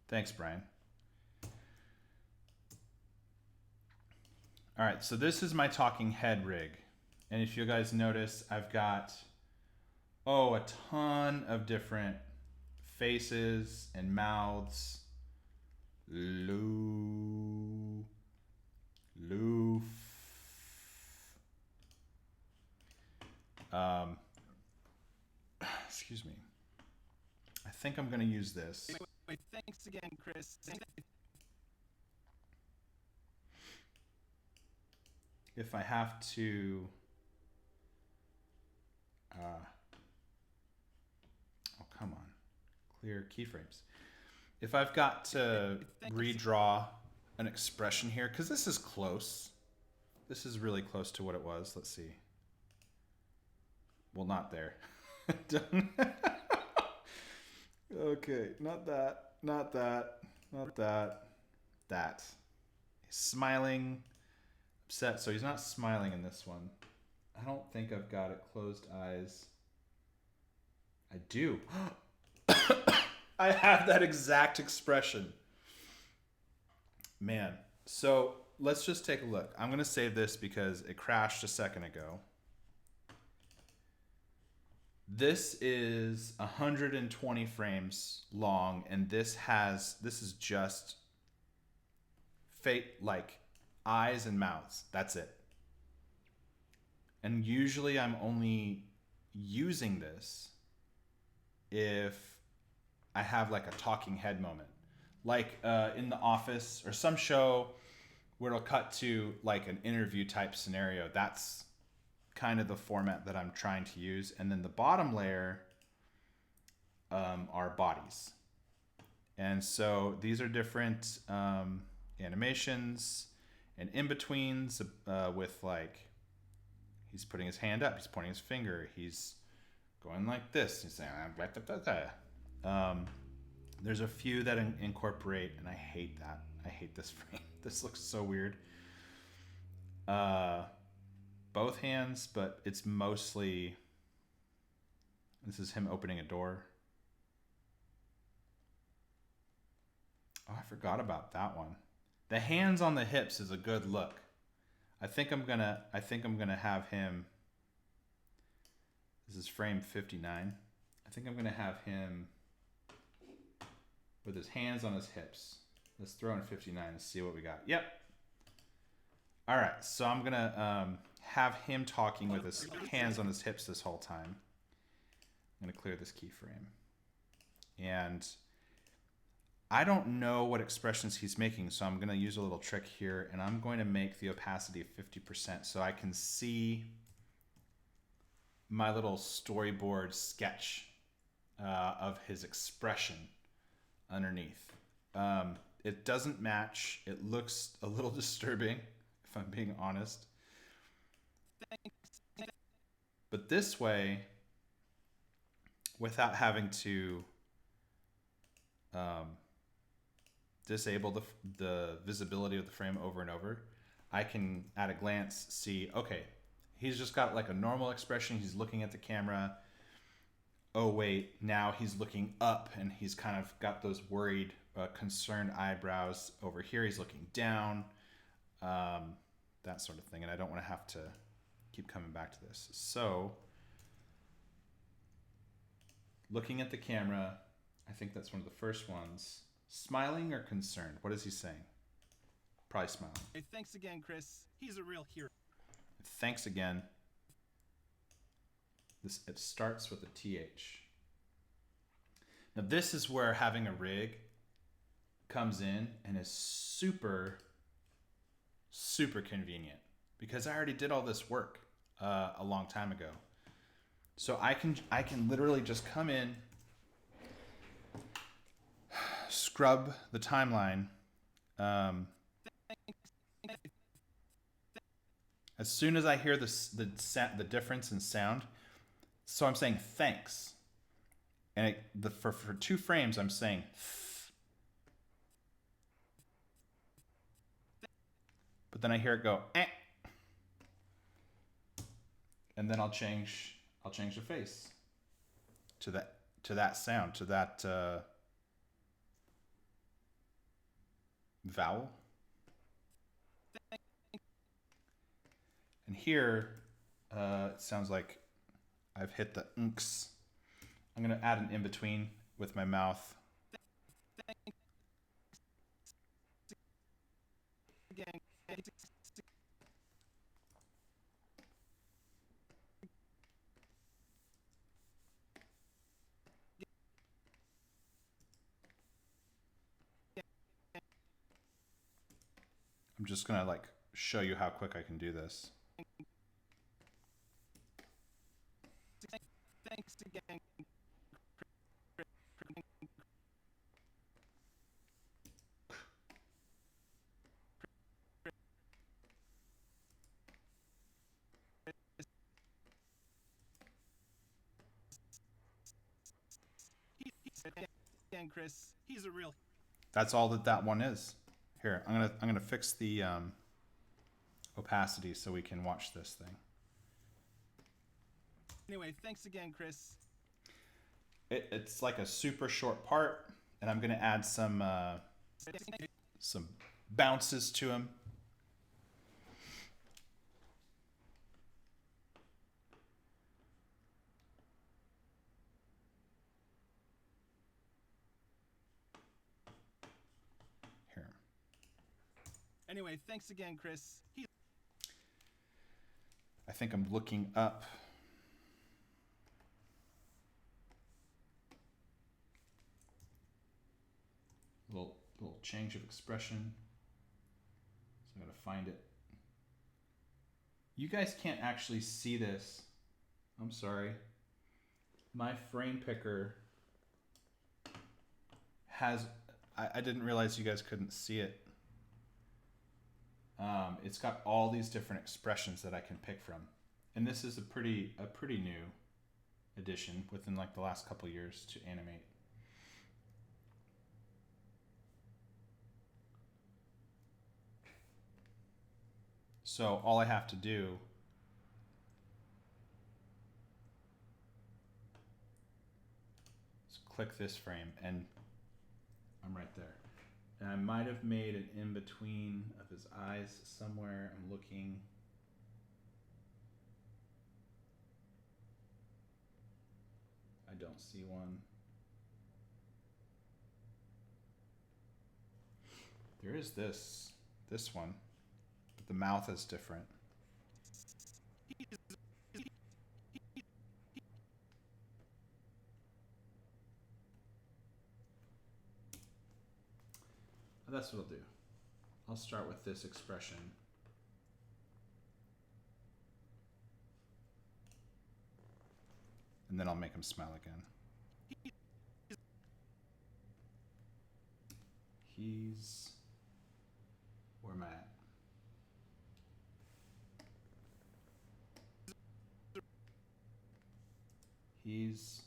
Thanks, Brian. All right, so this is my talking head rig. And if you guys notice, I've got, a ton of different faces and mouths. Loof. Excuse me. I think I'm gonna use this. Wait, thanks again, Chris. If I have to, come on, clear keyframes. If I've got to redraw an expression here, because this is close. This is really close to what it was. Let's see. Well, not there. Okay, not that, not that, not that, that. He's smiling, upset, so he's not smiling in this one. I don't think I've got it. Closed eyes. I do. I have that exact expression. Man, so let's just take a look. I'm gonna save this because it crashed a second ago. This is 120 frames long, and this is just like eyes and mouths. That's it. And usually I'm only using this if I have like a talking head moment. Like in The Office or some show where it'll cut to like an interview type scenario. That's kind of the format that I'm trying to use. And then the bottom layer are bodies. And so these are different animations and in-betweens with like, he's putting his hand up, he's pointing his finger, he's going like this, he's saying, there's a few that incorporate, and I hate that. I hate this frame. This looks so weird. Both hands, but it's mostly, this is him opening a door. Oh, I forgot about that one. The hands on the hips is a good look. I think I'm gonna have him. This is frame 59. I think I'm gonna have him with his hands on his hips. Let's throw in 59 and see what we got. Yep. All right, so I'm gonna have him talking with his hands on his hips this whole time. I'm gonna clear this keyframe. And I don't know what expressions he's making, so I'm gonna use a little trick here, and I'm going to make the opacity 50% so I can see my little storyboard sketch of his expression underneath. It doesn't match. It looks a little disturbing, if I'm being honest. But this way, without having to disable the visibility of the frame over and over, I can at a glance see, okay, he's just got like a normal expression. He's looking at the camera. Oh wait, now he's looking up and he's kind of got those worried, concerned eyebrows. Over here he's looking down, that sort of thing. And I don't want to have to keep coming back to this. So looking at the camera, I think that's one of the first ones. Smiling or concerned? What is he saying? Probably smiling. Hey, thanks again, Chris. He's a real hero. Thanks again. It starts with a TH. Now this is where having a rig comes in and is super, super convenient, because I already did all this work a long time ago. So I can literally just come in, scrub the timeline. As soon as I hear the difference in sound, So I'm saying thanks. And for 2 frames, I'm saying th. But then I hear it go, eh. And then I'll change the face to that sound, to that vowel. And here, it sounds like I've hit the unks. I'm going to add an in-between with my mouth. I'm just going to like show you how quick I can do this. Thanks again. Again, Chris. He's a real. That's all that one is. Here, I'm gonna fix the opacity so we can watch this thing. Anyway, thanks again, Chris. It's like a super short part, and I'm gonna add some bounces to him. Here. Anyway, thanks again, Chris. I think I'm looking up. Little change of expression. So I gotta find it. You guys can't actually see this. I'm sorry. My frame picker has, I didn't realize you guys couldn't see it. It's got all these different expressions that I can pick from. And this is a pretty new addition within like the last couple years to Animate. So all I have to do is click this frame and I'm right there. And I might have made an in-between of his eyes somewhere. I'm looking. I don't see one. There is this one, but the mouth is different. That's what I'll do. I'll start with this expression. And then I'll make him smile again. He's... Where am I at? He's...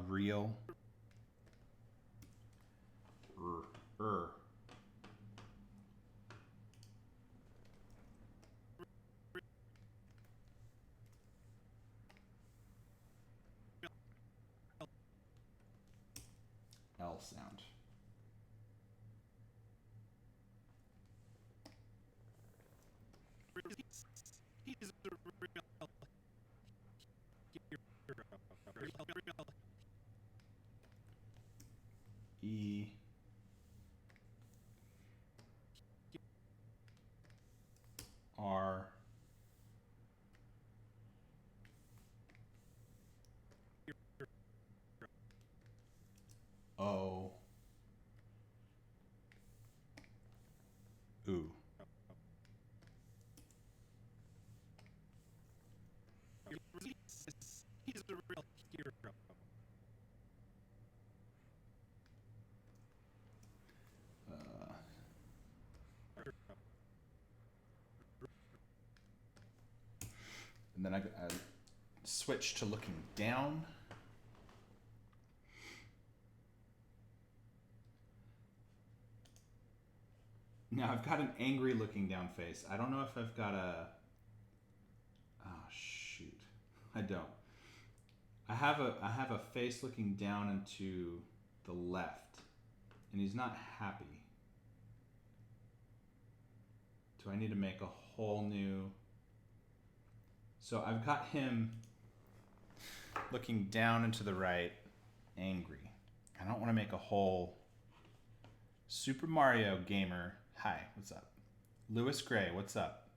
real... L sound. He's a real hero. E. R. O. Ooh. He's a real hero. And then switch to looking down. Now I've got an angry looking down face. I don't know if I've got a... Oh, shoot. I don't. I have a face looking down into the left, and he's not happy. Do I need to make a whole new... So I've got him looking down and to the right, angry. I don't want to make a whole Super Mario gamer. Hi, what's up? Lewis Gray, what's up?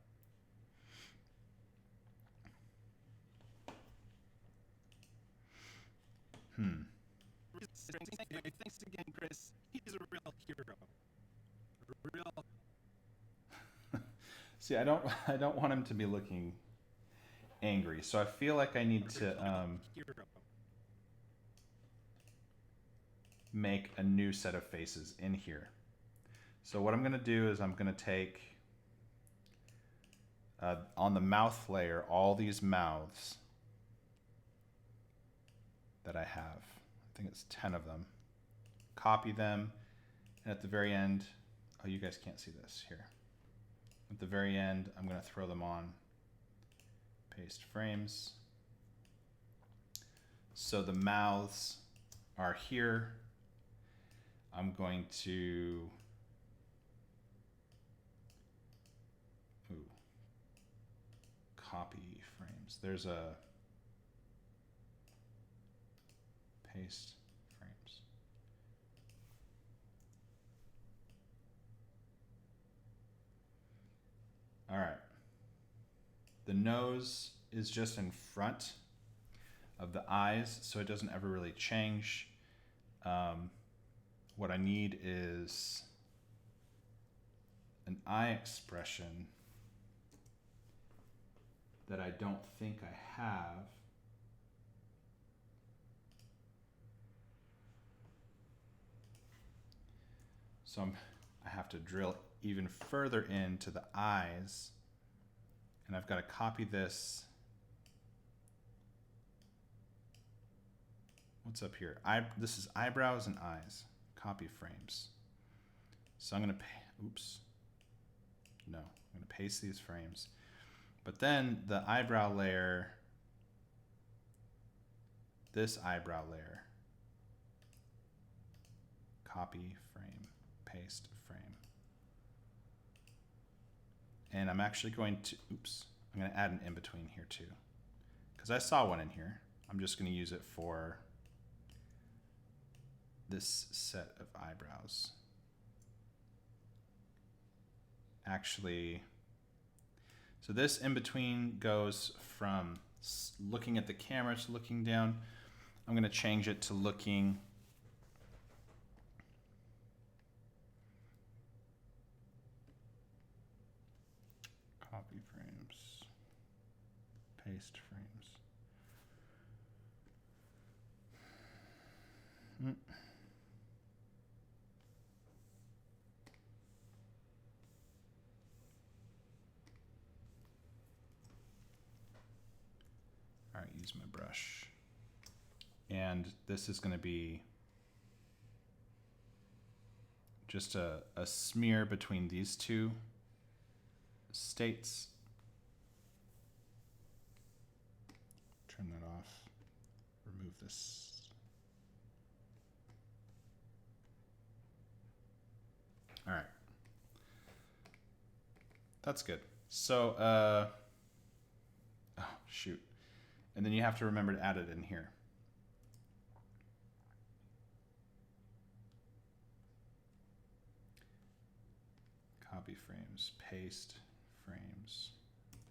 Thanks again, Chris. He's a real hero. Real. See, I don't want him to be looking angry, so I feel like I need to make a new set of faces in here. So what I'm going to do is I'm going to take on the mouth layer all these mouths that I have. I think it's 10 of them. Copy them, and at the very end, oh, you guys can't see this here. At the very end, I'm going to throw them on. Paste frames. So the mouths are here. I'm going to copy frames. There's a paste frames. All right. The nose is just in front of the eyes, so it doesn't ever really change. What I need is an eye expression that I don't think I have. So I have to drill even further into the eyes, and I've got to copy this. What's up here? This is eyebrows and eyes. Copy frames. So I'm going to I'm going to paste these frames. But then the eyebrow layer, this eyebrow layer, copy frame, paste frame. And I'm actually going to, I'm going to add an in-between here too. Because I saw one in here. I'm just going to use it for this set of eyebrows. Actually, so this in between goes from looking at the camera to looking down. I'm going to change it to looking copy frames, paste frames. All right, use my brush. And this is going to be just a smear between these two states. Turn that off. Remove this. All right. That's good. So, oh, shoot. And then you have to remember to add it in here. Copy frames, paste frames,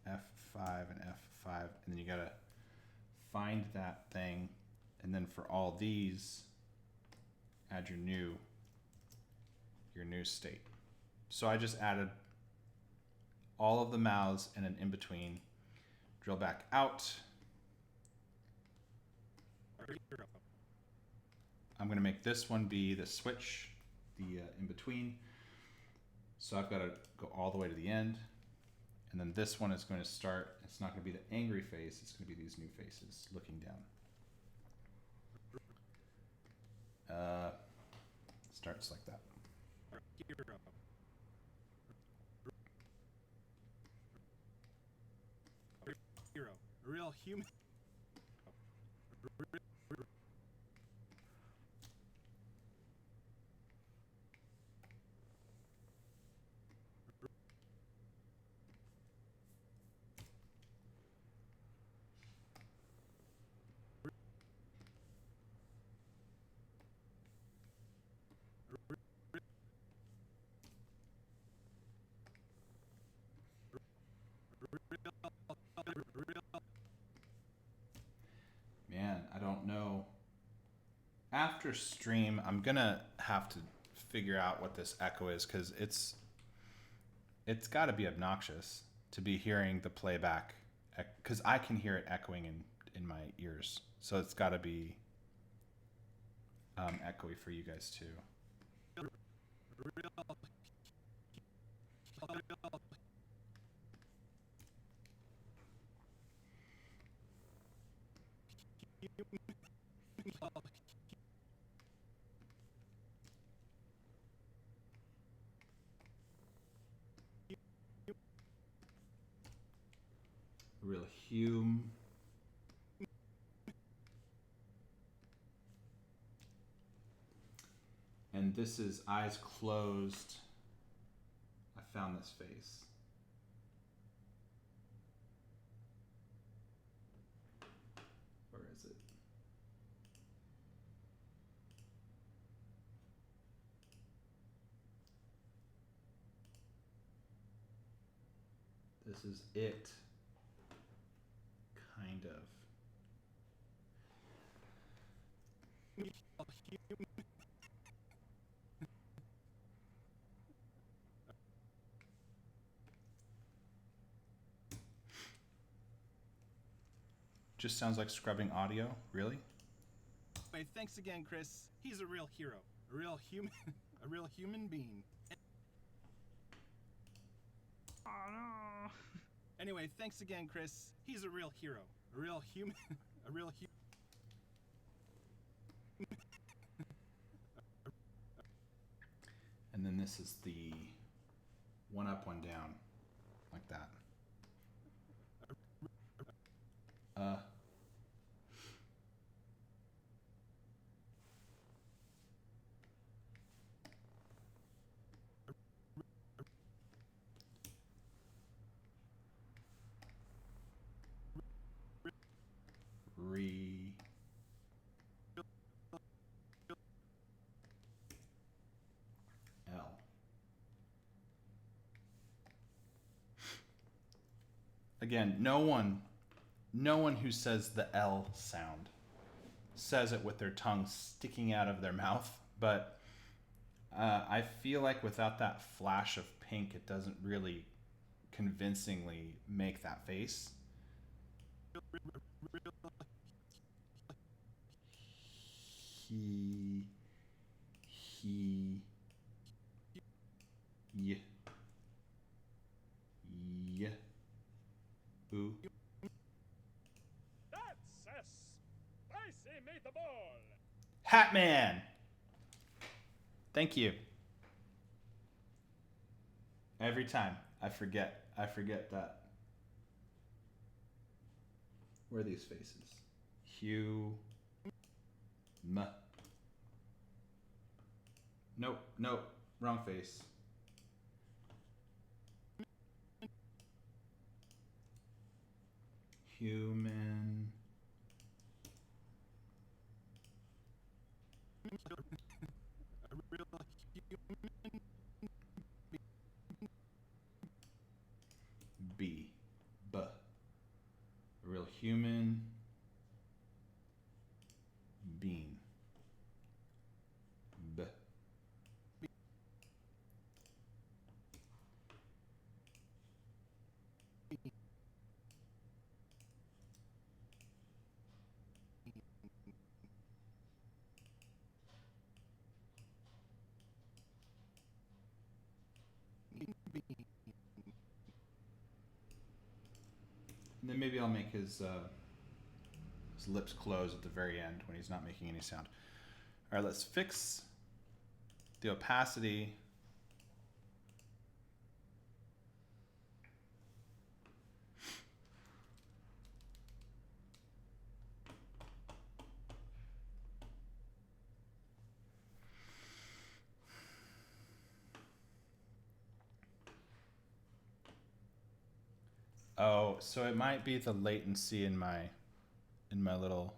F5 and F5, and then you gotta find that thing, and then for all these, add your new state. So I just added all of the mouths and an in-between. Drill back out. I'm going to make this one be the switch, the in-between. So I've got to go all the way to the end. And then this one is going to start, it's not going to be the angry face, it's going to be these new faces looking down. Starts like that. Hero. Hero. A real human. Man, I don't know. After stream, I'm gonna have to figure out what this echo is because it's got to be obnoxious to be hearing the playback because I can hear it echoing in my ears. So it's got to be echoey for you guys too. Real Hume. And this is eyes closed. I found this face. Where is it? This is it. Kind of. Just sounds like scrubbing audio. Really? Wait, thanks again, Chris. He's a real hero. A real human. A real human being. Oh no. Anyway, thanks again, Chris. He's a real hero. A real human. A real human. And then this is the one up, one down. Like that. Re. L. Again, no one who says the L sound says it with their tongue sticking out of their mouth, but I feel like without that flash of pink, it doesn't really convincingly make that face. He, y, ooh. That's a spicy meatball! Hatman! Thank you. Every time. I forget that. Where are these faces? Hugh. Nope. Wrong face. Human. B. B. A real human being. B. And then maybe I'll make his lips close at the very end when he's not making any sound. All right, let's fix the opacity. Oh, so it might be the latency in my little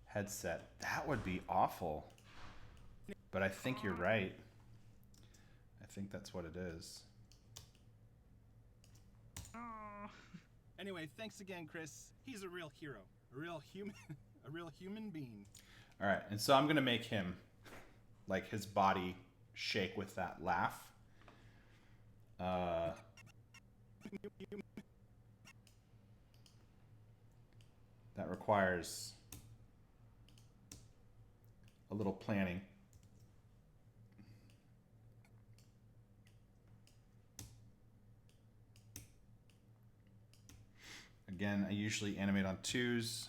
headset. That would be awful. But I think you're right. I think that's what it is. Oh. Anyway, thanks again, Chris. He's a real hero. A real human a real human being. All right, and so I'm going to make him like his body shake with that laugh. That requires a little planning. Again, I usually animate on 2s.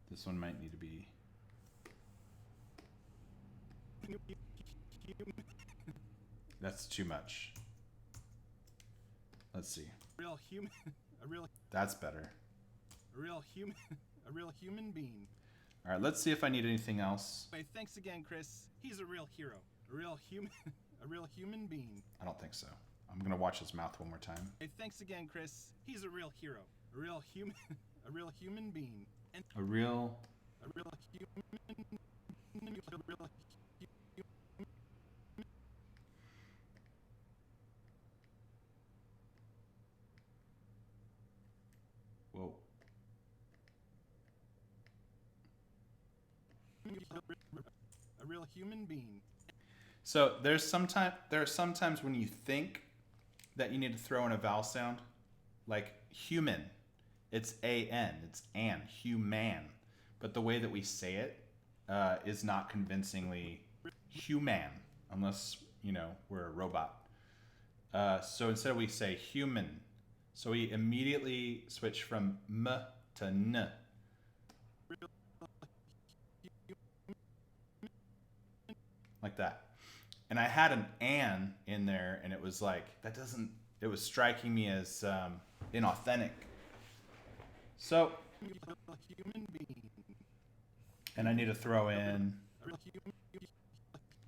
This one might need to be... That's too much. Let's see. Real human a real That's better. a real human being. All right, let's see if I need anything else. Anyway, thanks again, Chris. He's a real hero. A real human being. I don't think so. I'm going to watch his mouth one more time. Hey, thanks again, Chris. He's a real hero. A real human being. And A real... a real human Whoa. a real human being. So there are some times when you think that you need to throw in a vowel sound, like human. It's A-N, it's an, human. But the way that we say it is not convincingly human, unless, you know, we're a robot. So instead we say human. So we immediately switch from M to N. Like that. And I had an in there, and it was like, it was striking me as inauthentic. So, and I need to throw in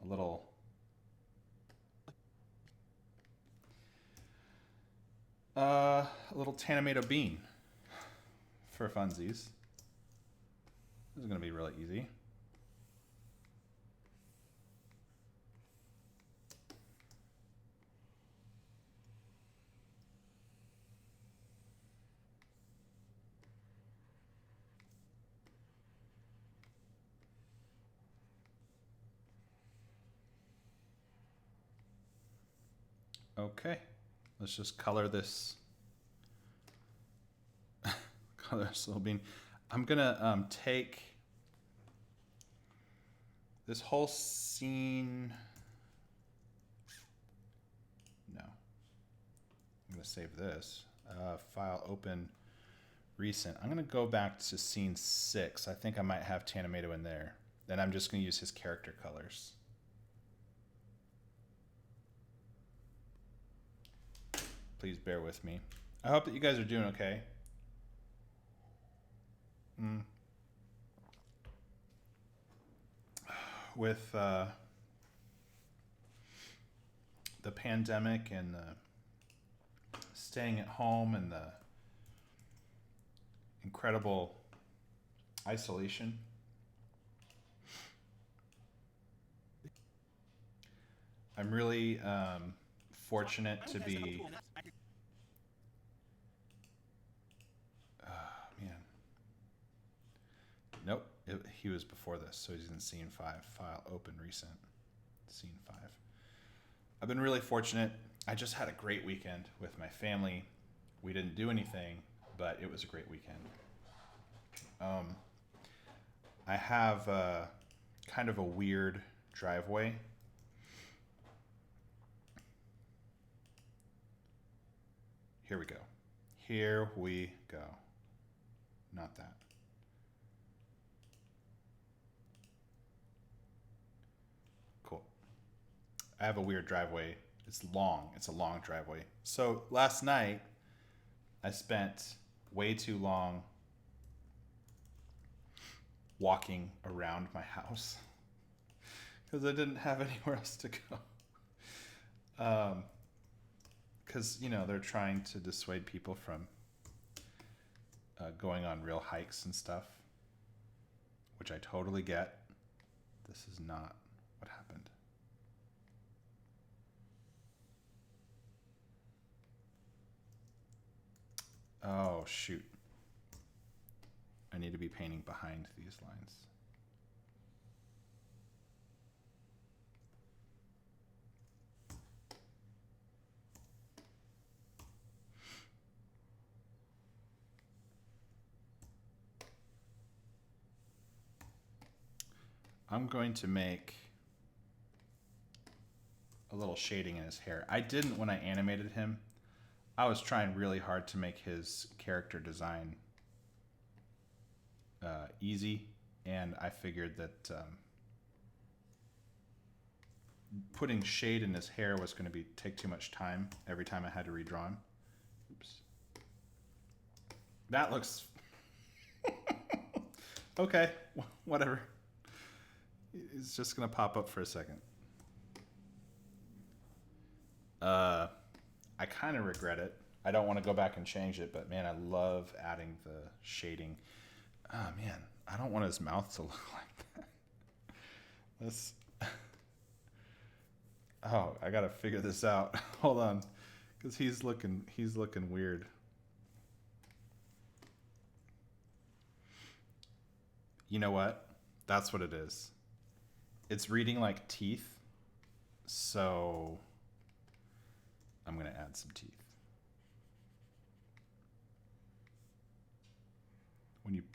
a little Tanomato bean for funsies. This is going to be really easy. Okay, let's just color this. Color this little bean. I'm gonna take this whole scene. No, I'm gonna save this. File open, recent. I'm gonna go back to scene 6. I think I might have Tanomato in there. Then I'm just gonna use his character colors. Please bear with me. I hope that you guys are doing okay. With the pandemic and the staying at home and the incredible isolation, I'm really fortunate to be... Man. Nope, he was before this, so he's in scene 5. File open recent, scene 5. I've been really fortunate. I just had a great weekend with my family. We didn't do anything, but it was a great weekend. I have kind of a weird driveway. Here we go. Here we go. Not that. Cool. I have a weird driveway. It's long. It's a long driveway. So last night, I spent way too long walking around my house because I didn't have anywhere else to go. Because, you know, they're trying to dissuade people from going on real hikes and stuff, which I totally get. This is not what happened. Oh, shoot. I need to be painting behind these lines. I'm going to make a little shading in his hair. I didn't when I animated him. I was trying really hard to make his character design easy, and I figured that putting shade in his hair was going to take too much time every time I had to redraw him. Oops. That looks okay. Whatever. It's just going to pop up for a second. I kind of regret it. I don't want to go back and change it, but man, I love adding the shading. Oh man, I don't want his mouth to look like that. This. Oh, I gotta figure this out. Hold on, because he's looking weird. You know what? That's what it is. It's reading like teeth, so I'm gonna add some teeth.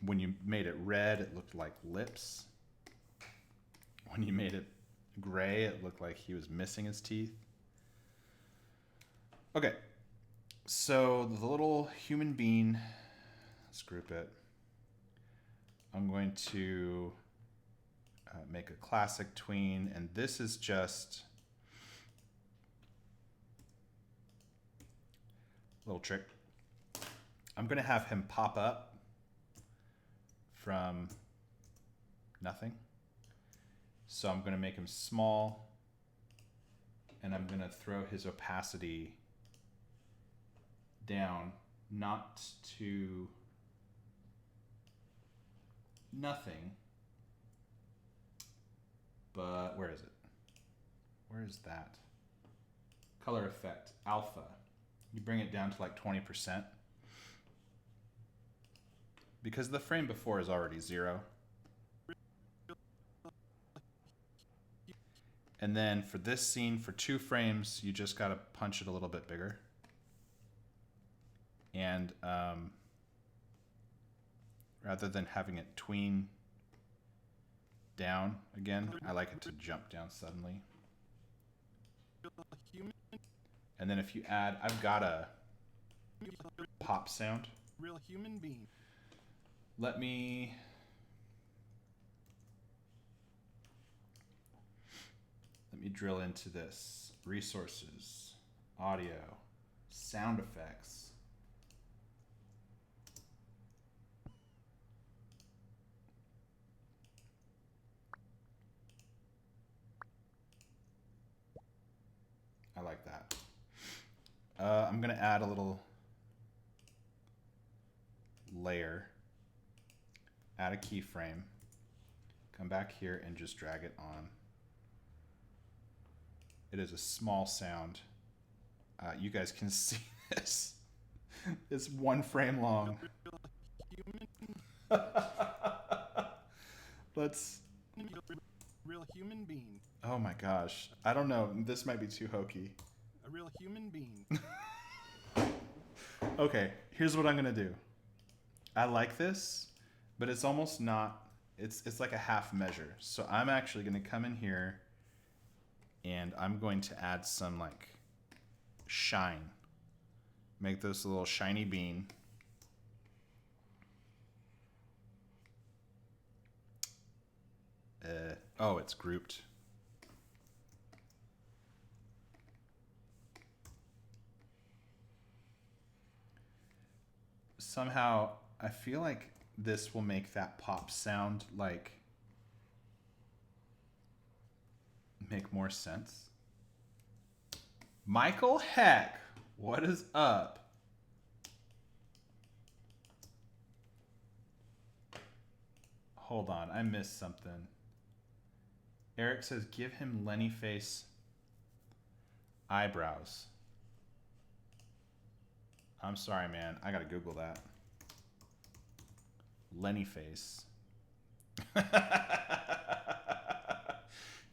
When you made it red, it looked like lips. When you made it gray, it looked like he was missing his teeth. Okay, so the little human being, let's group it. I'm going to make a classic tween, and this is just a little trick. I'm going to have him pop up from nothing. So I'm going to make him small, and I'm going to throw his opacity down, not to nothing, but where is it? Where is that? Color effect, alpha. You bring it down to like 20%. Because the frame before is already 0. And then for this scene, for 2 frames, you just got to punch it a little bit bigger. And rather than having it tween down again, I like it to jump down suddenly. And then if you add, I've got a pop sound. Real human being. Let me drill into this. Resources, audio, sound effects. I like that. I'm going to add a little layer. Add a keyframe, come back here and just drag it on. It is a small sound. You guys can see this. It's 1 frame long. Let's. Real human being. Oh my gosh. I don't know. This might be too hokey. A real human being. Okay, here's what I'm going to do. I like this, but it's almost not It's like a half measure. So I'm actually going to come in here and I'm going to add some like shine. Make this a little shiny bean. Oh, it's grouped. Somehow, I feel like this will make that pop sound like make more sense. Michael Heck, what is up? Hold on, I missed something. Eric says, give him Lenny face eyebrows. I'm sorry, man. I gotta Google that. Lenny face.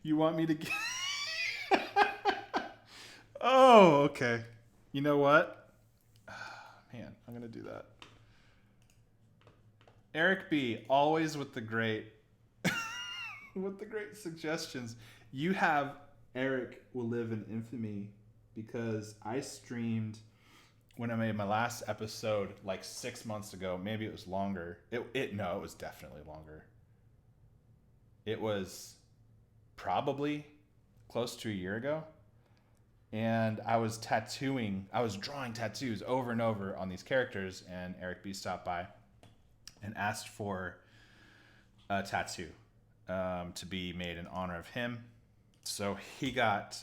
You want me to get... Oh, okay. You know what? Man, I'm gonna do that. Eric B, always with the great with the great suggestions. You have Eric will live in infamy because I streamed when I made my last episode like 6 months ago. Maybe it was longer. No, it was definitely longer. It was probably close to a year ago. And I was drawing tattoos over and over on these characters, and Eric B stopped by and asked for a tattoo to be made in honor of him. So he got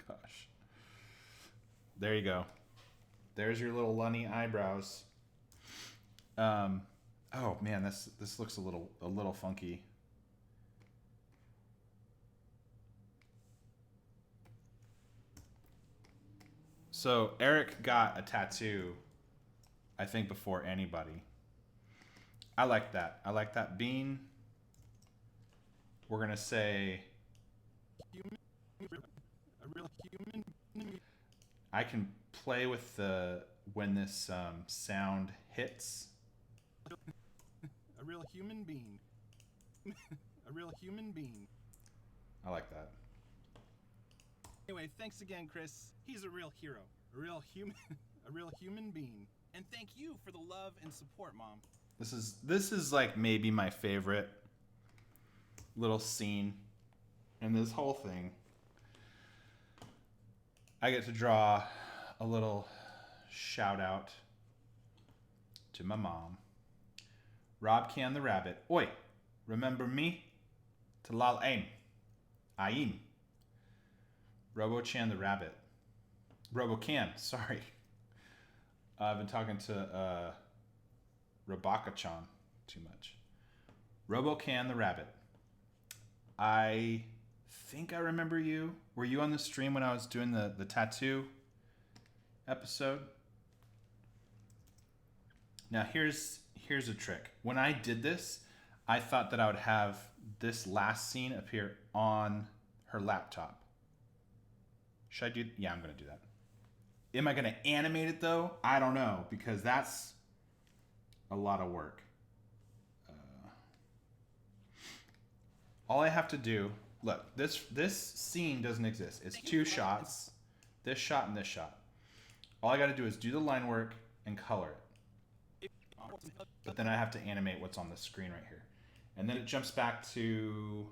gosh. There you go. There's your little Lunny eyebrows. Oh man, this looks a little funky. So Eric got a tattoo, I think, before anybody. I like that. I like that bean. We're gonna say A real human. I can play with when this sound hits. A real human being. A real human being. I like that. Anyway, thanks again, Chris. He's a real hero. A real human. A real human being. And thank you for the love and support, Mom. This is like maybe my favorite little scene in this whole thing. I get to draw a little shout out to my mom. Rob Can the Rabbit. Oi, remember me? Talal Aim. Aim. Robo Chan the Rabbit. Robo Can, sorry. I've been talking to Robaka-chan too much. Robo Can the Rabbit. I think I remember you. Were you on the stream when I was doing the tattoo episode? Now here's a trick. When I did this, I thought that I would have this last scene appear on her laptop. Should I do? Yeah, I'm gonna do that. Am I gonna animate it though? I don't know, because that's a lot of work. All I have to do, look, this scene doesn't exist. It's two shots, this shot and this shot. All I gotta do is do the line work and color it. But then I have to animate what's on the screen right here. And then it jumps back to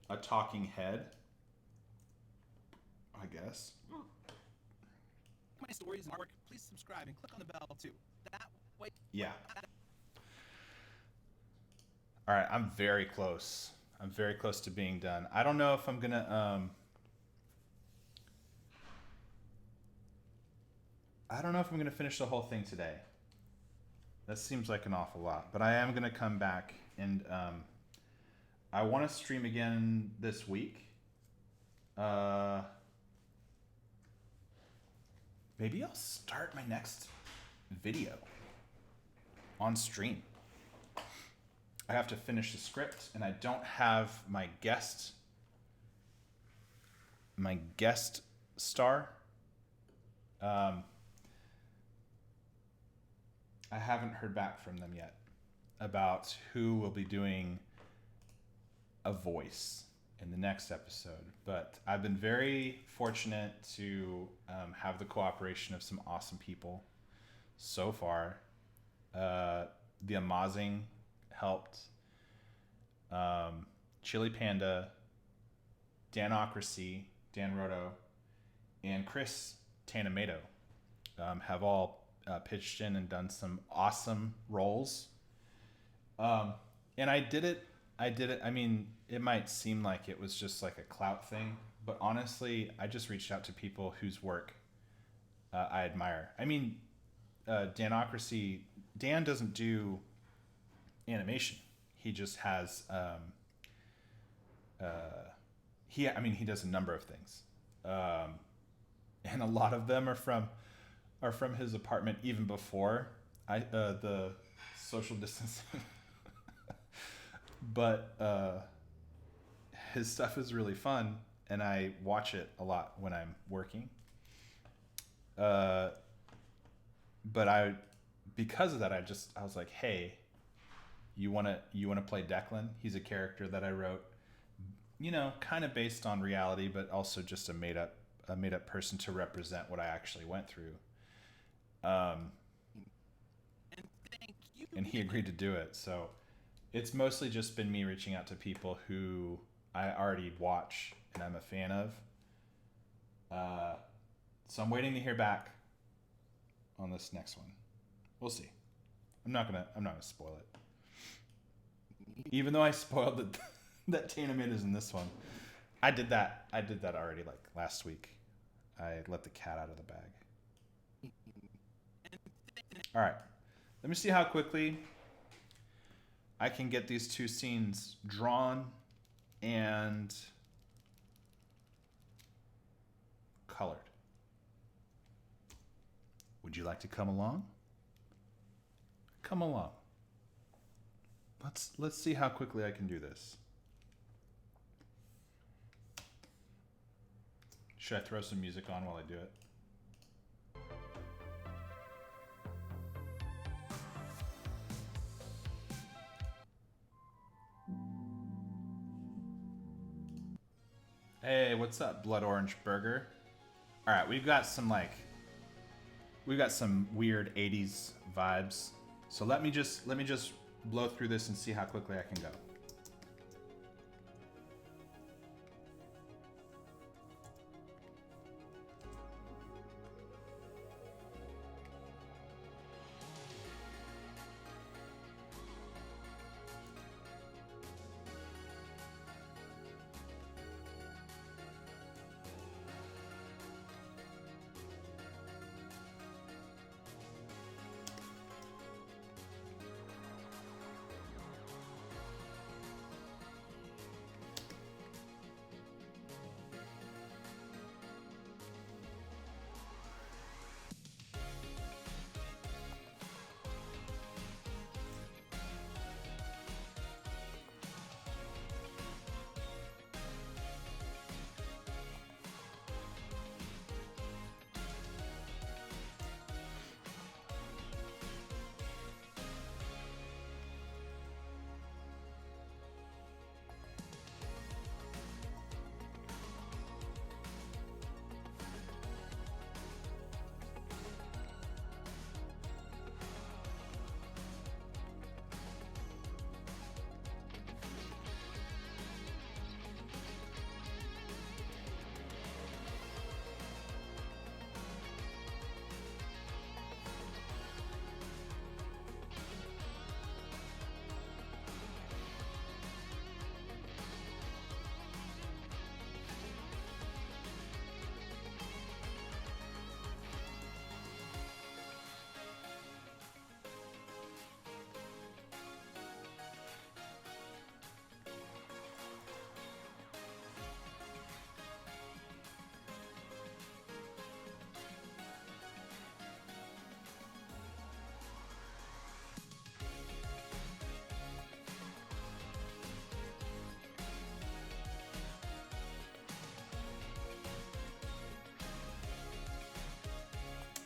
a talking head, I guess. My stories and artwork, please subscribe and click on the bell too. That way. Yeah. All right, I'm very close. I'm very close to being done. I don't know if I'm gonna finish the whole thing today. That seems like an awful lot, but I am gonna come back and I want to stream again this week. Maybe I'll start my next video on stream. I have to finish the script, and I don't have my guest star Um, I haven't heard back from them yet about who will be doing a voice in the next episode. But I've been very fortunate to have the cooperation of some awesome people so far. The Amazing helped. Chili Panda, Danocracy, Dan Roto, and Chris Tanamato have all pitched in and done some awesome roles. And I did it. I mean, it might seem like it was just like a clout thing, but honestly, I just reached out to people whose work I admire. I mean, Danocracy, Dan doesn't do animation. He just has he does a number of things, and a lot of them are from his apartment even before the social distancing. But his stuff is really fun, and I watch it a lot when I'm working. But because of that, I was like, hey, you wanna play Declan? He's a character that I wrote, kind of based on reality, but also just a made up person to represent what I actually went through. And he agreed to do it. So it's mostly just been me reaching out to people who I already watch and I'm a fan of. So I'm waiting to hear back on this next one. We'll see. I'm not gonna spoil it. Even though I spoiled that Tina Mid is in this one. I did that already like last week. I let the cat out of the bag. All right. Let me see how quickly I can get these two scenes drawn and colored. Would you like to come along? Come along. Let's see how quickly I can do this. Should I throw some music on while I do it? Hey, what's up, Blood Orange Burger? All right, we've got some weird 80s vibes. So let me just blow through this and see how quickly I can go.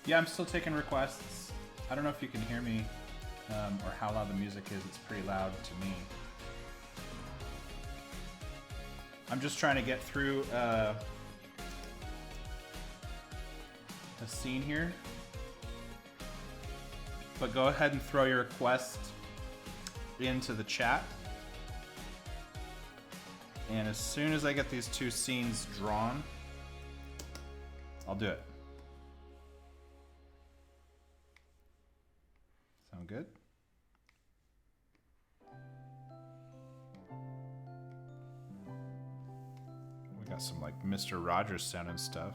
Yeah, I'm still taking requests. I don't know if you can hear me or how loud the music is. It's pretty loud to me. I'm just trying to get through a scene here. But go ahead and throw your request into the chat. And as soon as I get these two scenes drawn, I'll do it. Sound good? We got some like Mr. Rogers sounding stuff.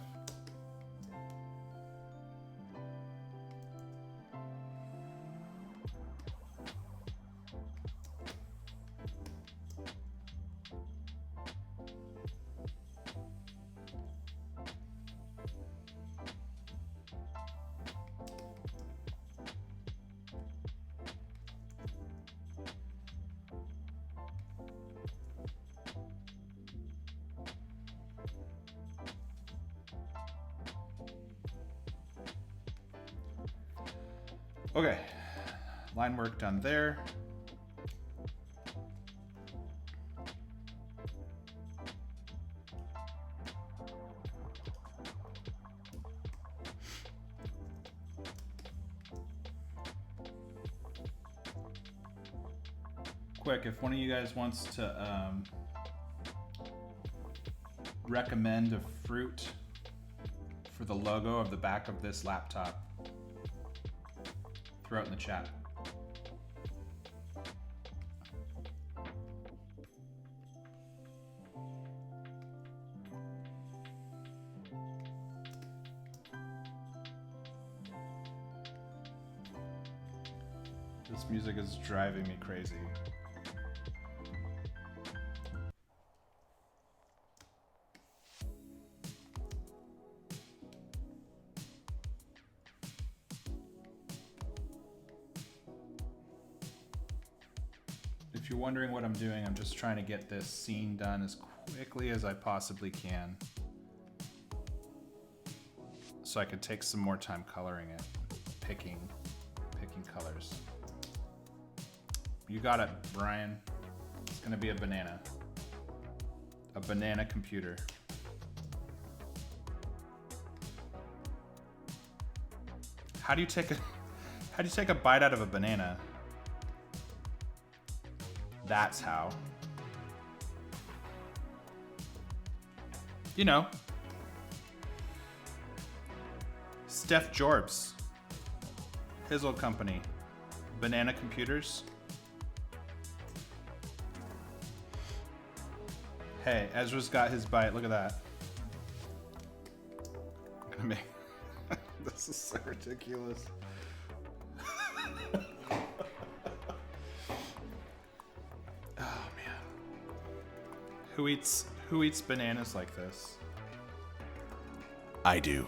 Okay, line work done there. Quick, if one of you guys wants to recommend a fruit for the logo of the back of this laptop, throw it in the chat. This music is driving me crazy. If you're wondering what I'm doing, I'm just trying to get this scene done as quickly as I possibly can, so I could take some more time coloring it, picking colors. You got it, Brian. It's gonna be a banana computer. How do you take a bite out of a banana? That's how. You know. Steph Jorbs. His old company. Banana Computers. Hey, Ezra's got his bite. Look at that. I'm gonna make... This is so ridiculous. Who eats bananas like this? I do.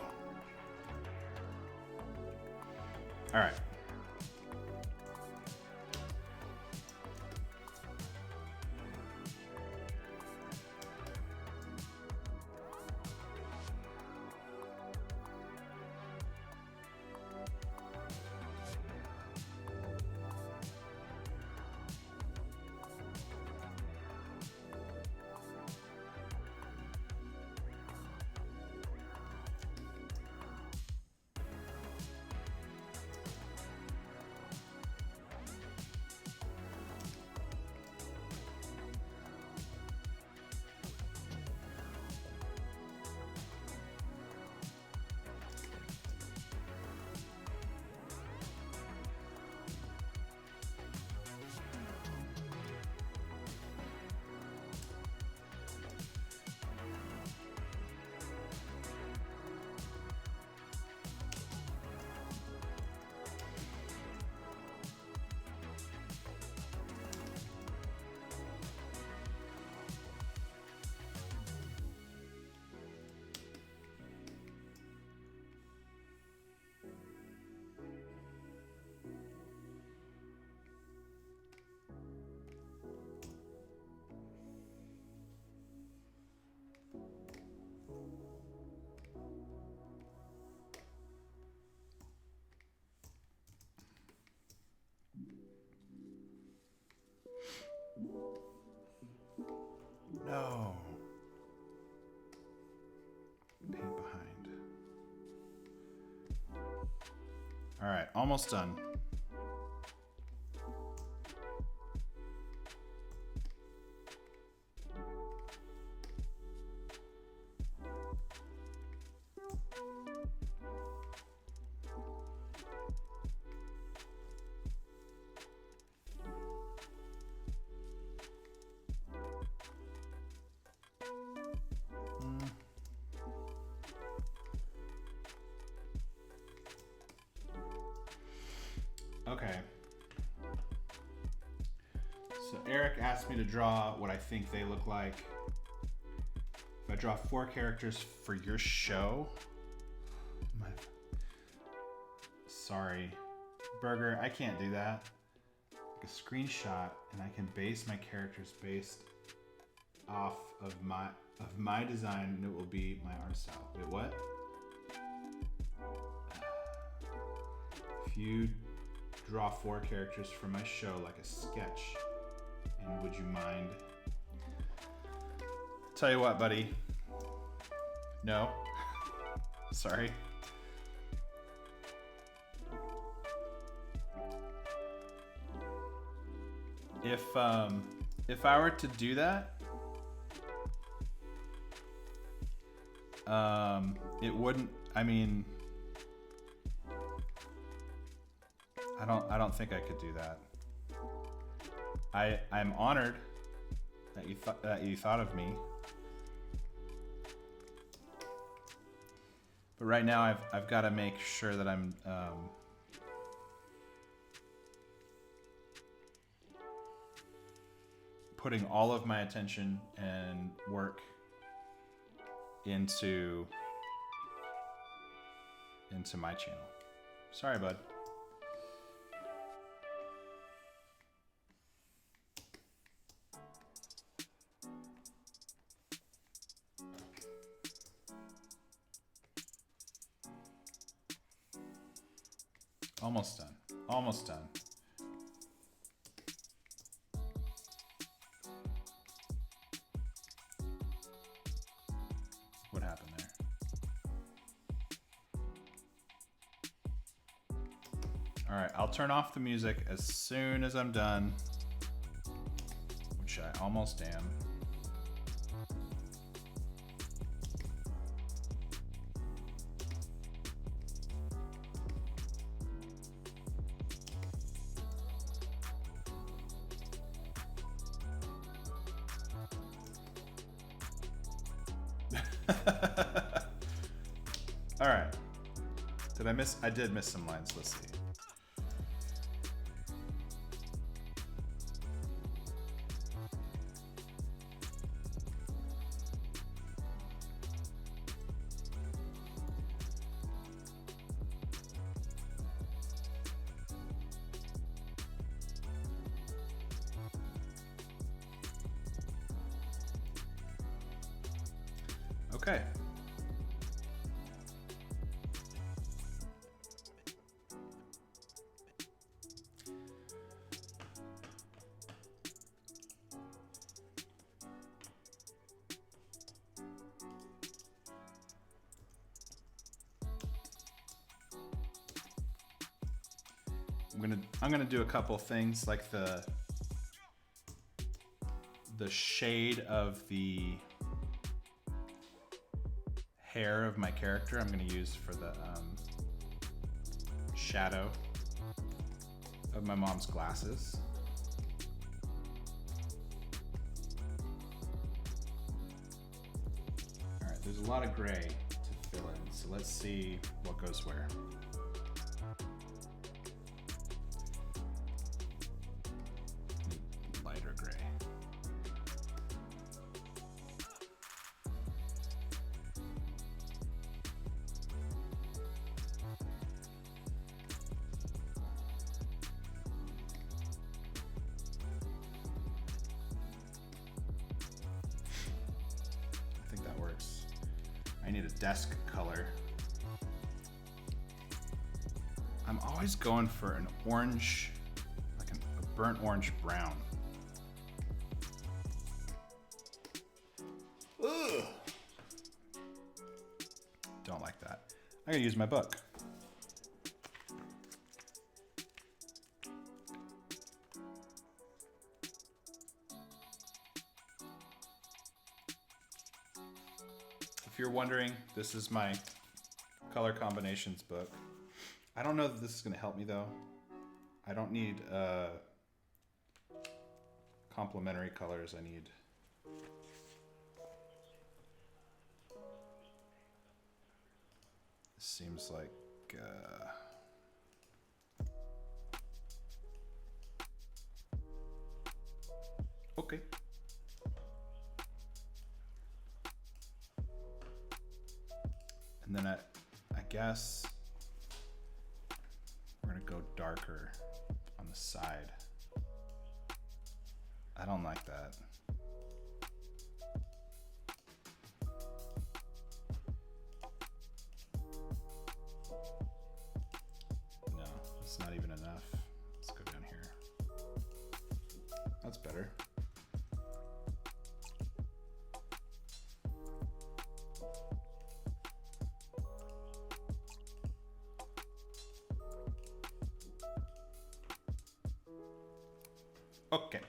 All right. All right, almost done. Okay. So Eric asked me to draw what I think they look like. If I draw 4 characters for your show, sorry, Burger, I can't do that. Like a screenshot, and I can base my characters based off of my design, and it will be my art style. Wait, what? If you draw 4 characters for my show like a sketch, and would you mind? Tell you what, buddy. No. Sorry. If I were to do that, it wouldn't. I mean, I don't think I could do that. I'm honored that you thought of me, but right now I've got to make sure that I'm putting all of my attention and work into my channel. Sorry, bud. Almost done. Almost done. What happened there? All right, I'll turn off the music as soon as I'm done, which I almost am. All right. Did I miss? I did miss some lines. Let's see. Okay. I'm gonna do a couple things like the shade of the hair of my character I'm gonna use for the shadow of my mom's glasses. All right, there's a lot of gray to fill in, so let's see what goes where. Lighter gray. I think that works. I need a desk color. I'm always going for an orange, like a burnt orange brown. Ugh. Don't like that. I'm gonna use my book. wondering, this is my color combinations book. I don't know that this is going to help me though. I don't need complementary colors. I need this seems like okay. And then I guess we're gonna go darker on the side. I don't like that. No, it's not even enough. Let's go down here. That's better. Okay.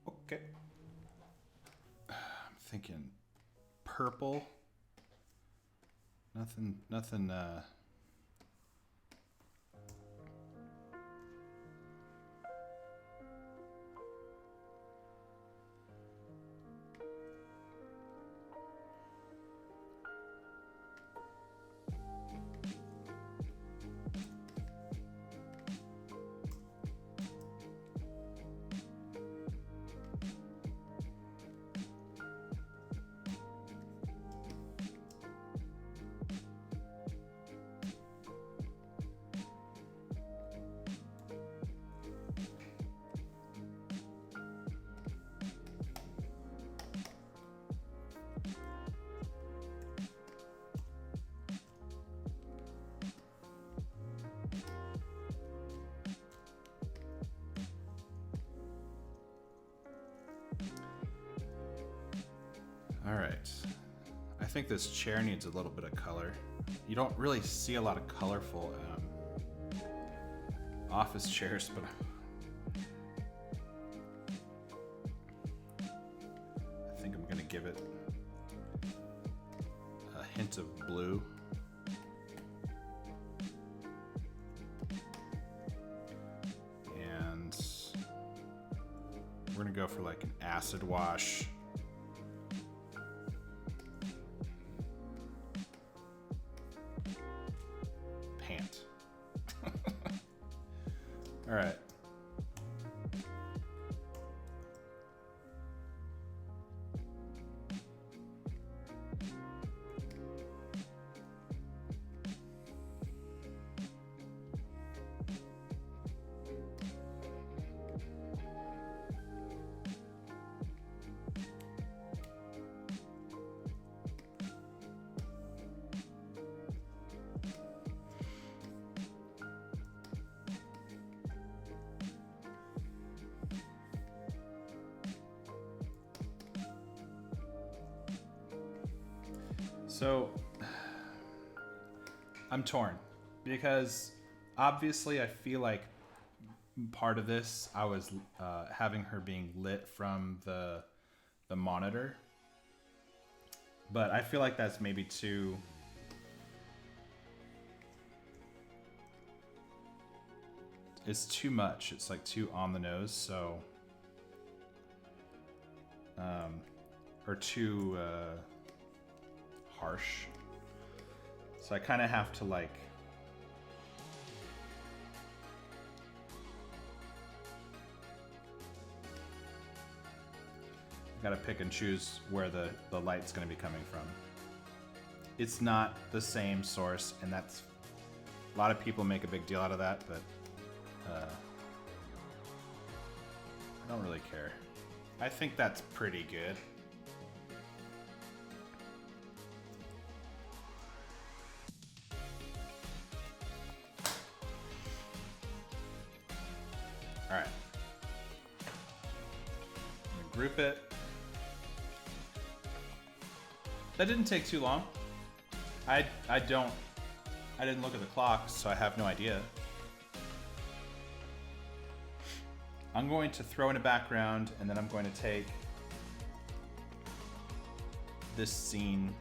Okay. I'm thinking purple. Nothing All right. I think this chair needs a little bit of color. You don't really see a lot of colorful office chairs, but I think I'm gonna give it a hint of blue. And we're gonna go for like an acid wash. All right. So I'm torn because obviously I feel like part of this I was having her being lit from the monitor, but I feel like that's maybe too It's too much. It's like too on the nose, so or too harsh. So I kind of have to like gotta pick and choose where the light's gonna be coming from. It's not the same source, and that's a lot of people make a big deal out of that, but I don't really care. I think that's pretty good. All right. I'm gonna group it. That didn't take too long. I didn't look at the clock, so I have no idea. I'm going to throw in a background, and then I'm going to take this scene.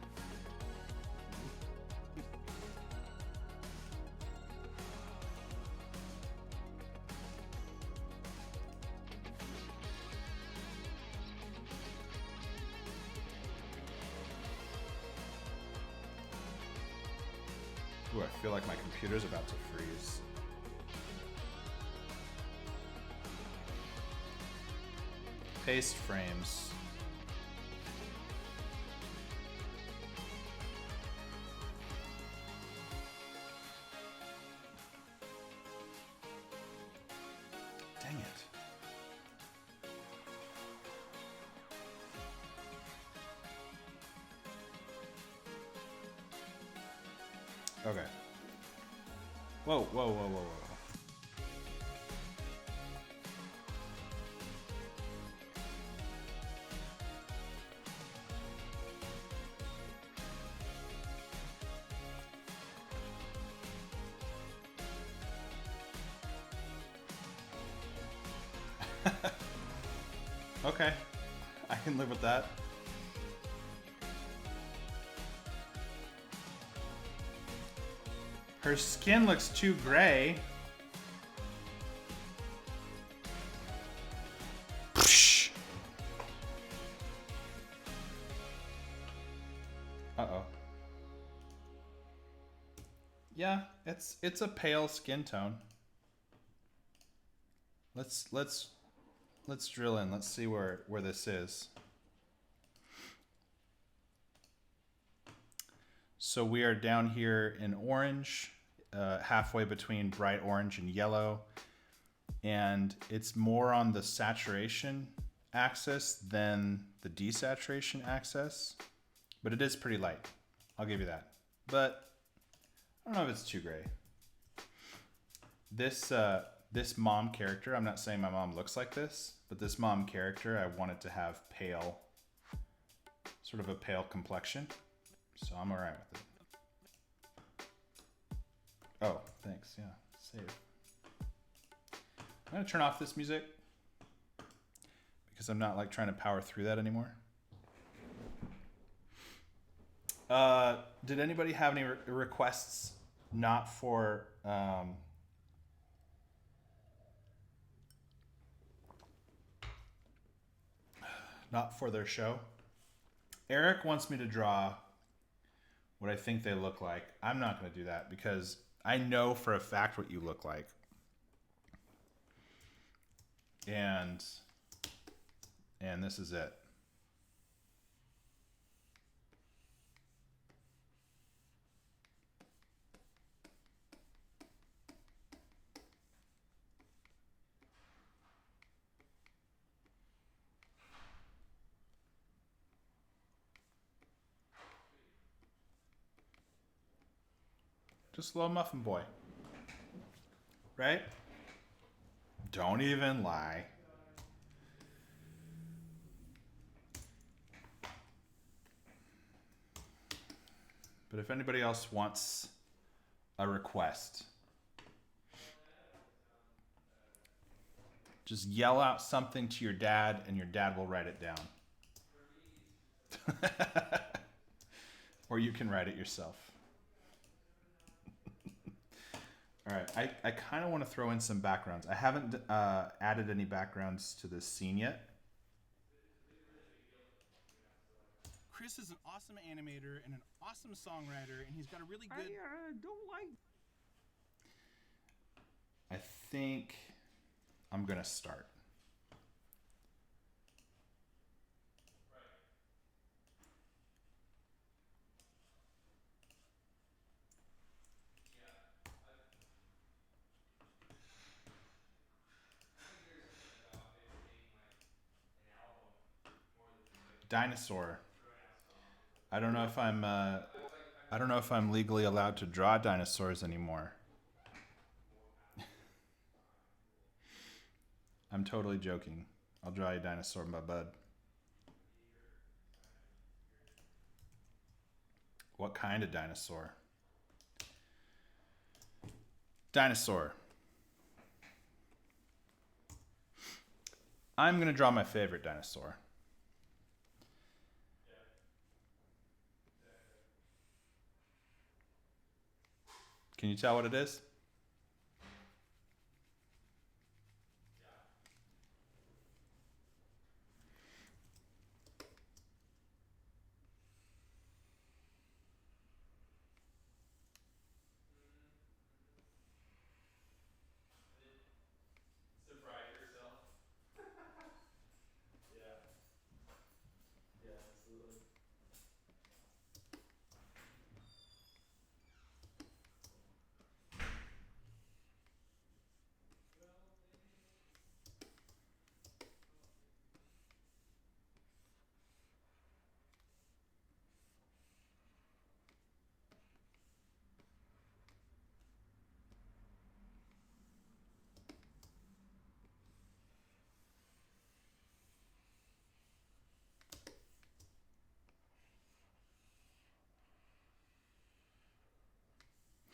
Ooh, I feel like my computer's about to freeze. Paste frames. Dang it. Okay. Whoa, whoa, whoa, whoa, whoa. Okay, I can live with that. Her skin looks too gray. Uh-oh. Yeah, it's a pale skin tone. Let's drill in. Let's see where this is. So we are down here in orange, halfway between bright orange and yellow. And it's more on the saturation axis than the desaturation axis. But it is pretty light. I'll give you that. But I don't know if it's too gray. This mom character, I'm not saying my mom looks like this, but this mom character, I wanted to have pale, sort of a pale complexion. So I'm all right with it. Oh, thanks. Yeah, save. I'm gonna turn off this music because I'm not like trying to power through that anymore. Did anybody have any requests not for not for their show? Eric wants me to draw what I think they look like. I'm not going to do that because I know for a fact what you look like. And this is it. Just a little muffin boy. Right? Don't even lie. But if anybody else wants a request, just yell out something to your dad and your dad will write it down. Or you can write it yourself. All right, I kind of want to throw in some backgrounds. I haven't added any backgrounds to this scene yet. Chris is an awesome animator and an awesome songwriter, and he's got a really good. I don't like. I think I'm gonna start. Dinosaur. I don't know if I'm legally allowed to draw dinosaurs anymore. I'm totally joking. I'll draw a dinosaur, my bud. What kind of dinosaur? Dinosaur. I'm gonna draw my favorite dinosaur. Can you tell what it is?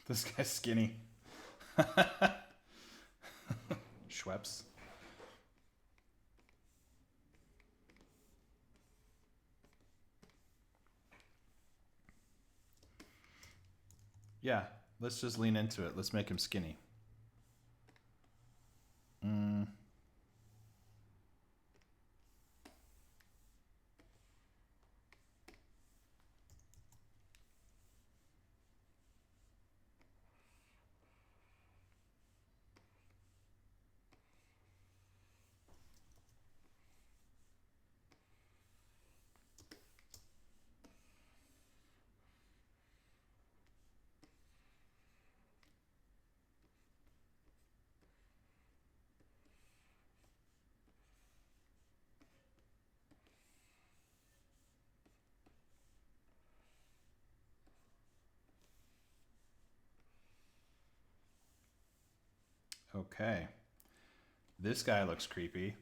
This guy's skinny. Schweppes. Yeah, let's just lean into it. Let's make him skinny. Okay. This guy looks creepy.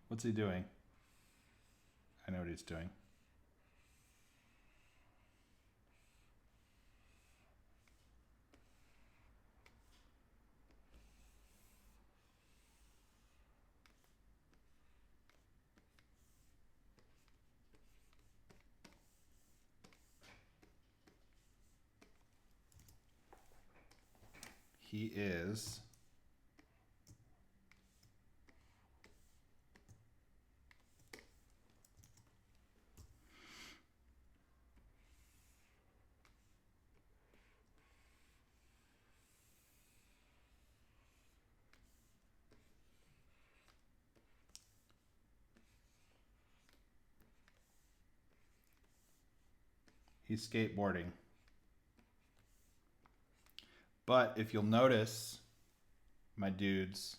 What's he doing? I know what he's doing. He is he's skateboarding. But if you'll notice, my dudes,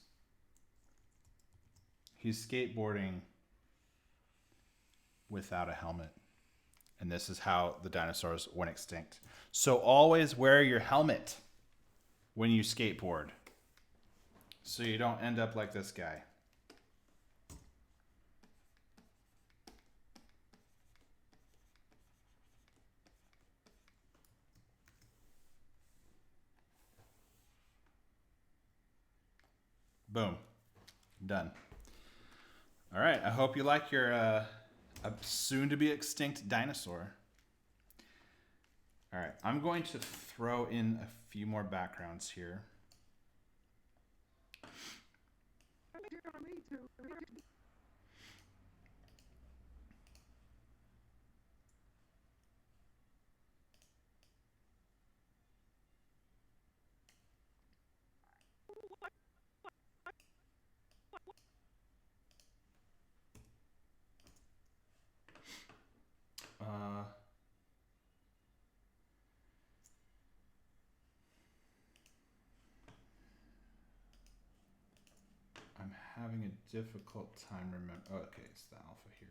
he's skateboarding without a helmet. And this is how the dinosaurs went extinct. So always wear your helmet when you skateboard, so you don't end up like this guy. Boom. Done. All right. I hope you like your a soon-to-be extinct dinosaur. All right. I'm going to throw in a few more backgrounds here. I'm having a difficult time remembering. Oh, okay, it's the alpha here.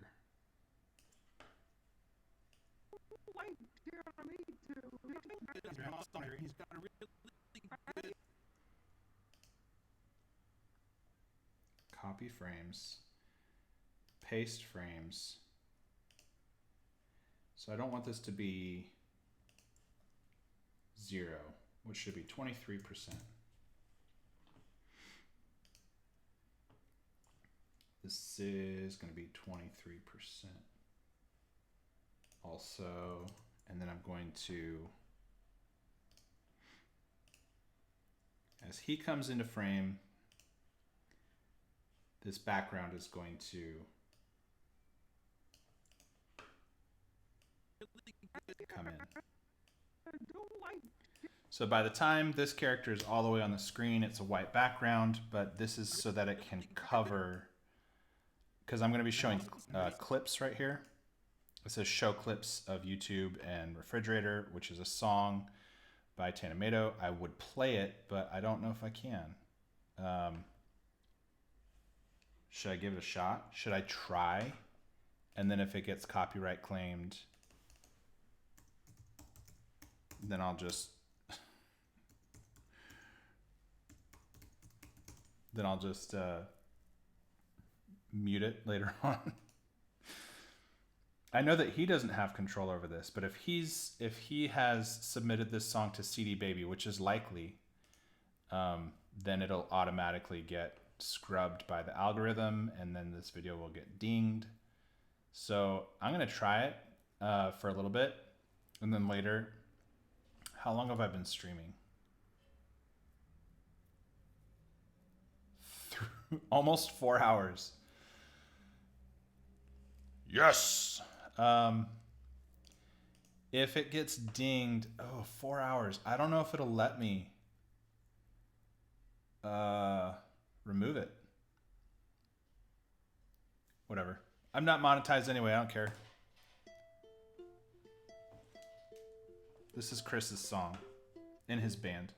He's got a really good. Copy frames. Paste frames. So I don't want this to be 0, which should be 23%. This is going to be 23% also, and then I'm going to, as he comes into frame, this background is going to come in. So by the time this character is all the way on the screen, it's a white background, but this is so that it can cover, because I'm going to be showing clips right here. It says show clips of YouTube and Refrigerator, which is a song by Tanamato. I would play it, but I don't know if I can. Should I give it a shot? Should I try? And then if it gets copyright claimed, then I'll just mute it later on. I know that he doesn't have control over this, but if he has submitted this song to CD Baby, which is likely, then it'll automatically get scrubbed by the algorithm, and then this video will get dinged. So I'm gonna try it for a little bit, and then later. How long have I been streaming? Almost 4 hours. Yes. If it gets dinged, 4 hours. I don't know if it'll let me remove it. Whatever. I'm not monetized anyway. I don't care. This is Chris's song in his band.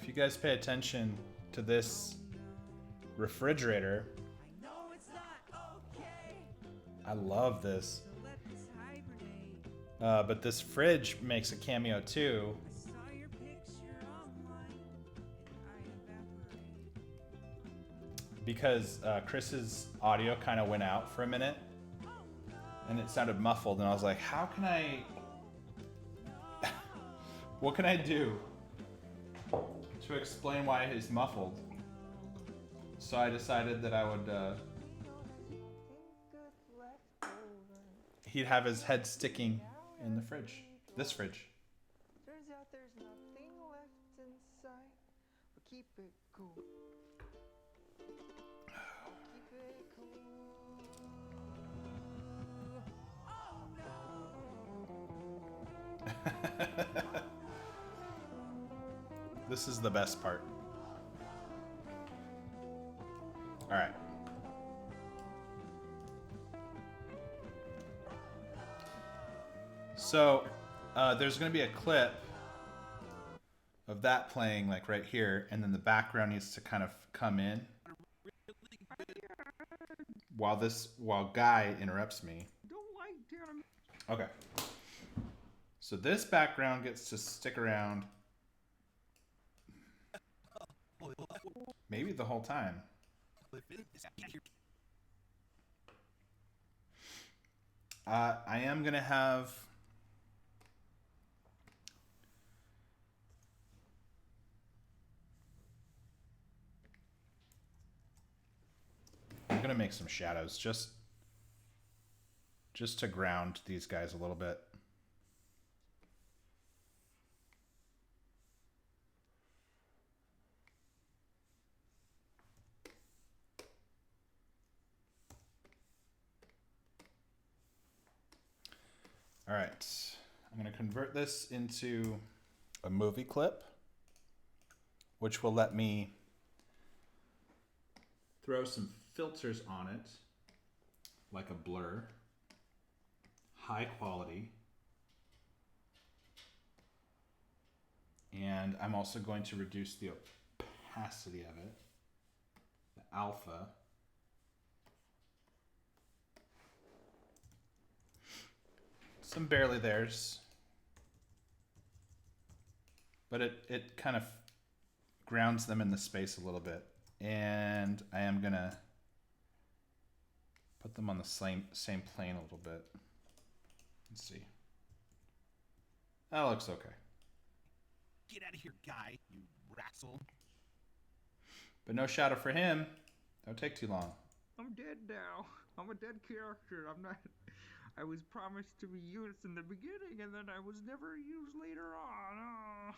If you guys pay attention to this refrigerator, I love this. But this fridge makes a cameo too. Because Chris's audio kind of went out for a minute and it sounded muffled, and I was like, how can I what can I do to explain why he's muffled? So I decided that I would he'd have his head sticking in the fridge. This fridge. Turns out there's nothing left inside. But keep it cool. Keep it cool. Oh no. This is the best part. All right. So there's going to be a clip of that playing like right here, and then the background needs to kind of come in while Guy interrupts me. Don't like animation. Okay. So this background gets to stick around maybe the whole time. I am gonna have I'm gonna make some shadows just to ground these guys a little bit. All right, I'm gonna convert this into a movie clip, which will let me throw some filters on it, like a blur, high quality. And I'm also going to reduce the opacity of it, the alpha. Some barely theirs, but it kind of grounds them in the space a little bit. And I am gonna put them on the same plane a little bit. Let's see. That looks okay. Get out of here, Guy, you rascal. But no shadow for him. Don't take too long. I'm dead now. I'm a dead character. I'm not. I was promised to be used in the beginning, and then I was never used later on. Oh.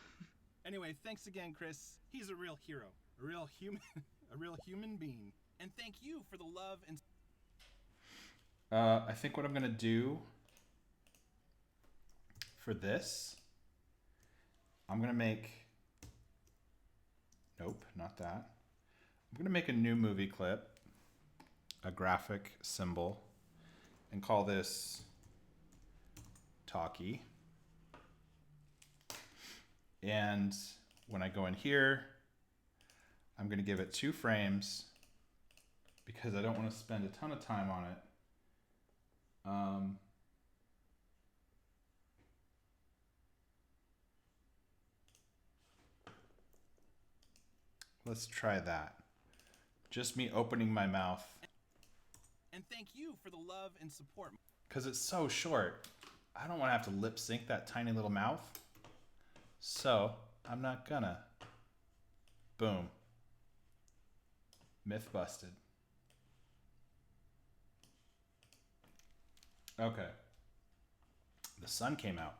Anyway, thanks again, Chris. He's a real hero, a real human, a real human being. And thank you for the love and. I think what I'm gonna do for this, I'm gonna make. Nope, not that. I'm gonna make a new movie clip, a graphic symbol, and call this talkie. And when I go in here, I'm gonna give it 2 frames because I don't want to spend a ton of time on it. Let's try that. Just me opening my mouth. And thank you for the love and support. Because it's so short. I don't want to have to lip sync that tiny little mouth. So I'm not gonna. Boom. Myth busted. Okay. The sun came out.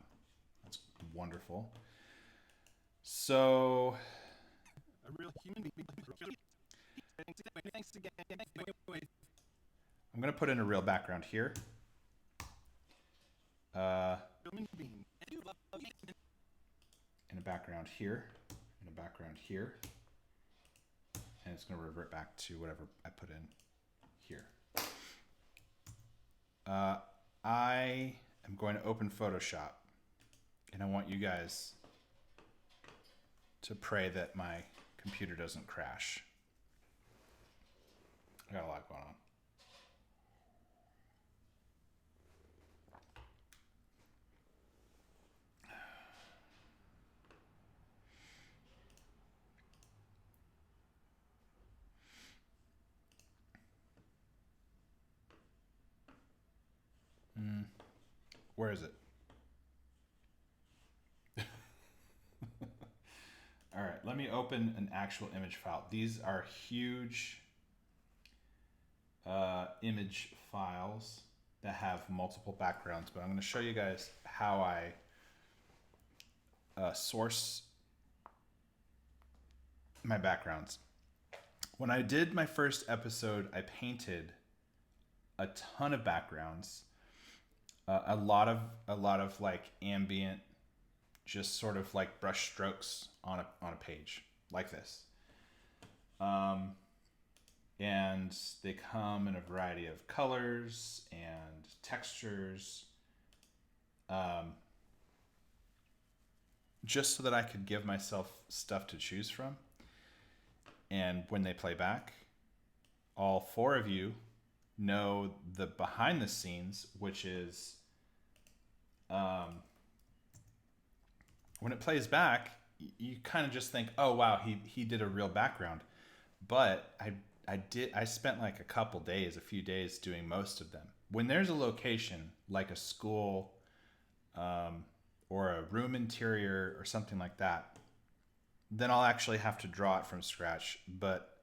That's wonderful. So A real human being. Thanks again. Wait. I'm gonna put in a real background here. Human being. In a background here. In a background here. And it's gonna revert back to whatever I put in here. I am going to open Photoshop, and I want you guys to pray that my computer doesn't crash. I got a lot going on. Where is it? All right, let me open an actual image file. These are huge image files that have multiple backgrounds, but I'm going to show you guys how I source my backgrounds. When I did my first episode, I painted a ton of backgrounds. A lot of like ambient, just sort of like brush strokes on a page like this. And they come in a variety of colors and textures. just so that I could give myself stuff to choose from. And when they play back, all four of you know the behind the scenes, which is when it plays back, you kind of just think, oh wow, he did a real background. But I spent like a few days doing most of them. When there's a location like a school, or a room interior or something like that, then I'll actually have to draw it from scratch. But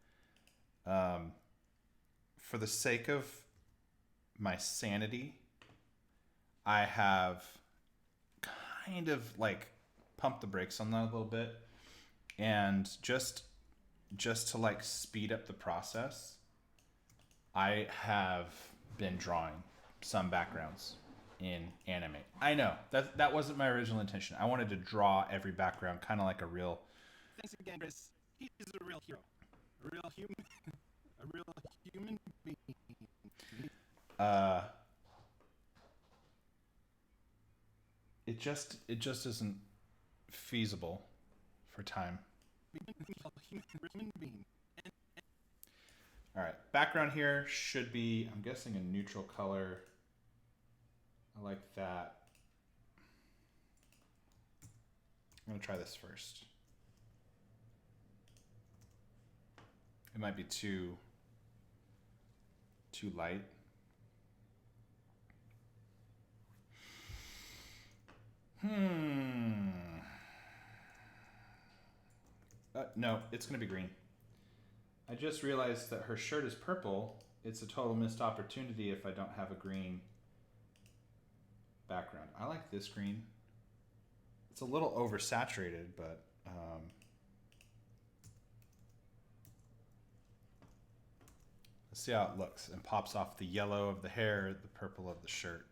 for the sake of my sanity, I have kind of like pumped the brakes on that a little bit, and just to like speed up the process, I have been drawing some backgrounds in Animate. I know that wasn't my original intention. I wanted to draw every background kind of like a real. Thanks again, Chris. He's a real hero. A real human. A real human being. It just isn't feasible for time. Human being. All right, background here should be, I'm guessing, a neutral color. I like that. I'm gonna try this first. It might be too light. No, it's gonna be green. I just realized that her shirt is purple. It's a total missed opportunity if I don't have a green background. I like this green. It's a little oversaturated, but let's see how it looks, and pops off the yellow of the hair, the purple of the shirt.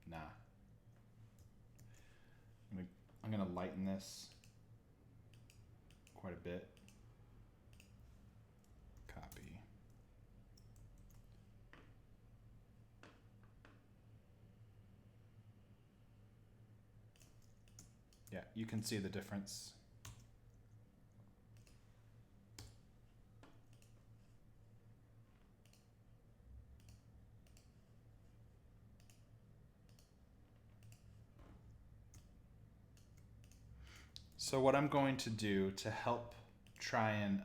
Nah. I'm gonna lighten this quite a bit. Copy. Yeah, you can see the difference. So what I'm going to do to help try and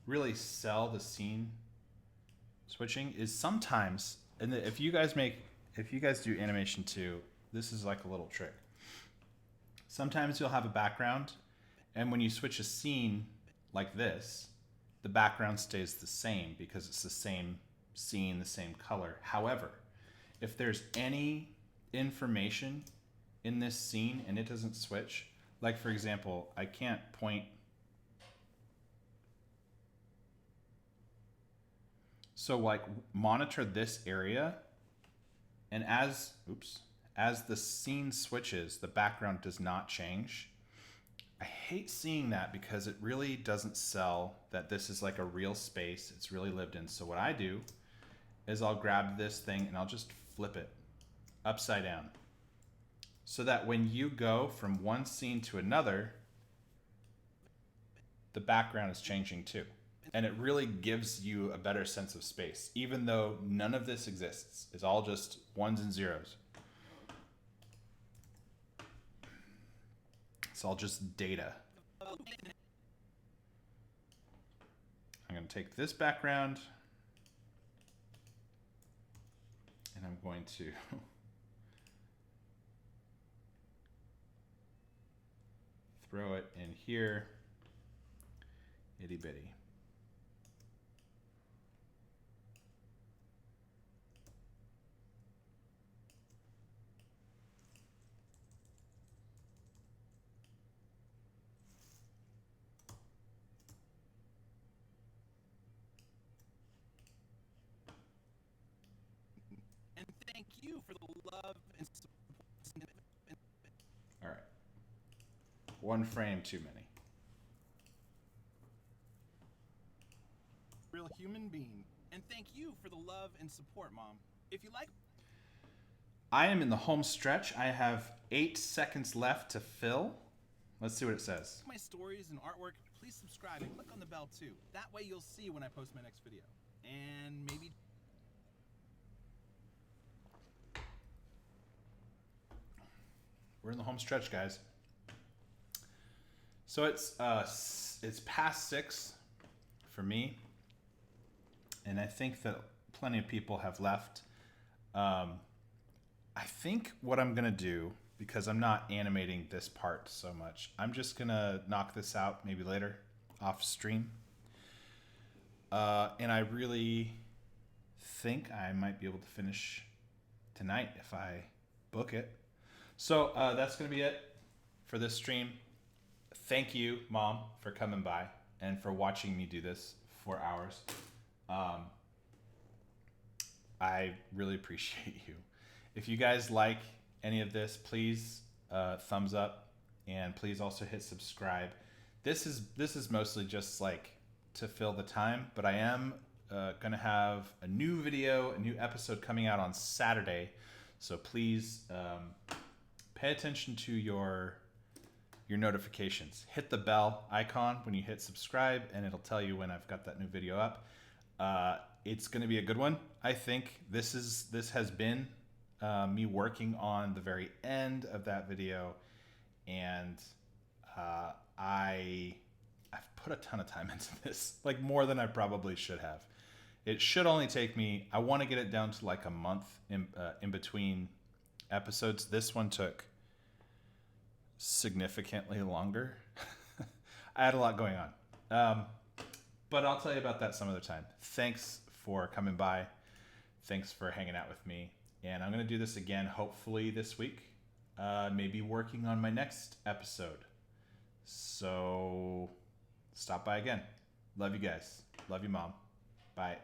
really sell the scene switching is sometimes, and if you guys do animation too, this is like a little trick. Sometimes you'll have a background, and when you switch a scene like this, the background stays the same because it's the same scene, the same color. However, if there's any information in this scene and it doesn't switch, like for example, I can't point. So like monitor this area, and as the scene switches, the background does not change. I hate seeing that because it really doesn't sell that this is like a real space. It's really lived in. So what I do is I'll grab this thing and I'll just flip it upside down, so that when you go from one scene to another, the background is changing too. And it really gives you a better sense of space, even though none of this exists. It's all just ones and zeros. It's all just data. I'm going to take this background and I'm going to throw it in here, itty bitty. And thank you for the love and support. All right. One frame too many. Real human being. And thank you for the love and support, Mom. If you like I am in the home stretch. I have 8 seconds left to fill. Let's see what it says. my stories and artwork, please subscribe and click on the bell too. That way you'll see when I post my next video. And maybe We're in the home stretch, guys. So it's past 6 for me, and I think that plenty of people have left. I think what I'm gonna do, because I'm not animating this part so much, I'm just gonna knock this out maybe later off stream. And I really think I might be able to finish tonight if I book it. So that's gonna be it for this stream. Thank you, Mom, for coming by and for watching me do this for hours. I really appreciate you. If you guys like any of this, please thumbs up, and please also hit subscribe. This is mostly just like to fill the time, but I am gonna have a new episode coming out on Saturday, so please pay attention to your notifications. Hit the bell icon when you hit subscribe, and it'll tell you when I've got that new video up. It's gonna be a good one. I think this has been me working on the very end of that video, and I've put a ton of time into this, like more than I probably should have. It should only take me, I want to get it down to like a month in between episodes. This one took significantly longer. I had a lot going on, but I'll tell you about that some other time. Thanks for coming by. Thanks for hanging out with me. And I'm going to do this again, hopefully this week. Maybe working on my next episode. So stop by again. Love you guys. Love you, Mom. Bye.